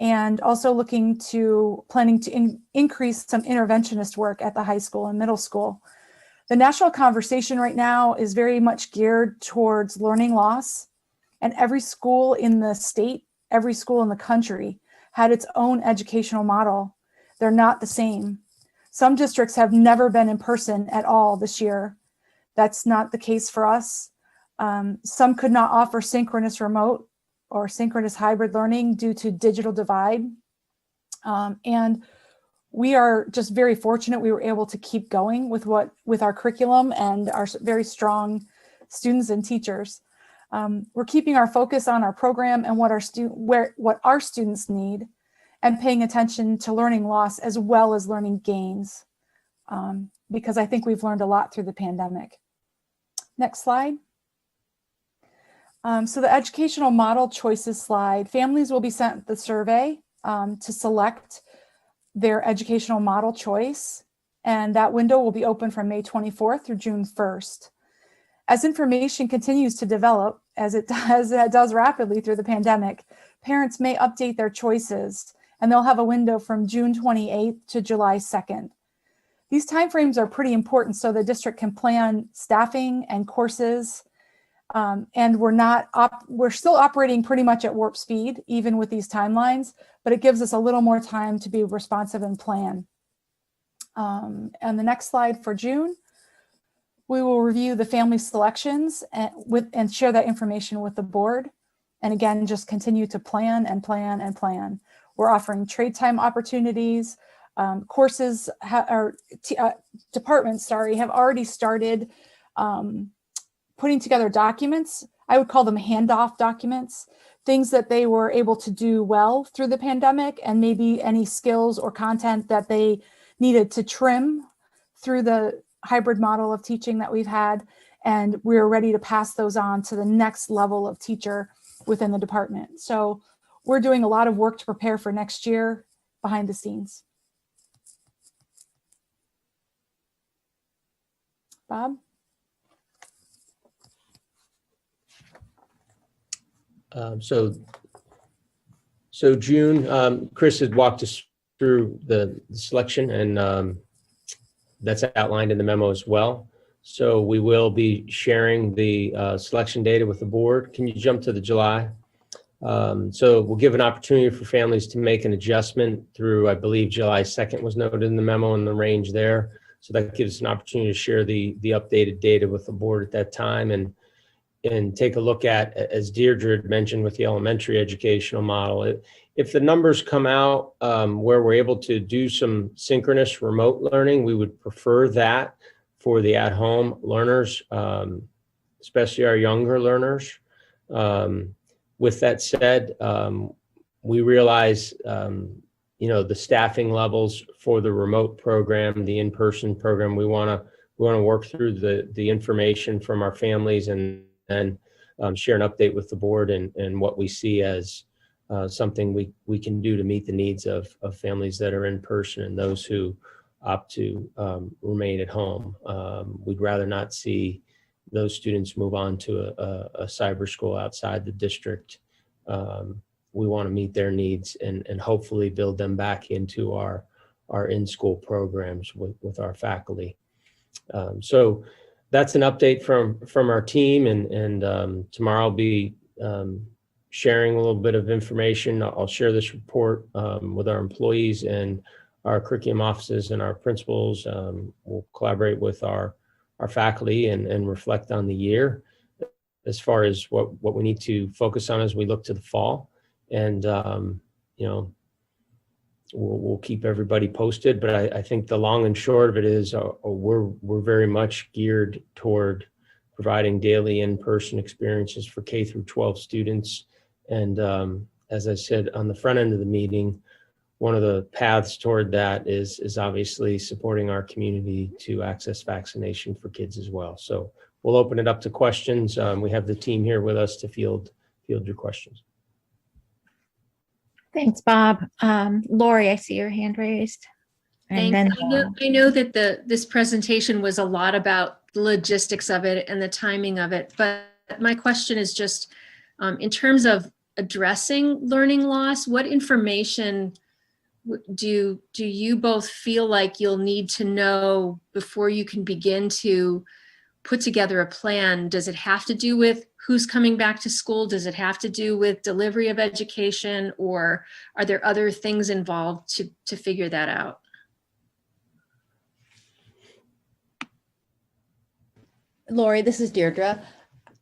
and also planning to increase some interventionist work at the high school and middle school. The national conversation right now is very much geared towards learning loss, and every school in the state, every school in the country had its own educational model. They're not the same. Some districts have never been in person at all this year. That's not the case for us. Some could not offer synchronous remote or synchronous hybrid learning due to digital divide. And we are just very fortunate we were able to keep going with our curriculum and our very strong students and teachers. We're keeping our focus on our program and what our students need, and paying attention to learning loss as well as learning gains, because I think we've learned a lot through the pandemic. Next slide. So the educational model choices slide, families will be sent the survey to select their educational model choice, and that window will be open from May 24th through June 1st. As information continues to develop, as it does rapidly through the pandemic, parents may update their choices, and they'll have a window from June 28th to July 2nd. These timeframes are pretty important so the district can plan staffing and courses, and we're still operating pretty much at warp speed, even with these timelines, but it gives us a little more time to be responsive and plan. And the next slide for June, we will review the family selections and share that information with the board. And again, just continue to plan and plan and plan. We're offering trade time opportunities. Courses departments, have already started putting together documents. I would call them handoff documents, things that they were able to do well through the pandemic, and maybe any skills or content that they needed to trim through the hybrid model of teaching that we've had. And we're ready to pass those on to the next level of teacher within the department. So we're doing a lot of work to prepare for next year behind the scenes. Bob? So June, Chris had walked us through the selection, and that's outlined in the memo as well. So we will be sharing the selection data with the board. Can you jump to the July? So we'll give an opportunity for families to make an adjustment through, I believe, July 2nd was noted in the memo, and the range there. So that gives us an opportunity to share the updated data with the board at that time, and take a look at, as Deirdre had mentioned with the elementary educational model, if the numbers come out where we're able to do some synchronous remote learning, we would prefer that for the at-home learners. especially our younger learners. With that said, we realize, the staffing levels for the remote program, the in-person program, we want to work through the information from our families and share an update with the board and what we see as something we can do to meet the needs of families that are in person and those who opt to remain at home. We'd rather not see those students move on to a cyber school outside the district. We want to meet their needs and hopefully build them back into our in-school programs with our faculty. So that's an update from our team, and tomorrow I'll be sharing a little bit of information. I'll share this report with our employees and our curriculum offices and our principals. We'll collaborate with our faculty and reflect on the year as far as what we need to focus on as we look to the fall. And, we'll keep everybody posted, but I think the long and short of it is we're very much geared toward providing daily in-person experiences for K through 12 students. And as I said on the front end of the meeting, one of the paths toward that is obviously supporting our community to access vaccination for kids as well. So we'll open it up to questions. We have the team here with us to field your questions. Thanks, Bob. Lori, I see your hand raised. And Thanks. then I know that this presentation was a lot about the logistics of it and the timing of it, but my question is just in terms of addressing learning loss, what information do you both feel like you'll need to know before you can begin to put together a plan? Does it have to do with who's coming back to school? Does it have to do with delivery of education, or are there other things involved to figure that out? Lori, this is Deirdre.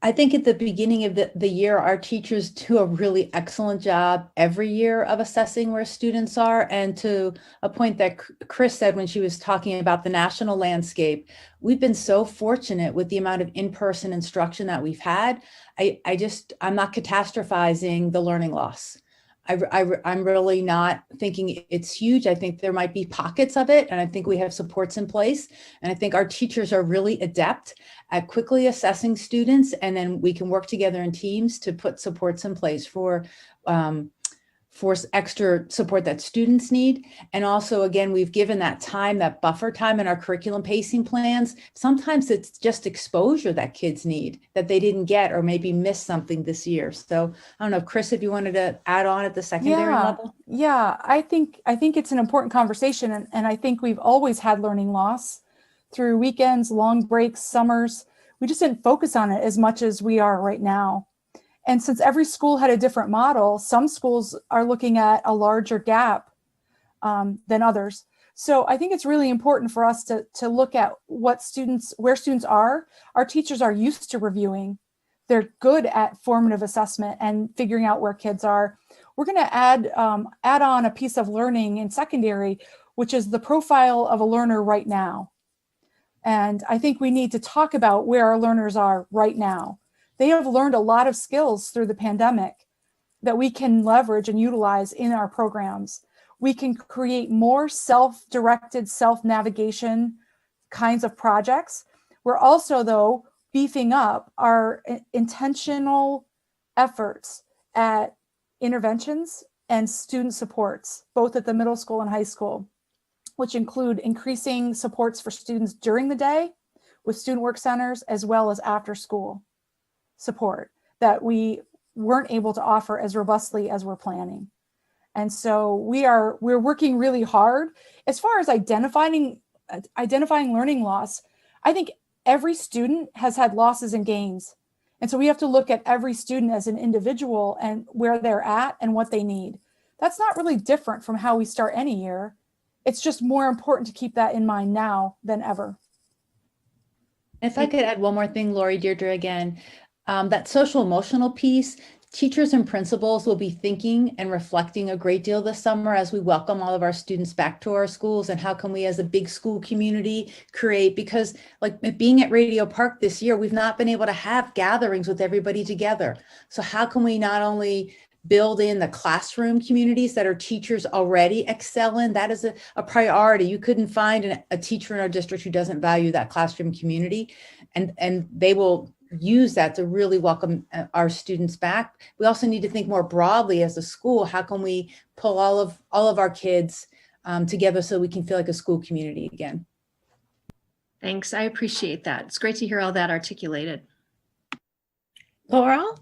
I think at the beginning of the year, our teachers do a really excellent job every year of assessing where students are. And to a point that Chris said when she was talking about the national landscape, we've been so fortunate with the amount of in-person instruction that we've had. I'm not catastrophizing the learning loss. I'm really not thinking it's huge. I think there might be pockets of it, and I think we have supports in place. And I think our teachers are really adept at quickly assessing students, and then we can work together in teams to put supports in place for extra support that students need. And also, again, we've given that time, that buffer time in our curriculum pacing plans. Sometimes it's just exposure that kids need that they didn't get or maybe missed something this year. So I don't know, Chris, if you wanted to add on at the secondary level. Yeah, I think it's an important conversation. And I think we've always had learning loss through weekends, long breaks, summers. We just didn't focus on it as much as we are right now. And since every school had a different model, some schools are looking at a larger gap than others. So I think it's really important for us to look at where students are. Our teachers are used to reviewing. They're good at formative assessment and figuring out where kids are. We're going to add on a piece of learning in secondary, which is the profile of a learner right now. And I think we need to talk about where our learners are right now. They have learned a lot of skills through the pandemic that we can leverage and utilize in our programs. We can create more self-directed, self-navigation kinds of projects. We're also, though, beefing up our intentional efforts at interventions and student supports, both at the middle school and high school, which include increasing supports for students during the day with student work centers, as well as after school support that we weren't able to offer as robustly as we're planning. And so we're working really hard. As far as identifying learning loss, I think every student has had losses and gains. And so we have to look at every student as an individual and where they're at and what they need. That's not really different from how we start any year. It's just more important to keep that in mind now than ever. If I could add one more thing, Lori, Deirdre again, that social emotional piece, teachers and principals will be thinking and reflecting a great deal this summer as we welcome all of our students back to our schools, and how can we as a big school community create, because like being at Radio Park this year, we've not been able to have gatherings with everybody together. So how can we not only build in the classroom communities that our teachers already excel in? That is a priority. You couldn't find a teacher in our district who doesn't value that classroom community, and they will use that to really welcome our students back. We also need to think more broadly as a school. How can we pull all of our kids together so we can feel like a school community again? Thanks. I appreciate that. It's great to hear all that articulated. Laurel?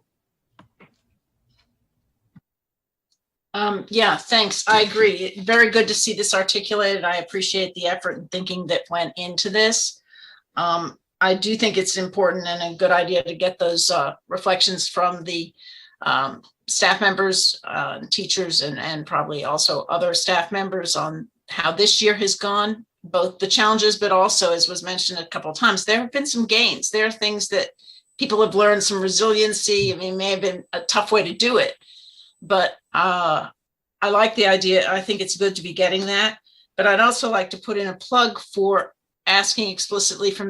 Yeah, thanks. I agree. Very good to see this articulated. I appreciate the effort and thinking that went into this. I do think it's important and a good idea to get those reflections from the staff members, teachers, and probably also other staff members on how this year has gone, both the challenges, but also, as was mentioned a couple of times, there have been some gains. There are things that people have learned, some resiliency. I mean, it may have been a tough way to do it, but I like the idea. I think it's good to be getting that, but I'd also like to put in a plug for asking explicitly for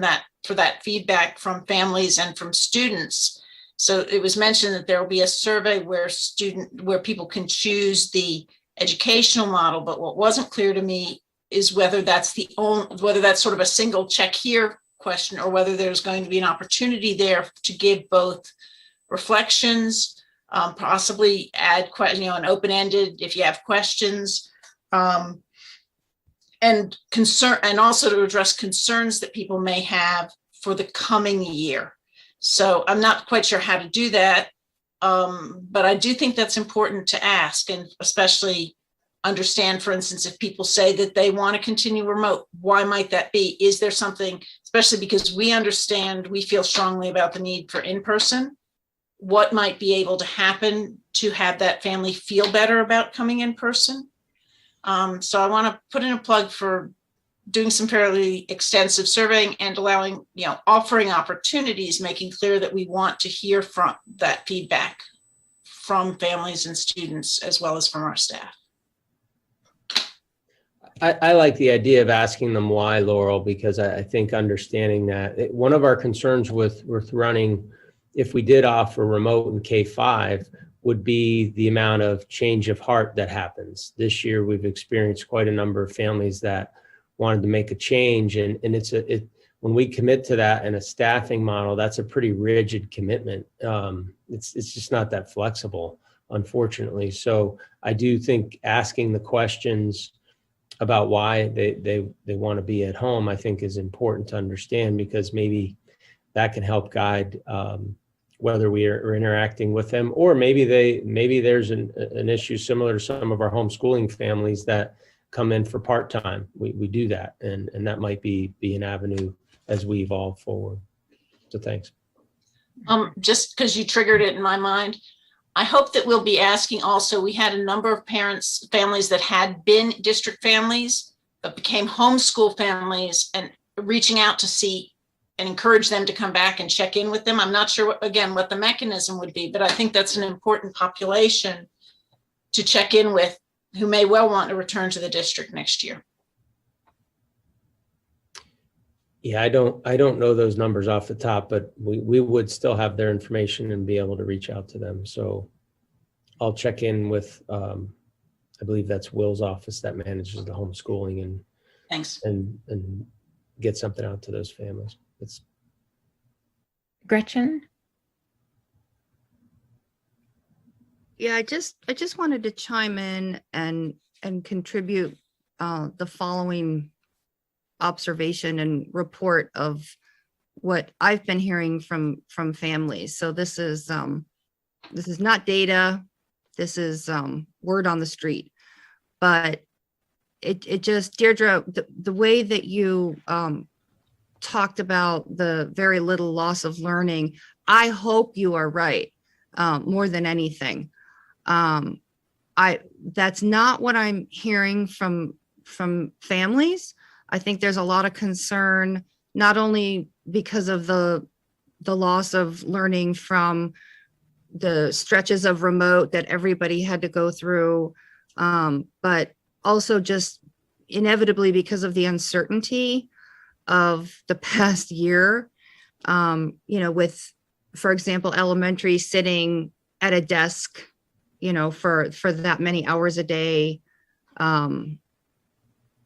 that feedback from families and from students. So it was mentioned that there will be a survey where people can choose the educational model, but what wasn't clear to me is whether that's sort of a single check here question, or whether there's going to be an opportunity there to give both reflections, possibly add an open-ended if you have questions, and concern, and also to address concerns that people may have for the coming year. So I'm not quite sure how to do that, but I do think that's important to ask, and especially understand, for instance, if people say that they want to continue remote, why might that be? Is there something, especially because we feel strongly about the need for in-person, what might be able to happen to have that family feel better about coming in person? So I want to put in a plug for doing some fairly extensive surveying and offering opportunities, making clear that we want to hear from that feedback from families and students, as well as from our staff. I like the idea of asking them why, Laurel, because I think understanding that one of our concerns with running, if we did offer remote in K-5, would be the amount of change of heart that happens. This year, we've experienced quite a number of families that wanted to make a change, and when we commit to that in a staffing model, that's a pretty rigid commitment. It's just not that flexible, unfortunately. So I do think asking the questions about why they want to be at home, I think, is important to understand, because maybe that can help guide whether we are interacting with them, or maybe there's an issue similar to some of our homeschooling families that come in for part-time. We do that, and that might be an avenue as we evolve forward. So thanks. Just because you triggered it in my mind, I hope that we'll be asking also, we had a number of families that had been district families, but became homeschool families, and reaching out to see and encourage them to come back and check in with them. I'm not sure, what the mechanism would be, but I think that's an important population to check in with, who may well want to return to the district next year. Yeah, I don't know those numbers off the top, but we would still have their information and be able to reach out to them. So I'll check in with, I believe that's Will's office that manages the homeschooling, and thanks, and get something out to those families. Gretchen? Yeah, I just wanted to chime in and contribute the following observation and report of what I've been hearing from families. So this is not data, this is word on the street, but it just, Deirdre, the way that you talked about the very little loss of learning, I hope you are right, more than anything. That's not what I'm hearing from families. I think there's a lot of concern, not only because of the loss of learning from the stretches of remote that everybody had to go through. But also just inevitably because of the uncertainty of the past year, with, for example, elementary sitting at a desk, for that many hours a day,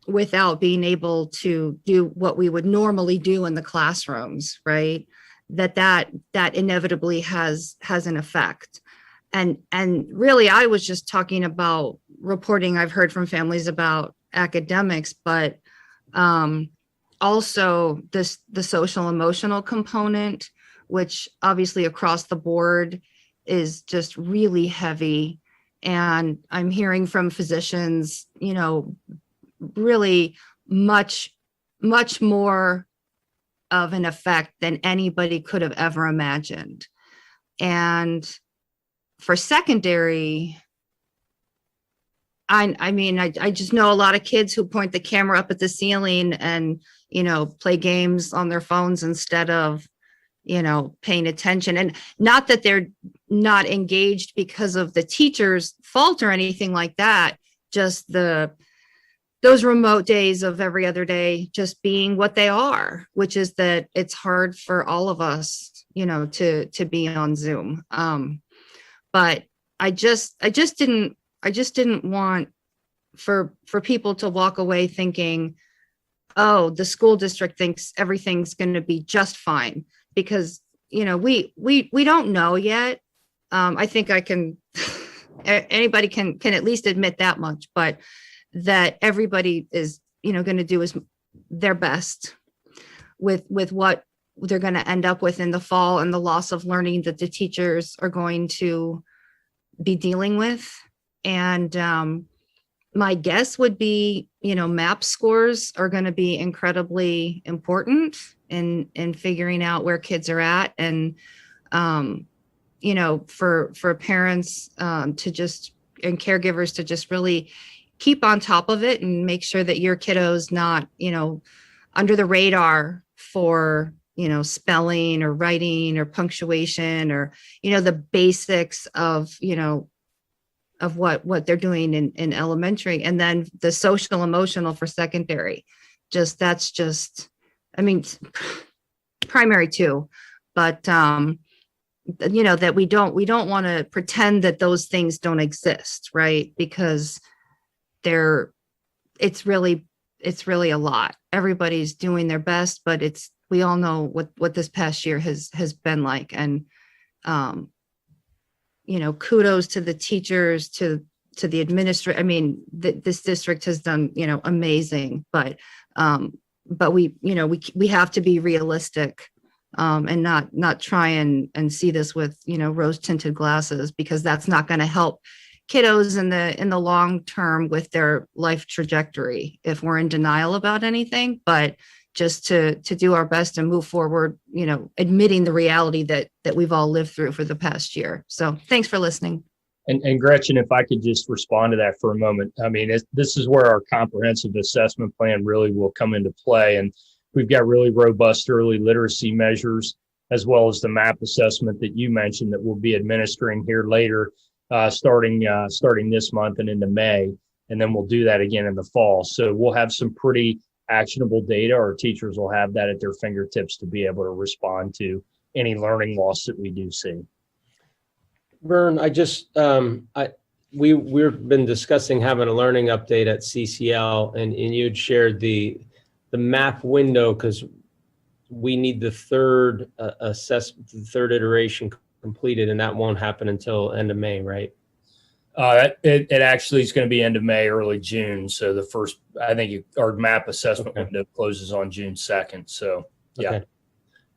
without being able to do what we would normally do in the classrooms, right? That inevitably has an effect. And really, I was just talking about reporting I've heard from families about academics, but also the social emotional component, which obviously across the board is just really heavy. And I'm hearing from physicians, really much more of an effect than anybody could have ever imagined. And for secondary, I just know a lot of kids who point the camera up at the ceiling and, play games on their phones instead of, paying attention. And not that they're not engaged because of the teacher's fault or anything like that, just those remote days of every other day just being what they are, which is that it's hard for all of us, to be on Zoom. But I just didn't want for people to walk away thinking, oh, the school district thinks everything's going to be just fine, because, we don't know yet. I think anybody can at least admit that much, but that everybody is, going to do their best with what they're going to end up with in the fall and the loss of learning that the teachers are going to be dealing with. And my guess would be, MAP scores are going to be incredibly important in figuring out where kids are at. And, for parents to just, and caregivers to just really keep on top of it and make sure that your kiddo's not, under the radar for, spelling or writing or punctuation or, the basics of, of what they're doing in elementary. And then the social emotional for secondary, that's primary too, but that we don't want to pretend that those things don't exist, right? Because it's really a lot. Everybody's doing their best, but we all know what this past year has been like. And kudos to the teachers, to the administrator. This district has done, amazing, but we have to be realistic, and not try and see this with, rose tinted glasses, because that's not going to help kiddos in the long term with their life trajectory if we're in denial about anything. But just to do our best and move forward, admitting the reality that we've all lived through for the past year. So thanks for listening. And Gretchen, if I could just respond to that for a moment. This is where our comprehensive assessment plan really will come into play. And we've got really robust early literacy measures, as well as the MAP assessment that you mentioned that we'll be administering here later, starting this month and into May. And then we'll do that again in the fall. So we'll have some pretty actionable data. Our teachers will have that at their fingertips to be able to respond to any learning loss that we do see. Vern, we've been discussing having a learning update at CCL, and you'd shared the MAP window, because we need the third third iteration completed, and that won't happen until end of May, right? It actually is going to be end of May, early June. So the first, our MAP assessment window closes on June 2nd. So yeah.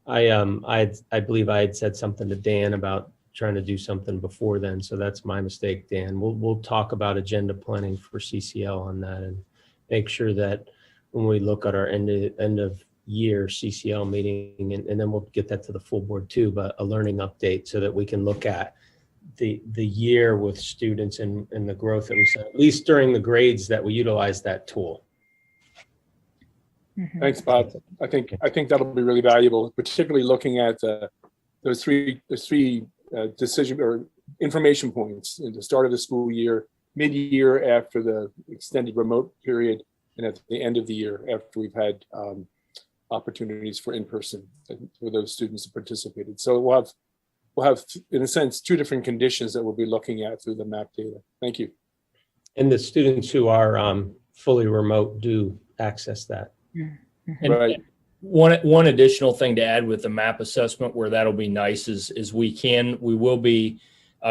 Okay. I believe I had said something to Dan about trying to do something before then. So that's my mistake, Dan. We'll talk about agenda planning for CCL on that, and make sure that when we look at our end of year CCL meeting, and then we'll get that to the full board too, but a learning update so that we can look at the year with students and the growth that we saw, at least during the grades that we utilize that tool. Thanks, Bob. I think that'll be really valuable, particularly looking at those three decision or information points at the start of the school year, mid-year after the extended remote period, and at the end of the year after we've had opportunities for in-person for those students who participated. So we'll have, in a sense, two different conditions that we'll be looking at through the map data. Thank you. And the students who are fully remote do access that. And Right. one additional thing to add with the map assessment where that'll be nice is we will be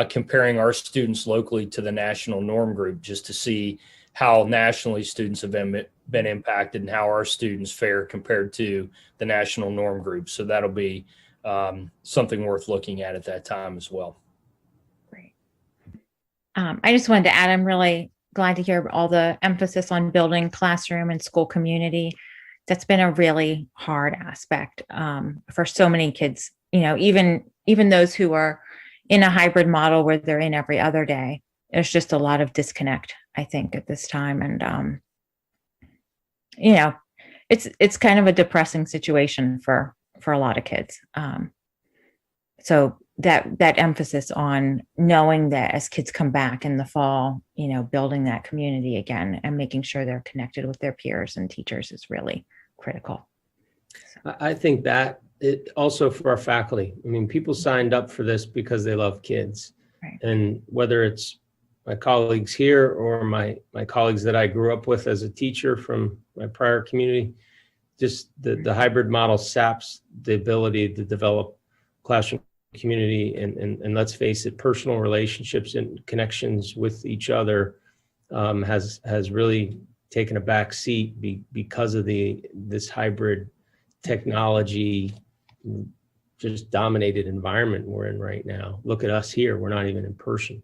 comparing our students locally to the national norm group just to see how nationally students have been impacted and how our students fare compared to the national norm group. So that'll be something worth looking at that time as well. I just wanted to add, I'm really glad to hear all the emphasis on building classroom and school community. That's been a really hard aspect for so many kids, you know, even those who are in a hybrid model where they're in every other day. There's just a lot of disconnect, I think, at this time. And, you know, it's kind of a depressing situation for a lot of kids. So that emphasis on knowing that as kids come back in the fall, you know, building that community again and making sure they're connected with their peers and teachers is really critical. I think that it also for our faculty. I mean, people signed up for this because they love kids. Right. And whether it's my colleagues here or my colleagues that I grew up with as a teacher from my prior community, just the hybrid model saps the ability to develop classroom community and let's face it, personal relationships and connections with each other has really taken a back seat because of this hybrid technology just dominated environment we're in right now. Look at us here, we're not even in person.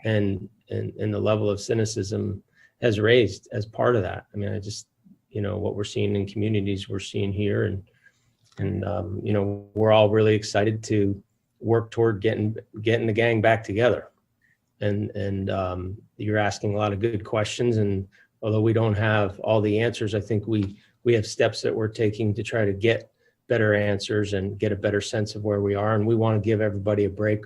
And the level of cynicism has raised as part of that. I mean, I just, you know, what we're seeing in communities, we're seeing here and you know, we're all really excited to work toward getting the gang back together. And you're asking a lot of good questions. And although we don't have all the answers, I think we have steps that we're taking to try to get better answers and get a better sense of where we are. And we want to give everybody a break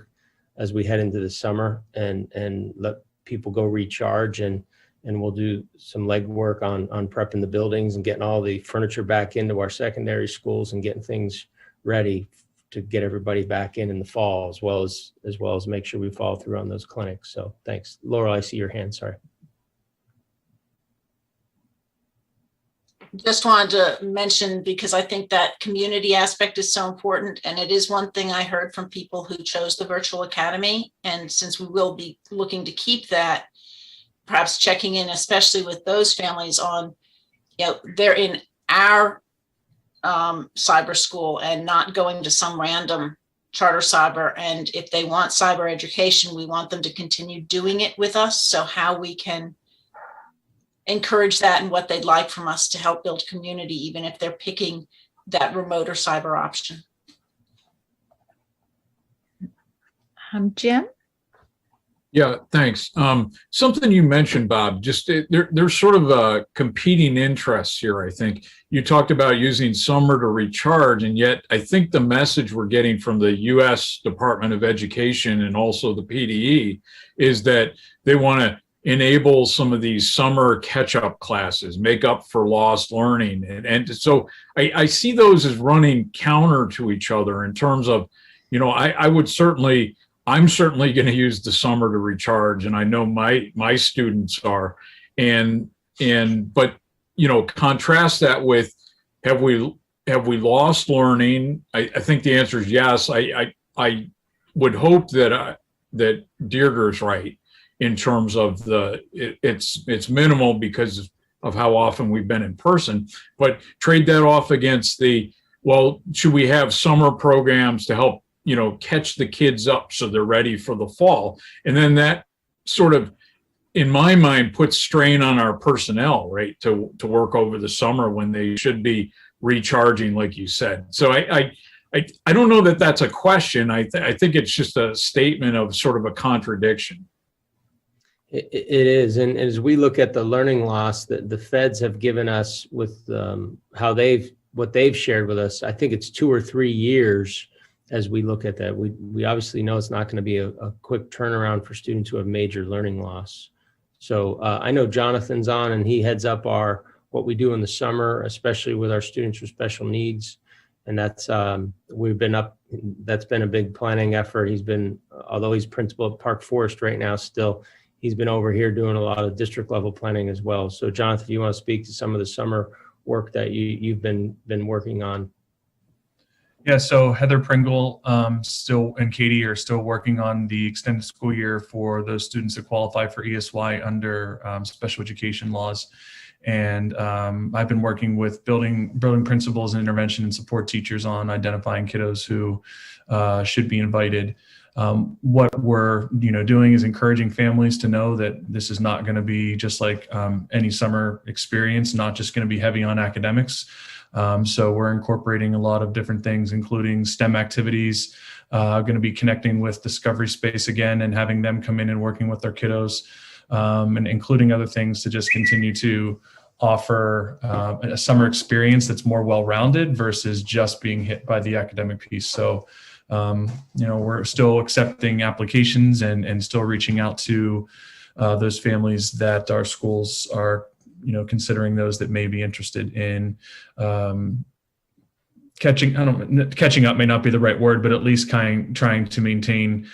as we head into the summer and let people go recharge. And we'll do some legwork on prepping the buildings and getting all the furniture back into our secondary schools and getting things ready to get everybody back in the fall, as well as make sure we follow through on those clinics. So thanks. Laurel, I see your hand, sorry. Just wanted to mention, because I think that community aspect is so important, and it is one thing I heard from people who chose the virtual academy. And since we will be looking to keep that, perhaps checking in, especially with those families on, you know, they're in our cyber school and not going to some random charter cyber. And if they want cyber education, we want them to continue doing it with us. So how we can encourage that and what they'd like from us to help build community, even if they're picking that remote or cyber option. Jim? Yeah, thanks. Something you mentioned, Bob, just there's sort of competing interests here, I think. You talked about using summer to recharge, and yet I think the message we're getting from the U.S. Department of Education and also the PDE is that they want to enable some of these summer catch-up classes, make up for lost learning. And so I see those as running counter to each other in terms of, you know, I'm certainly going to use the summer to recharge, and I know my students are. But you know, contrast that with have we lost learning? I think the answer is yes. I would hope that Deirdre's right in terms of it's minimal because of how often we've been in person. But trade that off against should we have summer programs to help, you know, catch the kids up so they're ready for the fall? And then that sort of, in my mind, puts strain on our personnel, right, to work over the summer when they should be recharging, like you said. So I don't know that that's a question. I think it's just a statement of sort of a contradiction. It is. And as we look at the learning loss that the feds have given us with what they've shared with us, I think it's 2 or 3 years as we look at that. We obviously know it's not going to be a quick turnaround for students who have major learning loss. So I know Jonathan's on, and he heads up what we do in the summer, especially with our students with special needs. And that's that's been a big planning effort. He's been, although he's principal at Park Forest right now, still, he's been over here doing a lot of district level planning as well. So Jonathan, if you want to speak to some of the summer work that you've been working on. Yeah, so Heather Pringle still and Katie are still working on the extended school year for those students that qualify for ESY under special education laws. And I've been working with building principals and intervention and support teachers on identifying kiddos who should be invited. What we're doing is encouraging families to know that this is not going to be just like any summer experience, not just going to be heavy on academics. So we're incorporating a lot of different things, including STEM activities, going to be connecting with Discovery Space again and having them come in and working with their kiddos, and including other things to just continue to offer a summer experience that's more well-rounded versus just being hit by the academic piece. So, we're still accepting applications and still reaching out to those families that our schools are considering those that may be interested in catching up may not be the right word, but at least trying to maintain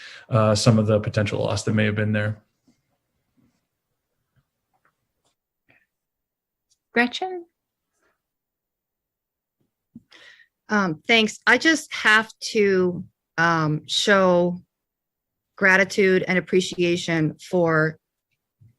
some of the potential loss that may have been there. Gretchen? Thanks. I just have to show gratitude and appreciation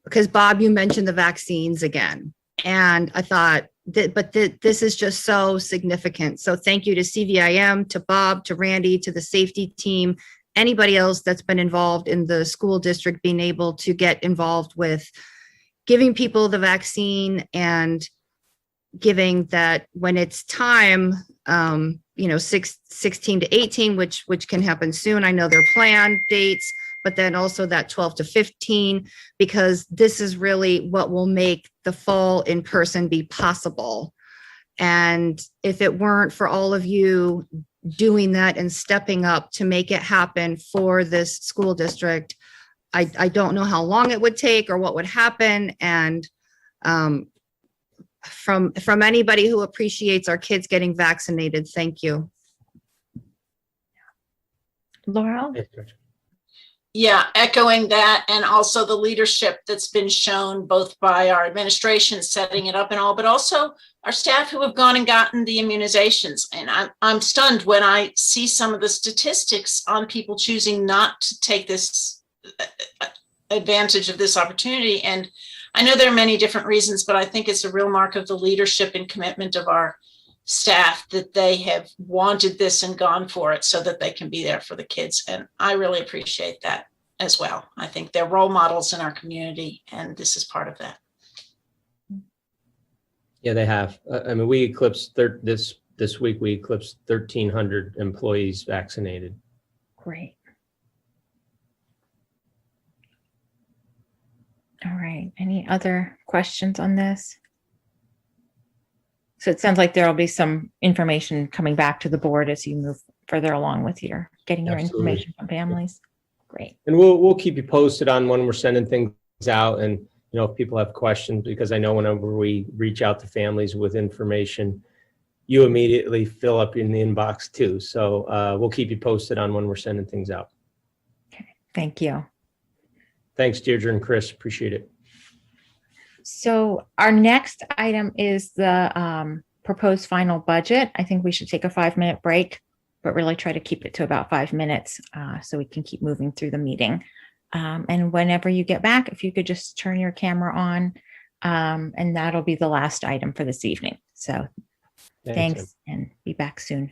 because Bob, you mentioned the vaccines again, and I thought this is just so significant. So thank you to CVIM, to Bob, to Randy, to the safety team, anybody else that's been involved in the school district being able to get involved with giving people the vaccine and giving that when it's time, 16 to 18, which can happen soon. I know their planned dates, but then also that 12 to 15, because this is really what will make the fall in person be possible. And if it weren't for all of you doing that and stepping up to make it happen for this school district, I don't know how long it would take or what would happen. And from anybody who appreciates our kids getting vaccinated, thank you. Laurel? Yeah, echoing that, and also the leadership that's been shown both by our administration setting it up and all, but also our staff who have gone and gotten the immunizations. And I'm stunned when I see some of the statistics on people choosing not to take this advantage of this opportunity. And I know there are many different reasons, but I think it's a real mark of the leadership and commitment of our staff that they have wanted this and gone for it so that they can be there for the kids. And I really appreciate that as well. I think they're role models in our community, and this is part of that. Yeah, they have. I mean, we eclipsed this week. We eclipsed 1,300 employees vaccinated. Great. All right. Any other questions on this? So it sounds like there'll be some information coming back to the board as you move further along with getting your Absolutely. information from families. Great. And we'll keep you posted on when we're sending things out, and if people have questions, because I know whenever we reach out to families with information, you immediately fill up in the inbox too. So we'll keep you posted on when we're sending things out. Okay. Thank you. Thanks, Deirdre and Chris. Appreciate it. So our next item is the proposed final budget. I think we should take a 5-minute break, but really try to keep it to about 5 minutes so we can keep moving through the meeting. And whenever you get back, if you could just turn your camera on, and that'll be the last item for this evening. So thanks and be back soon.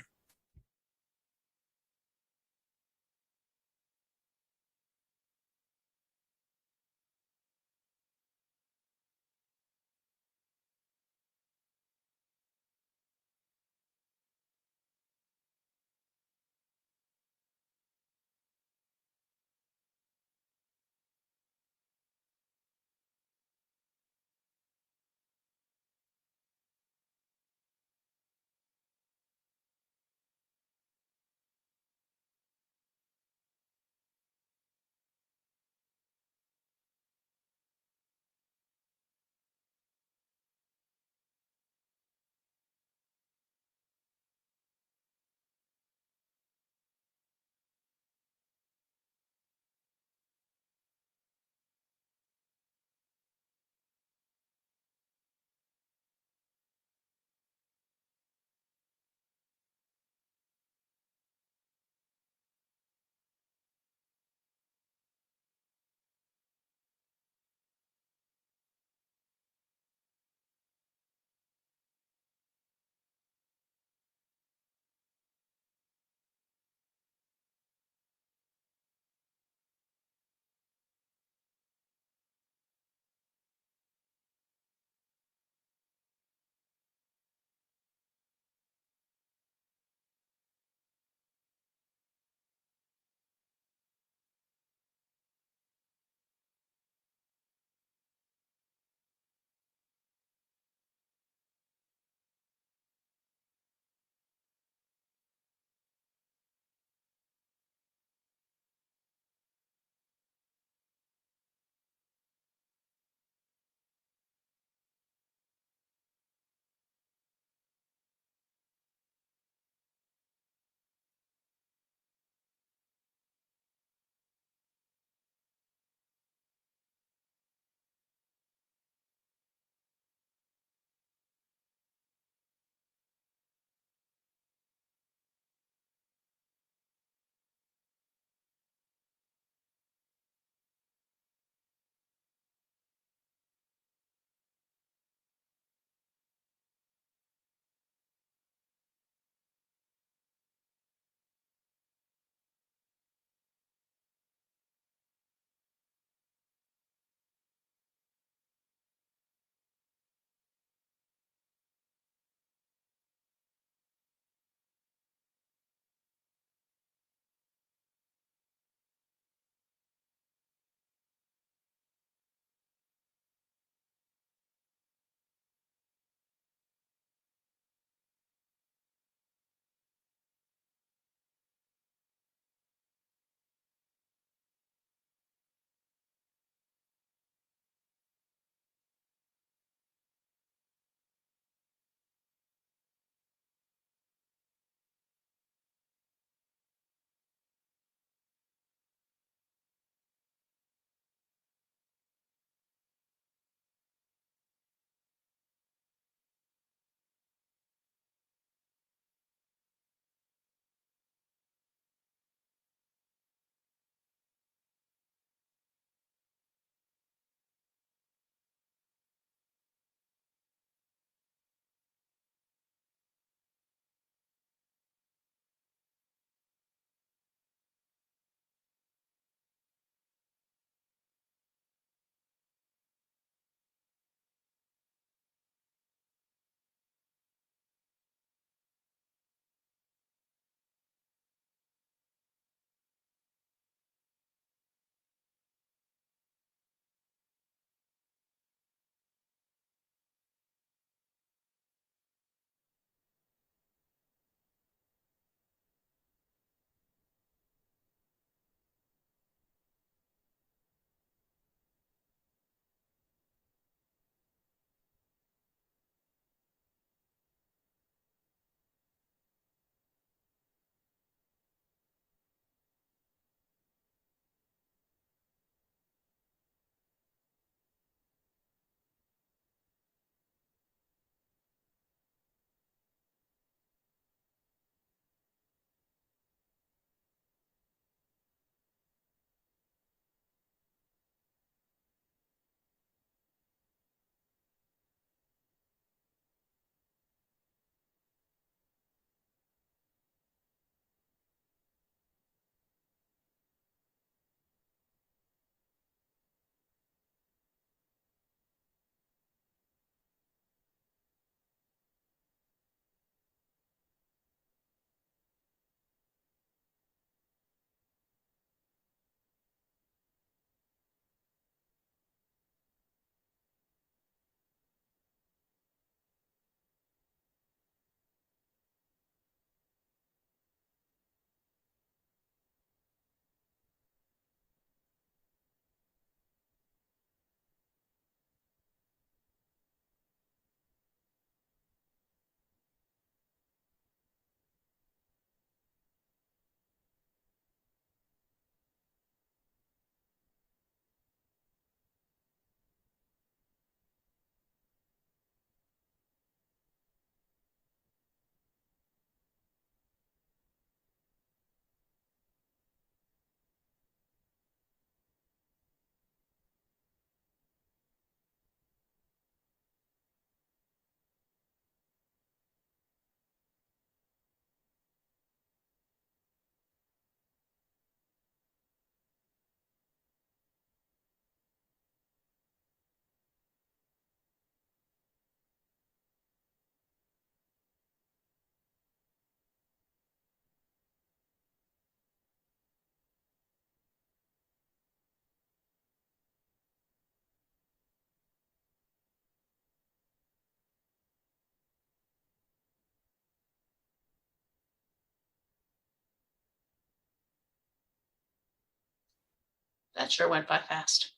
That sure went by fast.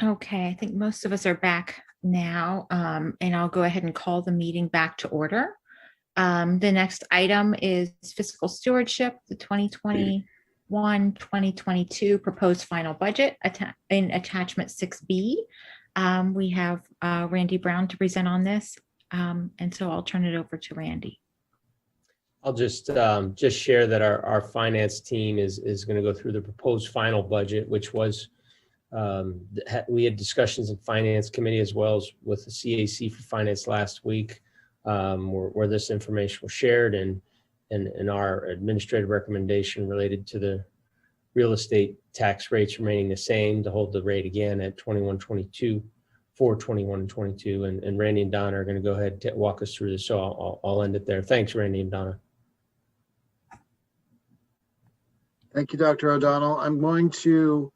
Okay, I think most of us are back now, and I'll go ahead and call the meeting back to order. The next item is fiscal stewardship, the 2021-2022 proposed final budget in attachment 6B. We have Randy Brown to present on this, and so I'll turn it over to Randy. I'll just share that our finance team is going to go through the proposed final budget, which was we had discussions in finance committee as well as with the CAC for finance last week, where this information was shared, and our administrative recommendation related to the real estate tax rates remaining the same, to hold the rate again at 21-22 for 21 and 22. And Randy and Donna are going to go ahead and walk us through this. So I'll end it there. Thanks, Randy and Donna. Thank you, Dr. O'Donnell. I'm going to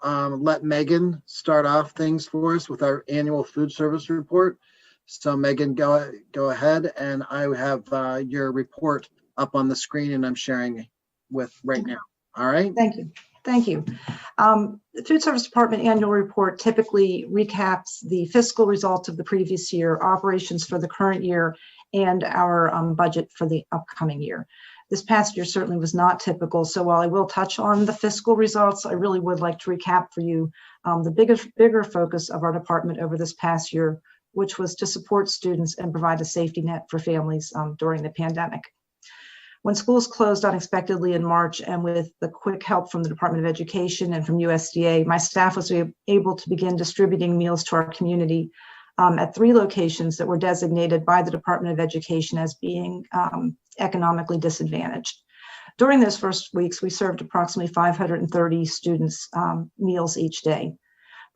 let Megan start off things for us with our annual food service report. So Megan, go ahead, and I have your report up on the screen and I'm sharing with right now. All right. Thank you. Thank you. The Food Service Department annual report typically recaps the fiscal results of the previous year, operations for the current year, and our budget for the upcoming year. This past year certainly was not typical. So while I will touch on the fiscal results, I really would like to recap for you the bigger focus of our department over this past year, which was to support students and provide a safety net for families during the pandemic. When schools closed unexpectedly in March, and with the quick help from the Department of Education and from USDA, my staff was able to begin distributing meals to our community at 3 locations that were designated by the Department of Education as being economically disadvantaged. During those first weeks, we served approximately 530 students meals each day.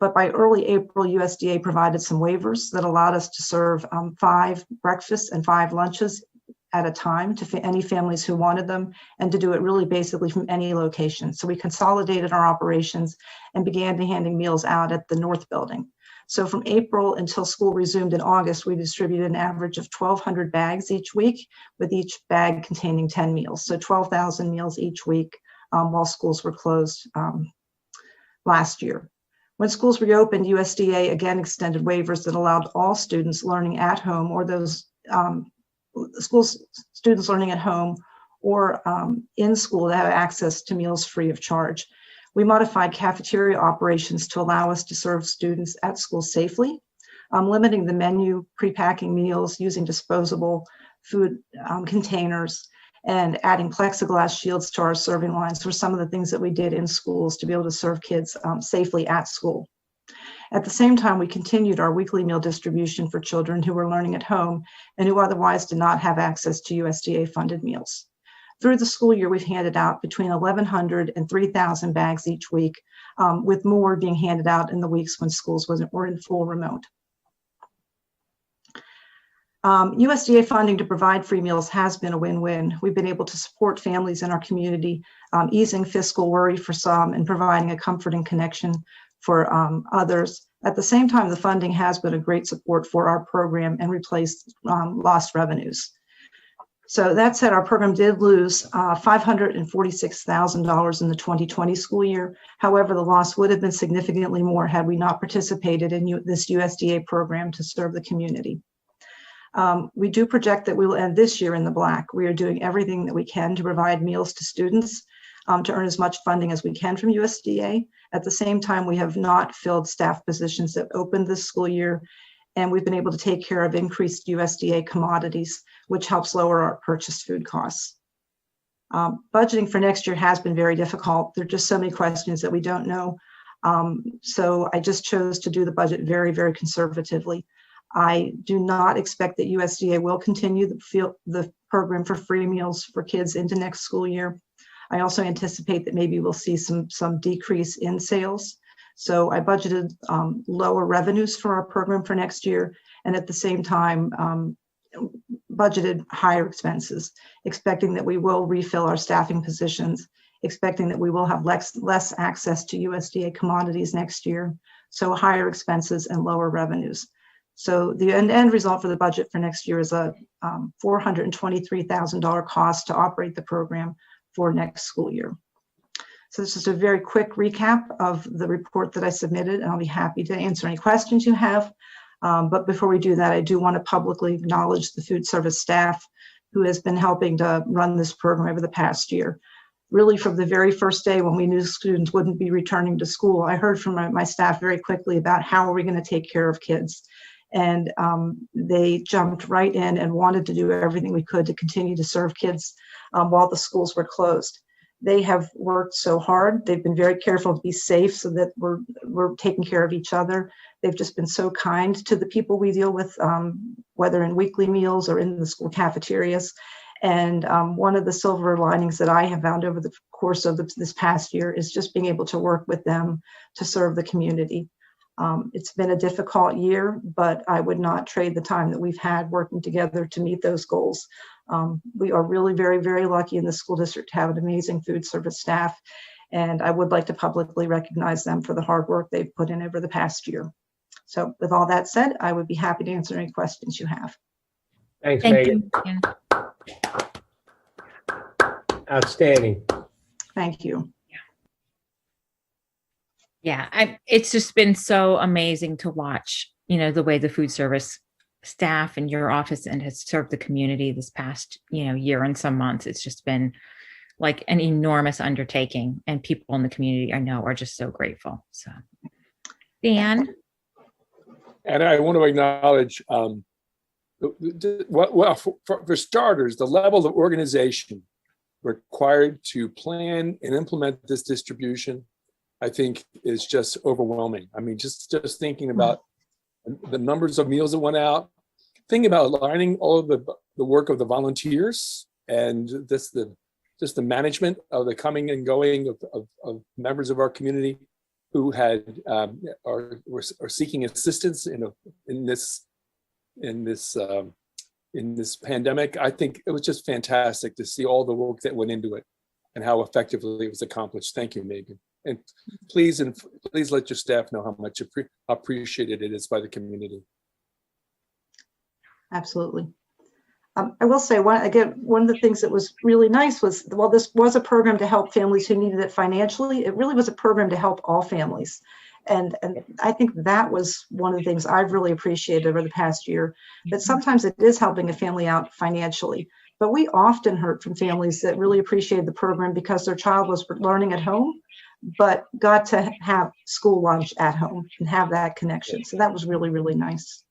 But by early April, USDA provided some waivers that allowed us to serve 5 breakfasts and 5 lunches at a time to any families who wanted them, and to do it really basically from any location. So we consolidated our operations and began handing meals out at the North Building. So from April until school resumed in August, we distributed an average of 1,200 bags each week, with each bag containing 10 meals. So 12,000 meals each week while schools were closed last year. When schools reopened, USDA again extended waivers that allowed all students learning at home, or those students learning at home or in school, to have access to meals free of charge. We modified cafeteria operations to allow us to serve students at school safely, limiting the menu, pre-packing meals, using disposable food containers, and adding plexiglass shields to our serving lines were some of the things that we did in schools to be able to serve kids safely at school. At the same time, we continued our weekly meal distribution for children who were learning at home and who otherwise did not have access to USDA-funded meals. Through the school year, we've handed out between 1,100 and 3,000 bags each week, with more being handed out in the weeks when schools were in full remote. USDA funding to provide free meals has been a win-win. We've been able to support families in our community, easing fiscal worry for some and providing a comforting connection for others. At the same time, the funding has been a great support for our program and replaced lost revenues. So that said, our program did lose $546,000 in the 2020 school year. However, the loss would have been significantly more had we not participated in this USDA program to serve the community. We do project that we will end this year in the black. We are doing everything that we can to provide meals to students, to earn as much funding as we can from USDA. At the same time, we have not filled staff positions that opened this school year, and we've been able to take care of increased USDA commodities, which helps lower our purchased food costs. Budgeting for next year has been very difficult. There are just so many questions that we don't know. So I just chose to do the budget very, very conservatively. I do not expect that USDA will continue the program for free meals for kids into next school year. I also anticipate that maybe we'll see some decrease in sales. So I budgeted lower revenues for our program for next year, and at the same time, budgeted higher expenses, expecting that we will refill our staffing positions, expecting that we will have less access to USDA commodities next year. So higher expenses and lower revenues. So the end result for the budget for next year is a $423,000 cost to operate the program for next school year. So this is a very quick recap of the report that I submitted, and I'll be happy to answer any questions you have. But before we do that, I do want to publicly acknowledge the food service staff who has been helping to run this program over the past year. Really, from the very first day when we knew students wouldn't be returning to school, I heard from my staff very quickly about how are we going to take care of kids. And they jumped right in and wanted to do everything we could to continue to serve kids while the schools were closed. They have worked so hard. They've been very careful to be safe so that we're taking care of each other. They've just been so kind to the people we deal with, whether in weekly meals or in the school cafeterias. And one of the silver linings that I have found over the course of this past year is just being able to work with them to serve the community. It's been a difficult year, but I would not trade the time that we've had working together to meet those goals. We are really very, very lucky in the school district to have an amazing food service staff. And I would like to publicly recognize them for the hard work they've put in over the past year. So with all that said, I would be happy to answer any questions you have. Thanks, Thank Megan. you. Outstanding. Thank you. Yeah, it's just been so amazing to watch, the way the food service staff in your office and has served the community this past, year and some months. It's just been like an enormous undertaking, and people in the community I know are just so grateful. So, Dan. And I want to acknowledge, for starters, the level of organization required to plan and implement this distribution, I think, is just overwhelming. I mean, just thinking about the numbers of meals that went out, thinking about aligning all of the work of the volunteers and just the management of the coming and going of members of our community who are seeking assistance in this pandemic. I think it was just fantastic to see all the work that went into it and how effectively it was accomplished. Thank you, Megan. And please let your staff know how much appreciated it is by the community. Absolutely. I will say one of the things that was really nice was, while this was a program to help families who needed it financially, it really was a program to help all families. And I think that was one of the things I've really appreciated over the past year, that sometimes it is helping a family out financially. But we often heard from families that really appreciated the program because their child was learning at home, but got to have school lunch at home and have that connection. So that was really, really nice.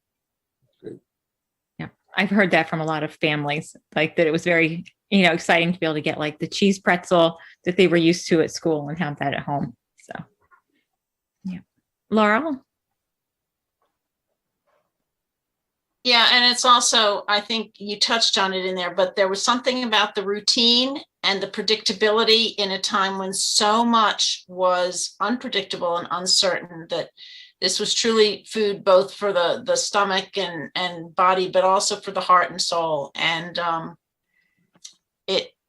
Yeah, I've heard that from a lot of families, like that it was very, exciting to be able to get like the cheese pretzel that they were used to at school and have that at home. So, yeah. Laurel? Yeah, and it's also, I think you touched on it in there, but there was something about the routine and the predictability in a time when so much was unpredictable and uncertain, that this was truly food both for the stomach and body, but also for the heart and soul. And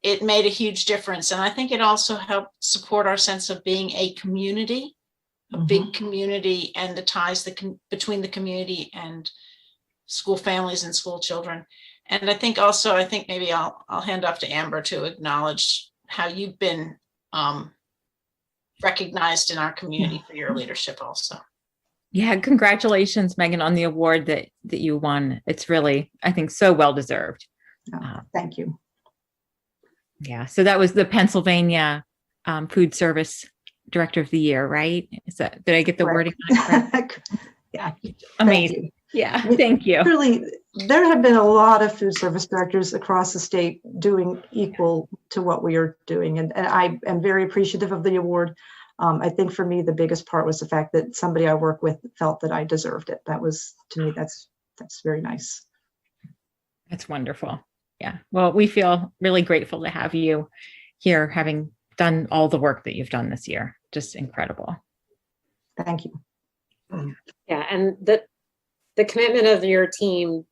it made a huge difference. And I think it also helped support our sense of being a community, a big community, and the ties between the community and school families and school children. And I think maybe I'll hand off to Amber to acknowledge how you've been recognized in our community for your leadership also. Yeah, congratulations, Megan, on the award that you won. It's really, I think, so well deserved. Thank you. Yeah, so that was the Pennsylvania Food Service Director of the Year, right? Did I get the wording correct? Yeah. Amazing. Yeah, thank you. Truly, there have been a lot of food service directors across the state doing equal to what we are doing. And I am very appreciative of the award. I think for me, the biggest part was the fact that somebody I work with felt that I deserved it. That was, to me, that's very nice. That's wonderful. Yeah. Well, we feel really grateful to have you here, having done all the work that you've done this year. Just incredible. Thank you. Yeah, and the commitment of your team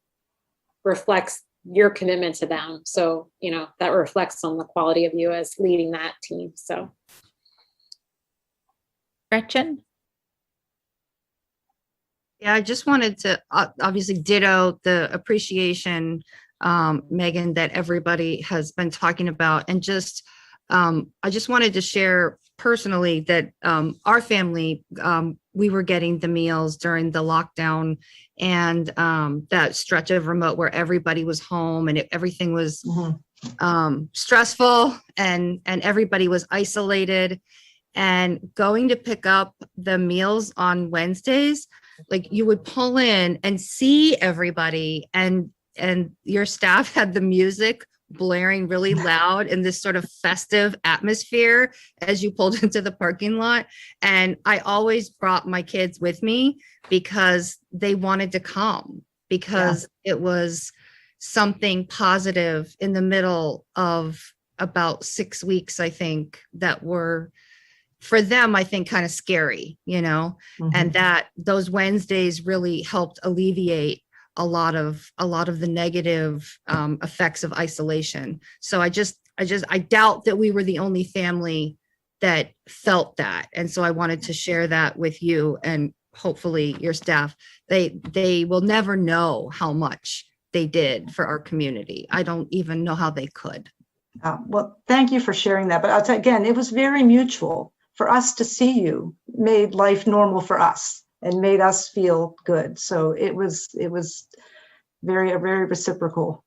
reflects your commitment to them. So, you know, that reflects on the quality of you as leading that team. So. Gretchen? Yeah, I just wanted to obviously ditto the appreciation, Megan, that everybody has been talking about. And just, I just wanted to share personally that our family, we were getting the meals during the lockdown and that stretch of remote where everybody was home and everything was stressful and everybody was isolated. And going to pick up the meals on Wednesdays, like you would pull in and see everybody and your staff had the music blaring really loud in this sort of festive atmosphere as you pulled into the parking lot. And I always brought my kids with me because they wanted to come, because it was something positive in the middle of about 6 weeks, I think, that were, for them, I think, kind of scary, you know, and that those Wednesdays really helped alleviate a lot of the negative effects of isolation. So I doubt that we were the only family that felt that. And so I wanted to share that with you and hopefully your staff. They will never know how much they did for our community. I don't even know how they could. Well, thank you for sharing that. But I'll tell you again, it was very mutual. For us to see you made life normal for us and made us feel good. So it was a very reciprocal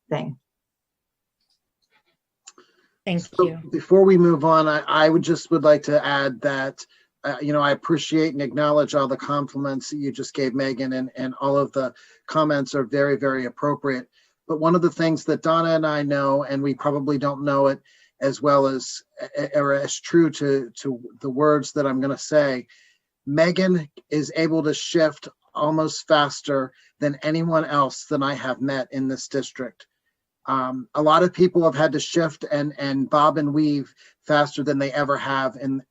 thing. Thank you. Before we move on, I would like to add that, I appreciate and acknowledge all the compliments that you just gave Megan, and all of the comments are very, very appropriate. But one of the things that Donna and I know, and we probably don't know it as well as, or as true to the words that I'm going to say, Megan is able to shift almost faster than anyone else that I have met in this district. A lot of people have had to shift and bob and weave faster than they ever have in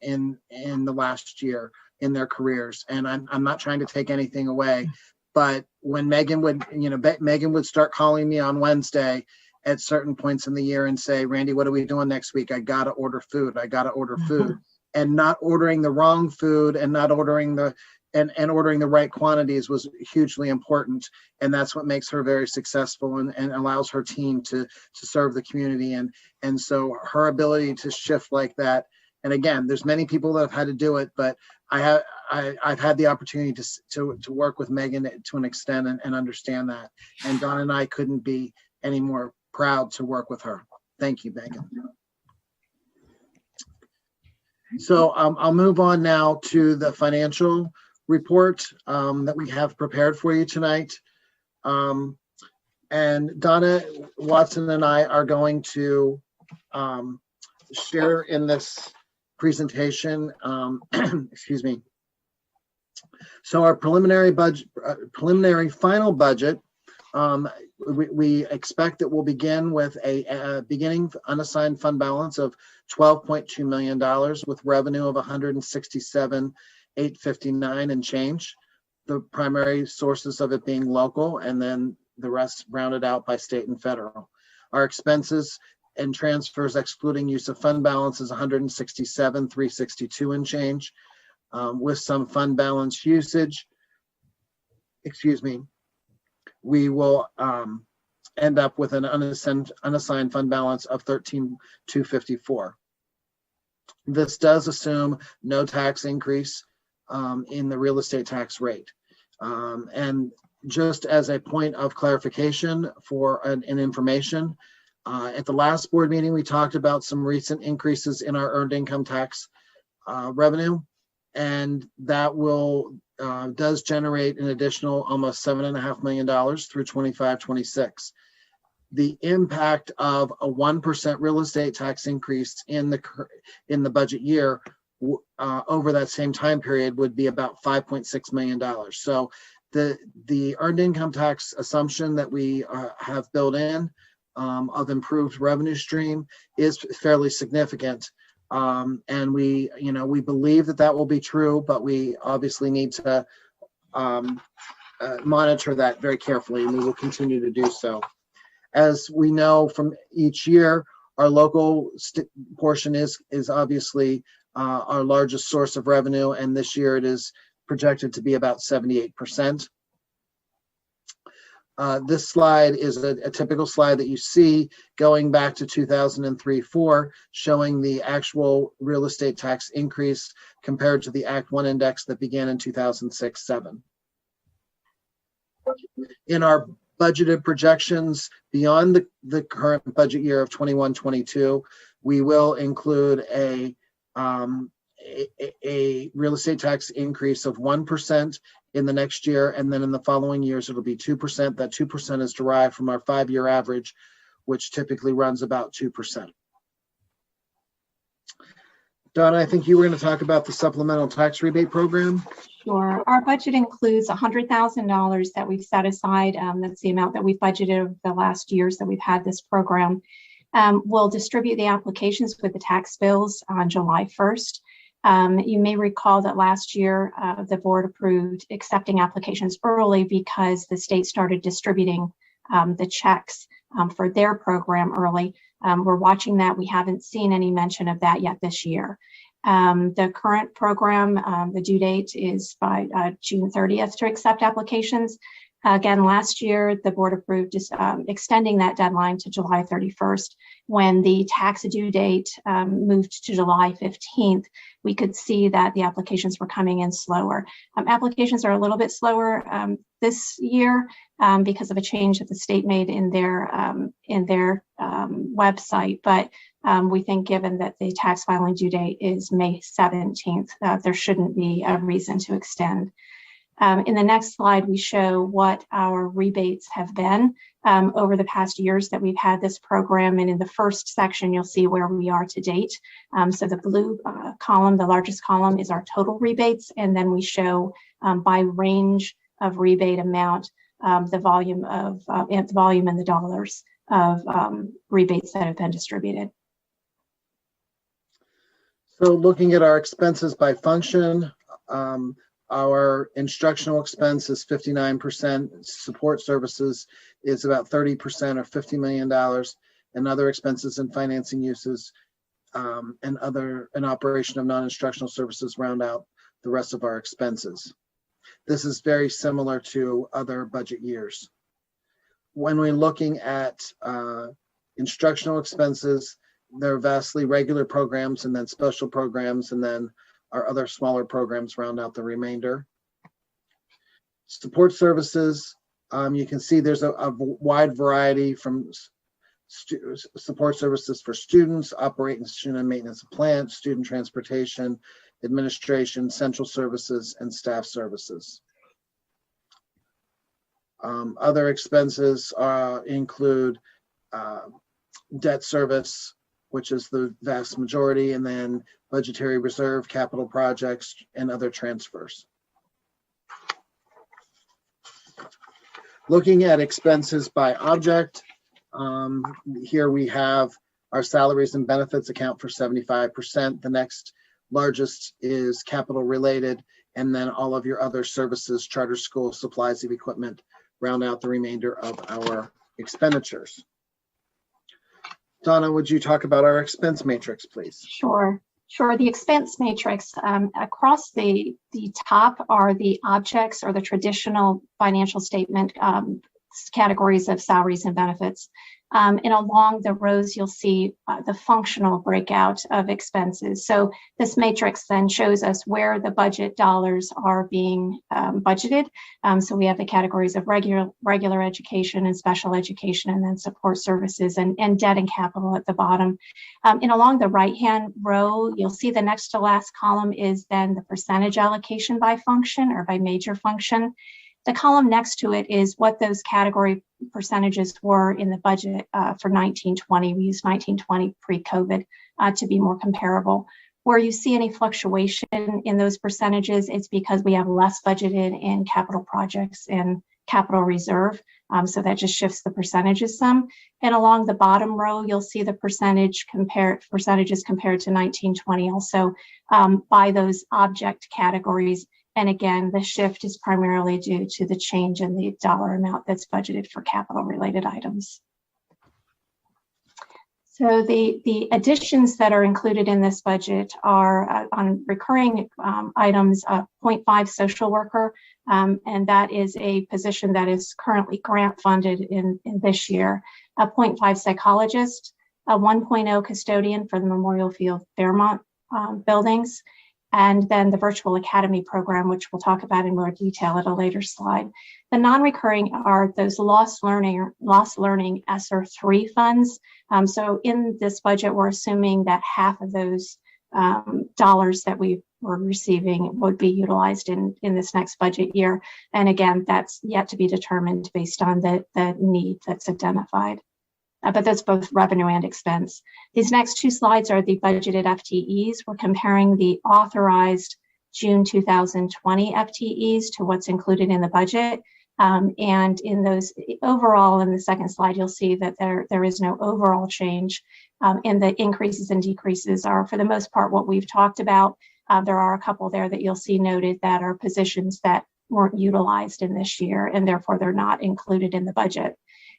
the last year in their careers. And I'm not trying to take anything away, but when Megan would start calling me on Wednesday at certain points in the year and say, Randy, what are we doing next week? I got to order food. And not ordering the wrong food and not ordering and ordering the right quantities was hugely important. And that's what makes her very successful and allows her team to serve the community. And so her ability to shift like that. And again, there's many people that have had to do it, but I've had the opportunity to work with Megan to an extent and understand that. And Don and I couldn't be any more proud to work with her. Thank you, Megan. So I'll move on now to the financial report that we have prepared for you tonight. And Donna Watson and I are going to share in this presentation, excuse me. So our preliminary final budget, we expect that we'll begin with a beginning unassigned fund balance of $12.2 million with revenue of $167,859 and change. The primary sources of it being local, and then the rest rounded out by state and federal. Our expenses and transfers excluding use of fund balance is $167,362 and change, with some fund balance usage. Excuse me. We will end up with an unassigned fund balance of $13,254. This does assume no tax increase in the real estate tax rate. And just as a point of clarification for an information, at the last board meeting, we talked about some recent increases in our earned income tax revenue, and that does generate an additional almost $7.5 million through 25-26. The impact of a 1% real estate tax increase in the budget year over that same time period would be about $5.6 million. So the earned income tax assumption that we have built in of improved revenue stream is fairly significant. And we believe that will be true, but we obviously need to monitor that very carefully, and we will continue to do so. As we know from each year, our local portion is obviously our largest source of revenue, and this year it is projected to be about 78%. This slide is a typical slide that you see going back to 2003-04, showing the actual real estate tax increase compared to the Act 1 index that began in 2006-07. In our budgeted projections beyond the current budget year of 21-22, we will include a real estate tax increase of 1% in the next year, and then in the following years it'll be 2%. That 2% is derived from our 5-year average, which typically runs about 2%. Donna, I think you were going to talk about the supplemental tax rebate program. Sure. Our budget includes $100,000 that we've set aside. That's the amount that we've budgeted over the last years that we've had this program. We'll distribute the applications with the tax bills on July 1st. You may recall that last year the board approved accepting applications early because the state started distributing the checks for their program early. We're watching that. We haven't seen any mention of that yet this year. The current program, the due date is by June 30th to accept applications. Again, last year, the board approved just extending that deadline to July 31st. When the tax due date moved to July 15th, we could see that the applications were coming in slower. Applications are a little bit slower this year because of a change that the state made in their website. But we think given that the tax filing due date is May 17th, there shouldn't be a reason to extend. In the next slide, we show what our rebates have been over the past years that we've had this program. And in the first section, you'll see where we are to date. So the blue column, the largest column, is our total rebates. And then we show by range of rebate amount, the volume and the dollars of rebates that have been distributed. So looking at our expenses by function, our instructional expense is 59%, support services is about 30% or $50 million, and other expenses and financing uses and operation of non-instructional services round out the rest of our expenses. This is very similar to other budget years. When we're looking at instructional expenses, there are vastly regular programs and then special programs, and then our other smaller programs round out the remainder. Support services, you can see there's a wide variety from support services for students, operating student and maintenance of plant, student transportation, administration, central services, and staff services. Other expenses include debt service, which is the vast majority, and then budgetary reserve, capital projects, and other transfers. Looking at expenses by object, here we have our salaries and benefits account for 75%. The next largest is capital related, and then all of your other services, charter school, supplies and equipment, round out the remainder of our expenditures. Donna, would you talk about our expense matrix, please? Sure. The expense matrix across the top are the objects or the traditional financial statement categories of salaries and benefits. And along the rows, you'll see the functional breakout of expenses. So this matrix then shows us where the budget dollars are being budgeted. So we have the categories of regular education and special education, and then support services and debt and capital at the bottom. And along the right-hand row, you'll see the next to last column is then the percentage allocation by function or by major function. The column next to it is what those category percentages were in the budget for 1920. We used 1920 pre-COVID to be more comparable. Where you see any fluctuation in those percentages, it's because we have less budgeted in capital projects and capital reserve. So that just shifts the percentages some. And along the bottom row, you'll see the percentages compared to 1920 also by those object categories. And again, the shift is primarily due to the change in the dollar amount that's budgeted for capital related items. So the additions that are included in this budget are on recurring items, 0.5 social worker, and that is a position that is currently grant funded in this year, a 0.5 psychologist, a 1.0 custodian for the Memorial Field Fairmont buildings, and then the virtual academy program, which we'll talk about in more detail at a later slide. The non-recurring are those lost learning ESSER 3 funds. So in this budget, we're assuming that half of those dollars that we were receiving would be utilized in this next budget year. And again, that's yet to be determined based on the need that's identified. But that's both revenue and expense. These next two slides are the budgeted FTEs. We're comparing the authorized June 2020 FTEs to what's included in the budget. And in those overall, in the second slide, you'll see that there is no overall change. And the increases and decreases are, for the most part, what we've talked about. There are a couple there that you'll see noted that are positions that weren't utilized in this year, and therefore they're not included in the budget.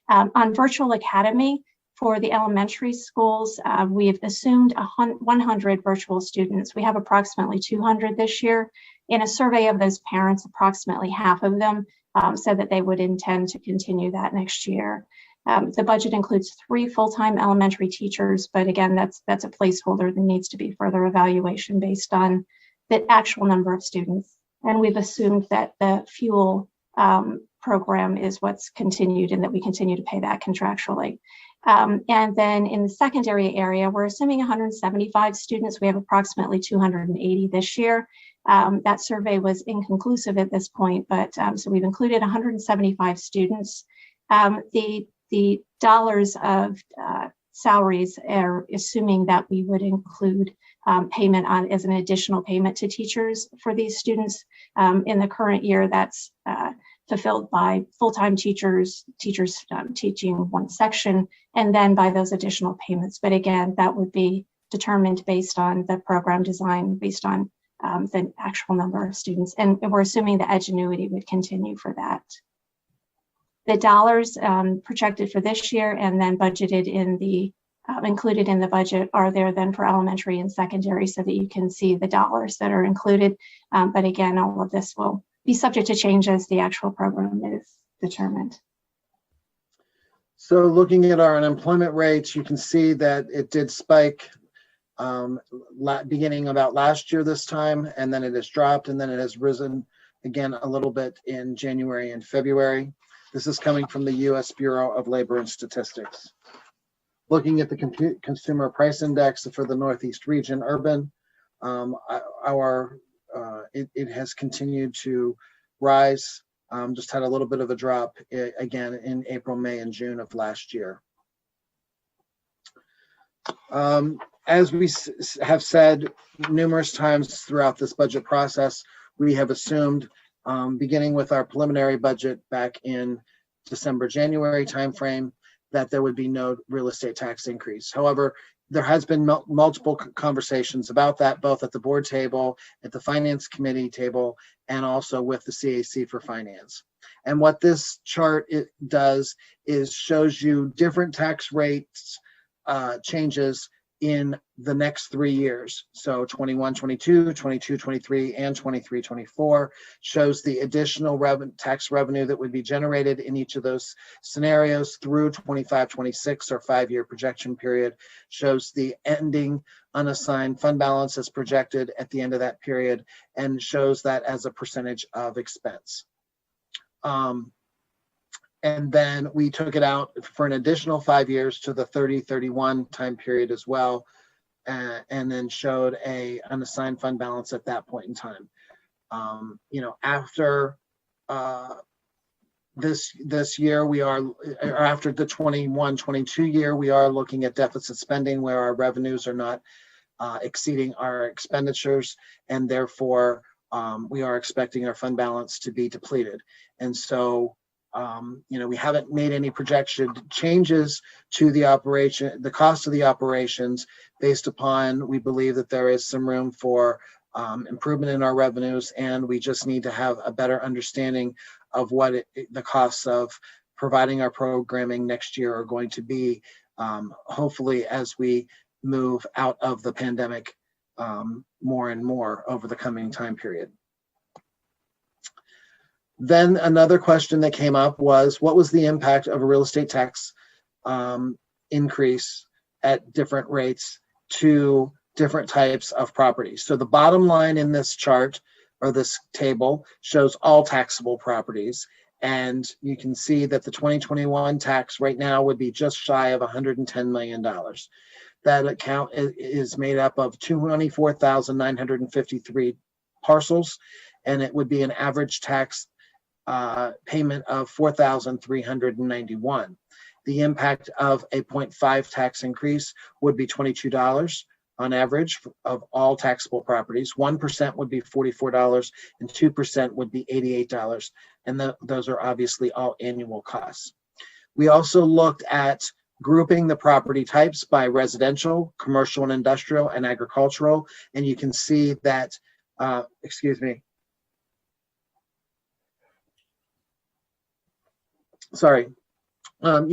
On Virtual Academy, for the elementary schools, we've assumed 100 virtual students. We have approximately 200 this year. In a survey of those parents, approximately half of them said that they would intend to continue that next year. The budget includes 3 full-time elementary teachers, but again, that's a placeholder that needs to be further evaluation based on the actual number of students. And we've assumed that the fuel program is what's continued and that we continue to pay that contractually. And then in the secondary area, we're assuming 175 students. We have approximately 280 this year. That survey was inconclusive at this point, but so we've included 175 students. The dollars of salaries are assuming that we would include payment on as an additional payment to teachers for these students. In the current year, that's fulfilled by full-time teachers teaching one section, and then by those additional payments. But again, that would be determined based on the program design, based on the actual number of students. And we're assuming the Edgenuity would continue for that. The dollars projected for this year and then budgeted in the included in the budget are there then for elementary and secondary so that you can see the dollars that are included. But again, all of this will be subject to change as the actual program is determined. So looking at our unemployment rates, you can see that it did spike beginning about last year this time, and then it has dropped, and then it has risen again a little bit in January and February. This is coming from the U.S. Bureau of Labor and Statistics. Looking at the consumer price index for the Northeast region, urban, it has continued to rise. Just had a little bit of a drop again in April, May, and June of last year. As we have said numerous times throughout this budget process, we have assumed, beginning with our preliminary budget back in December, January timeframe, that there would be no real estate tax increase. However, there has been multiple conversations about that, both at the board table, at the finance committee table, and also with the CAC for finance. And what this chart does is shows you different tax rates changes in the next 3 years. So 21, 22, 22, 23, and 23, 24 shows the additional tax revenue that would be generated in each of those scenarios through 25, 26 or 5-year projection period, shows the ending unassigned fund balance as projected at the end of that period, and shows that as a percentage of expense. And then we took it out for an additional 5 years to the 30-31 time period as well, and then showed a unassigned fund balance at that point in time. After this year, we are, or after the 21-22 year, we are looking at deficit spending where our revenues are not exceeding our expenditures, and therefore we are expecting our fund balance to be depleted. And so we haven't made any projection changes to the operation, the cost of the operations, based upon we believe that there is some room for improvement in our revenues, and we just need to have a better understanding of what the costs of providing our programming next year are going to be, hopefully as we move out of the pandemic more and more over the coming time period. Then another question that came up was, what was the impact of a real estate tax increase at different rates to different types of properties? So the bottom line in this chart or this table shows all taxable properties. And you can see that the 2021 tax right now would be just shy of $110 million. That account is made up of 24,953 parcels, and it would be an average tax payment of $4,391. The impact of a 0.5 tax increase would be $22 on average of all taxable properties. 1% would be $44 and 2% would be $88. And those are obviously all annual costs. We also looked at grouping the property types by residential, commercial and industrial, and agricultural. And you can see that, you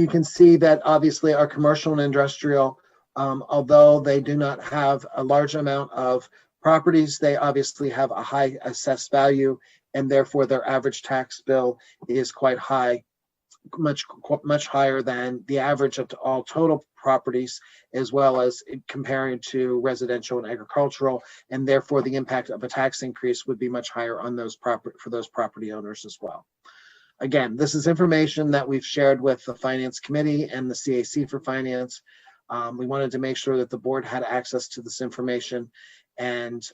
can see that obviously our commercial and industrial, although they do not have a large amount of properties, they obviously have a high assessed value, and therefore their average tax bill is quite high, much higher than the average of all total properties, as well as comparing to residential and agricultural, and therefore the impact of a tax increase would be much higher on those property owners as well. Again, this is information that we've shared with the Finance Committee and the CAC for Finance. We wanted to make sure that the board had access to this information. And,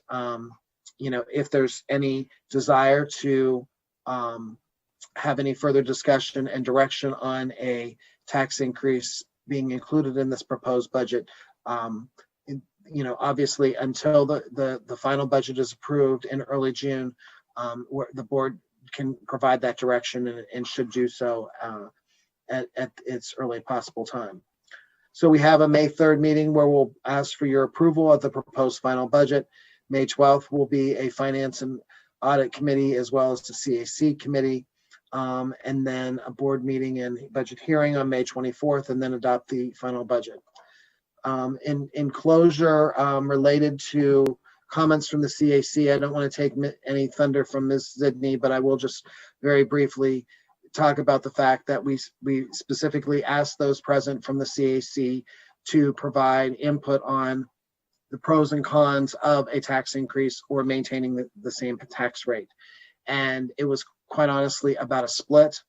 if there's any desire to have any further discussion and direction on a tax increase being included in this proposed budget, obviously until the final budget is approved in early June, where the board can provide that direction and should do so at its early possible time. So we have a May 3rd meeting where we'll ask for your approval of the proposed final budget. May 12th will be a Finance and Audit Committee as well as the CAC Committee, and then a board meeting and budget hearing on May 24th, and then adopt the final budget. In closure, related to comments from the CAC, I don't want to take any thunder from Ms. Zidney, but I will just very briefly talk about the fact that we specifically asked those present from the CAC to provide input on the pros and cons of a tax increase or maintaining the same tax rate. And it was quite honestly about a split.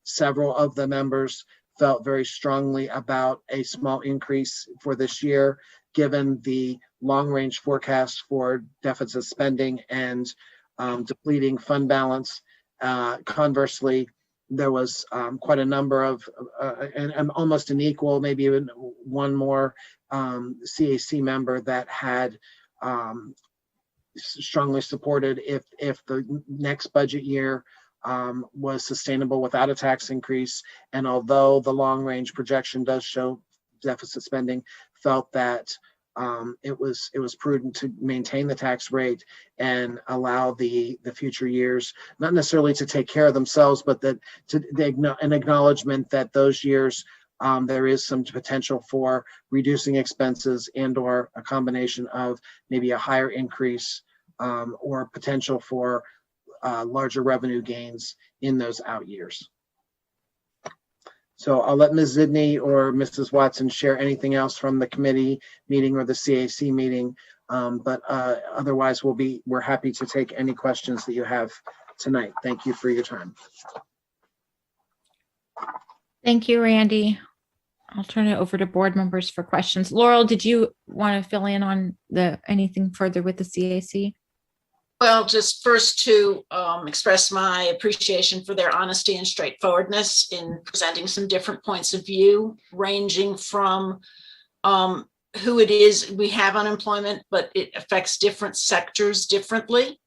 Several of the members felt very strongly about a small increase for this year, given the long-range forecast for deficit spending and depleting fund balance. Conversely, there was quite a number of, and almost an equal, maybe even one more CAC member that had strongly supported if the next budget year was sustainable without a tax increase. And although the long-range projection does show deficit spending, felt that it was prudent to maintain the tax rate and allow the future years, not necessarily to take care of themselves, but that an acknowledgement that those years there is some potential for reducing expenses and or a combination of maybe a higher increase or potential for larger revenue gains in those out years. So I'll let Ms. Zidney or Mrs. Watson share anything else from the committee meeting or the CAC meeting, but otherwise we're happy to take any questions that you have tonight. Thank you for your time. Thank you, Randy. I'll turn it over to board members for questions. Laurel, did you want to fill in on anything further with the CAC? Well, just first to express my appreciation for their honesty and straightforwardness in presenting some different points of view, ranging from who it is we have unemployment, but it affects different sectors differently,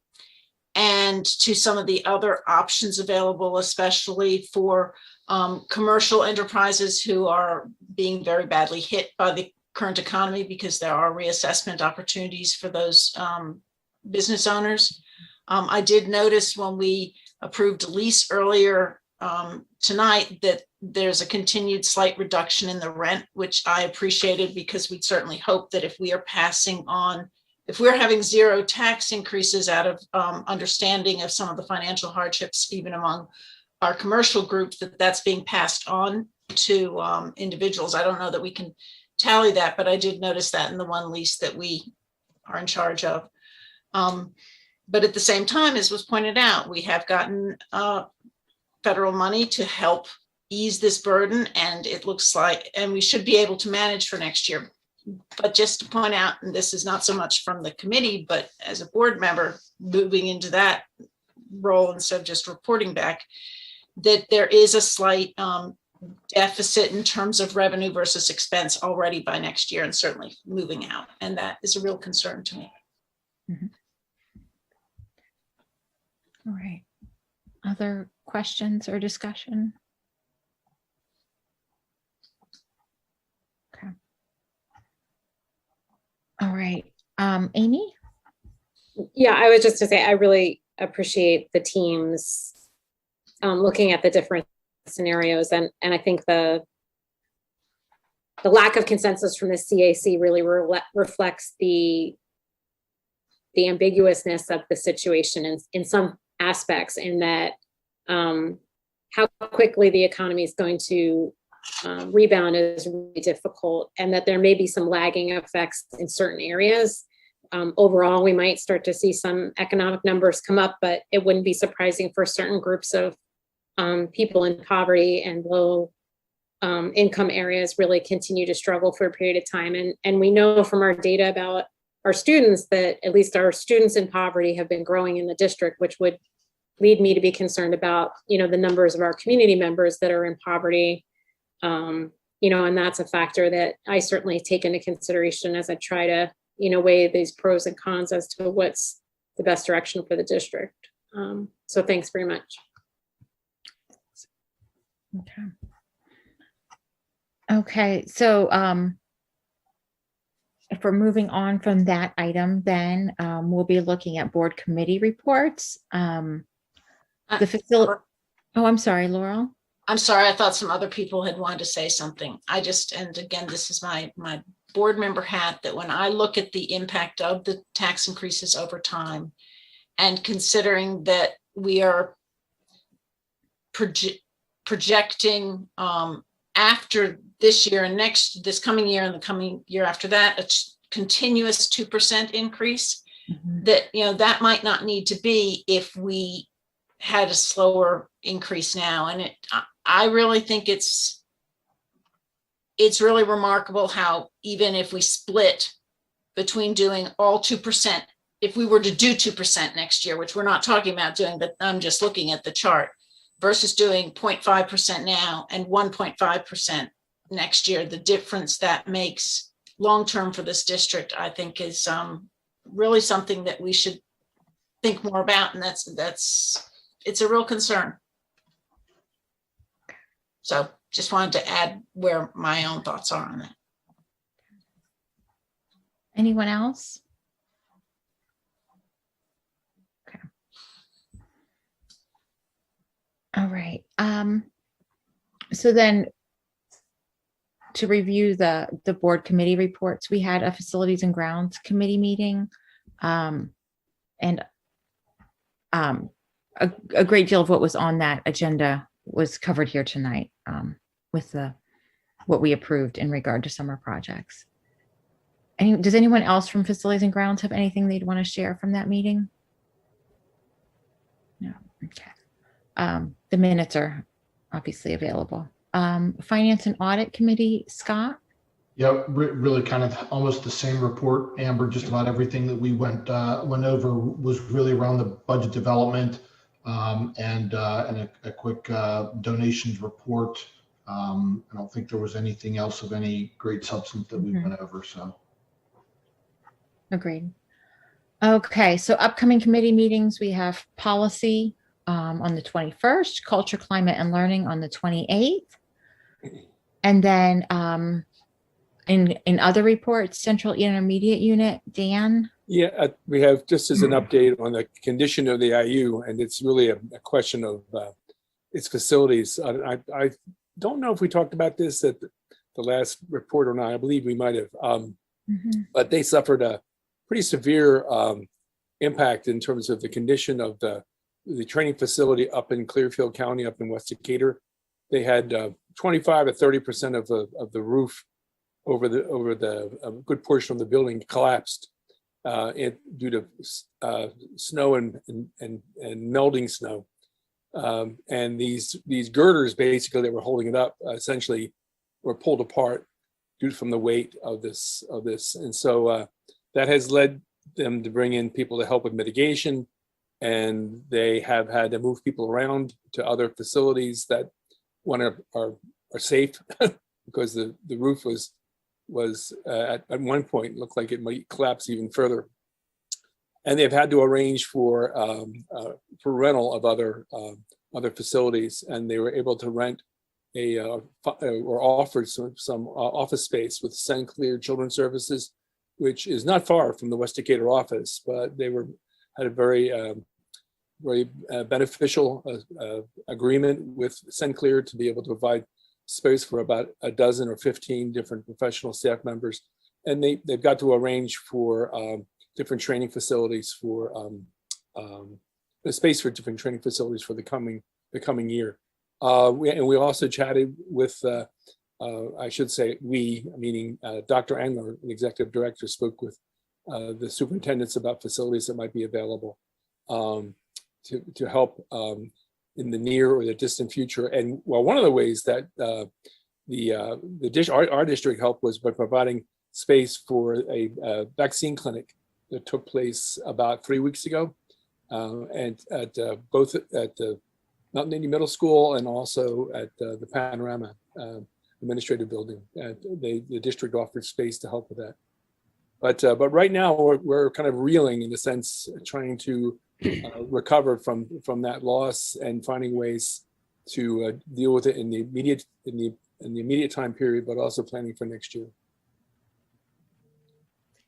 and to some of the other options available, especially for commercial enterprises who are being very badly hit by the current economy, because there are reassessment opportunities for those business owners. I did notice when we approved a lease earlier tonight that there's a continued slight reduction in the rent, which I appreciated, because we'd certainly hope that if we are passing on, if we're having zero tax increases out of understanding of some of the financial hardships, even among our commercial group, that's being passed on to individuals. I don't know that we can tally that, but I did notice that in the one lease that we are in charge of. But at the same time, as was pointed out, we have gotten federal money to help ease this burden, and it looks like, and we should be able to manage for next year. But just to point out, and this is not so much from the committee, but as a board member moving into that role instead of just reporting back, that there is a slight deficit in terms of revenue versus expense already by next year, and certainly moving out. And that is a real concern to me. Mhm. All right. Other questions or discussion? Okay. All right. Amy? Yeah, I was just to say, I really appreciate the teams looking at the different scenarios. And I think the lack of consensus from the CAC really reflects the ambiguousness of the situation in some aspects, in that how quickly the economy is going to rebound is really difficult, and that there may be some lagging effects in certain areas. Overall, we might start to see some economic numbers come up, but it wouldn't be surprising for certain groups of people in poverty and low income areas really continue to struggle for a period of time. And we know from our data about our students that at least our students in poverty have been growing in the district, which would lead me to be concerned about, the numbers of our community members that are in poverty. And that's a factor that I certainly take into consideration as I try to, weigh these pros and cons as to what's the best direction for the district. So thanks very much. Okay. Okay, so if we're moving on from that item, then we'll be looking at board committee reports. The facility. Oh, I'm sorry, Laurel. I'm sorry, I thought some other people had wanted to say something. And again, this is my board member hat, that when I look at the impact of the tax increases over time, and considering that we are projecting after this year and this coming year and the coming year after that, a continuous 2% increase, that, that might not need to be if we had a slower increase now. And I really think it's really remarkable how, even if we split between doing all 2%, if we were to do 2% next year, which we're not talking about doing, but I'm just looking at the chart, versus doing 0.5% now and 1.5% next year, the difference that makes long-term for this district, I think, is really something that we should think more about. And it's a real concern. So just wanted to add where my own thoughts are on that. Anyone else? Okay. All right. So then, to review the board committee reports, we had a facilities and grounds committee meeting, and a great deal of what was on that agenda was covered here tonight, with what we approved in regard to summer projects. Does anyone else from facilities and grounds have anything they'd want to share from that meeting? No. Okay. The minutes are obviously available. Finance and Audit Committee, Scott? Yeah, really kind of almost the same report, Amber. Just about everything that we went over was really around the budget development, and a quick donations report. I don't think there was anything else of any great substance that we went over. So, agreed. Okay, so upcoming committee meetings, we have policy on the 21st, culture, climate, and learning on the 28th. And then in other reports, Central Intermediate Unit, Dan, Yeah, we have, just as an update on the condition of the IU, and it's really a question of its facilities. I don't know if we talked about this at the last report or not. I believe we might have. But they suffered a pretty severe impact in terms of the condition of the training facility up in Clearfield County, up in West Decatur. They had 25 to 30% of the roof over a good portion of the building collapsed due to snow and melting snow. And these girders basically that were holding it up essentially were pulled apart due from the weight of this. And so that has led them to bring in people to help with mitigation. And they have had to move people around to other facilities that are safe because the roof was at one point looked like it might collapse even further. And they've had to arrange for rental of other facilities, and they were able to rent or offered some office space with Sinclair Children's Services, which is not far from the West Decatur office, but they had a very beneficial agreement with Sinclair to be able to provide space for about a dozen or 15 different professional staff members. And they've got to arrange for different training facilities for the space for different training facilities for the coming year. We also chatted with, I should say meaning Dr. Engler, the executive director, spoke with the superintendents about facilities that might be available to help in the near or the distant future. And well, one of the ways that our district helped was by providing space for a vaccine clinic that took place about 3 weeks ago, and at both at the Mountain Indian Middle School and also at the Panorama administrative building. The district offered space to help with that. But right now we're kind of reeling, in a sense, trying to recover from that loss and finding ways to deal with it in the immediate time period, but also planning for next year.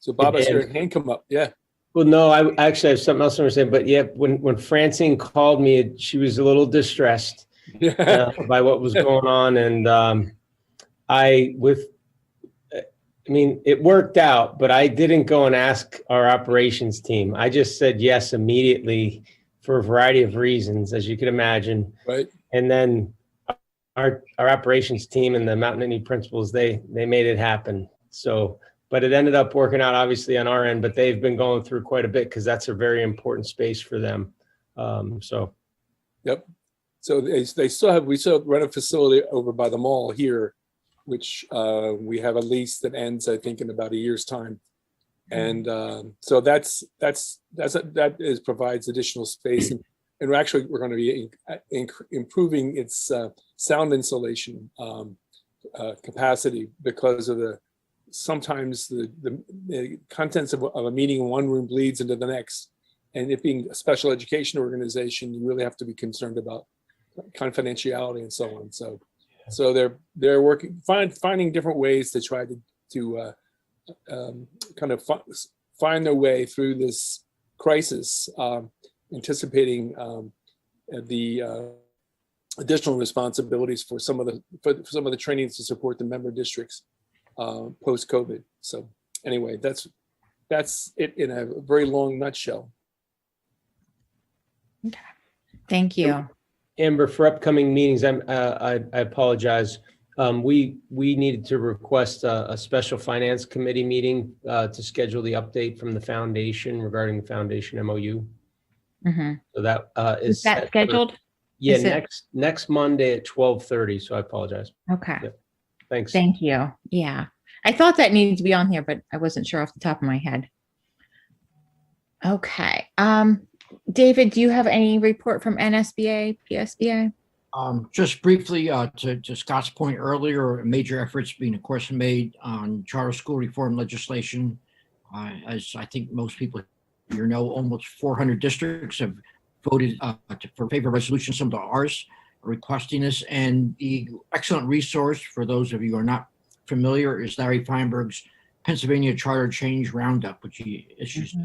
So Bob, I saw your hand come up. Yeah. Well, no, I actually have something else I was saying, but yeah, when Francine called me, she was a little distressed by what was going on. And it worked out, but I didn't go and ask our operations team. I just said yes immediately for a variety of reasons, as you can imagine. Right. And then our operations team and the Mountain Indian principals, they made it happen. So, but it ended up working out obviously on our end, but they've been going through quite a bit because that's a very important space for them. Yep. So we still rent a facility over by the mall here, which we have a lease that ends, I think, in about a year's time. And so that provides additional space. And we're going to be improving its sound insulation capacity because of sometimes the contents of a meeting in one room bleeds into the next. And it being a special education organization, you really have to be concerned about confidentiality and so on. So they're working, finding different ways to try to kind of find their way through this crisis, anticipating the additional responsibilities for some of the trainings to support the member districts post-COVID. So anyway, that's it in a very long nutshell. Okay. Thank you. Amber, for upcoming meetings, I apologize. We needed to request a special finance committee meeting to schedule the update from the foundation regarding the foundation MOU. Mm-hmm. So that is that scheduled? Yeah, next Monday at 12:30. So I apologize. Okay. Yep. Thanks. Thank you. Yeah, I thought that needed to be on here, but I wasn't sure off the top of my head. Okay. David, do you have any report from NSBA, PSBA? Just briefly, to Scott's point earlier, major efforts being, of course, made on charter school reform legislation. As I think most people here know, almost 400 districts have voted for favor resolution, some of ours requesting this. And the excellent resource for those of you who are not familiar is Larry Feinberg's Pennsylvania Charter Change Roundup, which he issues.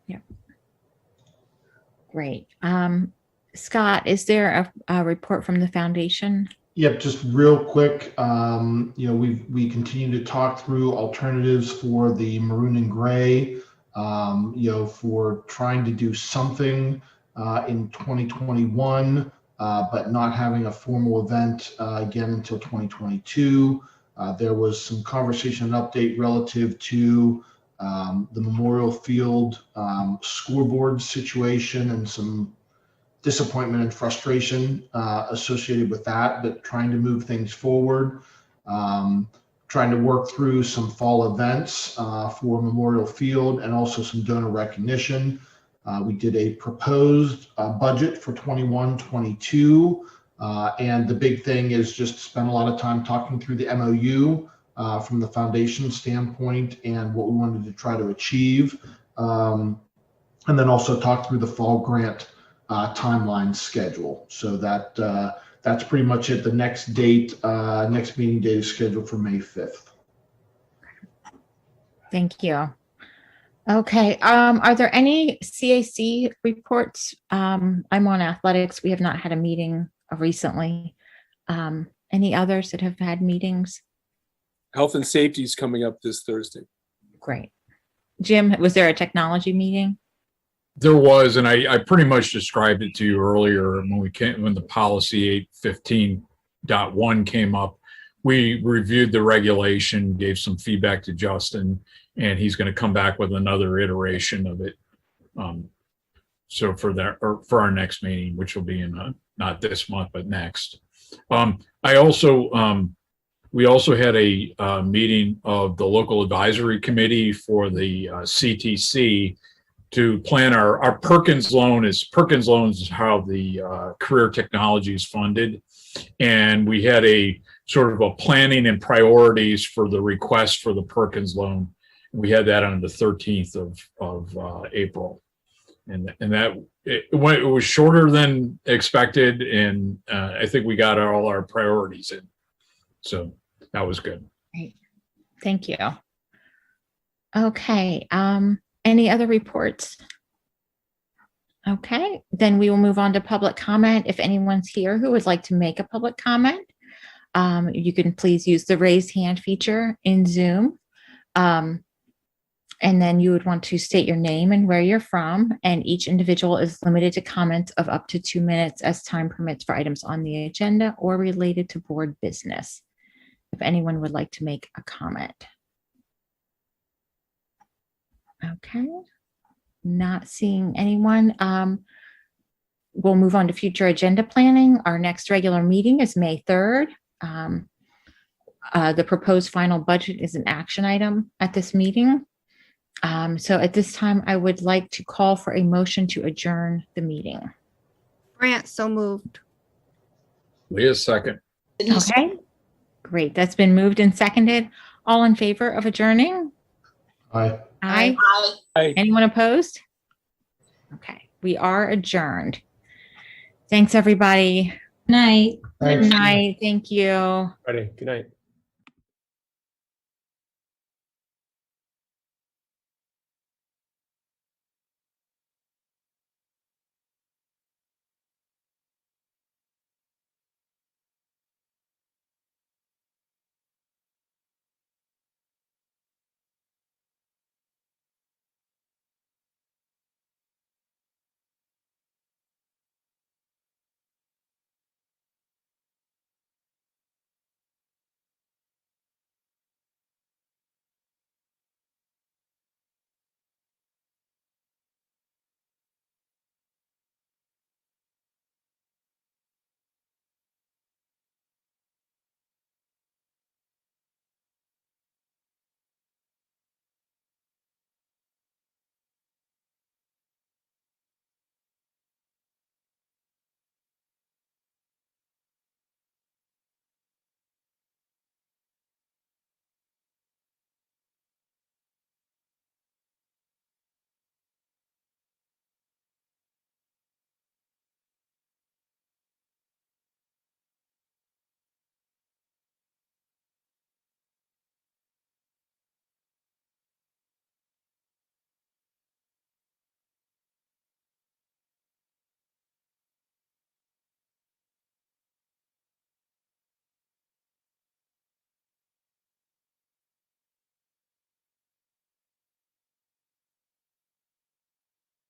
Yep. Great. Scott, is there a report from the foundation? Yep, just real quick, we continue to talk through alternatives for the maroon and gray, for trying to do something in 2021, but not having a formal event again until 2022. There was some conversation and update relative to the Memorial Field scoreboard situation and some disappointment and frustration associated with that, but trying to move things forward, trying to work through some fall events for Memorial Field and also some donor recognition. We did a proposed budget for 21-22, and the big thing is just spend a lot of time talking through the MOU from the foundation standpoint and what we wanted to try to achieve, and then also talk through the fall grant timeline schedule. So that's pretty much it. The next meeting date is scheduled for May 5th. Thank you. Okay. Are there any CAC reports? I'm on athletics. We have not had a meeting recently. Any others that have had meetings? Health and safety is coming up this Thursday. Great. Jim, was there a technology meeting? There was, and I pretty much described it to you earlier when the policy 815.1 came up. We reviewed the regulation, gave some feedback to Justin, and he's going to come back with another iteration of it. So for our next meeting, which will be in not this month but next. We also had a meeting of the local advisory committee for the CTC to plan our Perkins loan. Perkins loans is how the career technology is funded. And we had a sort of a planning and priorities for the request for the Perkins loan. We had that on the 13th of April. And that it was shorter than expected. And I think we got all our priorities in. So that was good. Great. Thank you. Okay. Any other reports? Okay, then we will move on to public comment. If anyone's here who would like to make a public comment, you can please use the raise hand feature in Zoom. And then you would want to state your name and where you're from, and each individual is limited to comments of up to 2 minutes as time permits for items on the agenda or related to board business. If anyone would like to make a comment. Okay, not seeing anyone. We'll move on to future agenda planning. Our next regular meeting is May 3rd. The proposed final budget is an action item at this meeting. So at this time, I would like to call for a motion to adjourn the meeting. Grant, so moved. Leah, second. Okay, great. That's been moved and seconded. All in favor of adjourning? Aye. Aye. Aye. Anyone opposed? Okay, we are adjourned. Thanks, everybody. Night. Thanks. Good night. Thank you. Friday. Good night.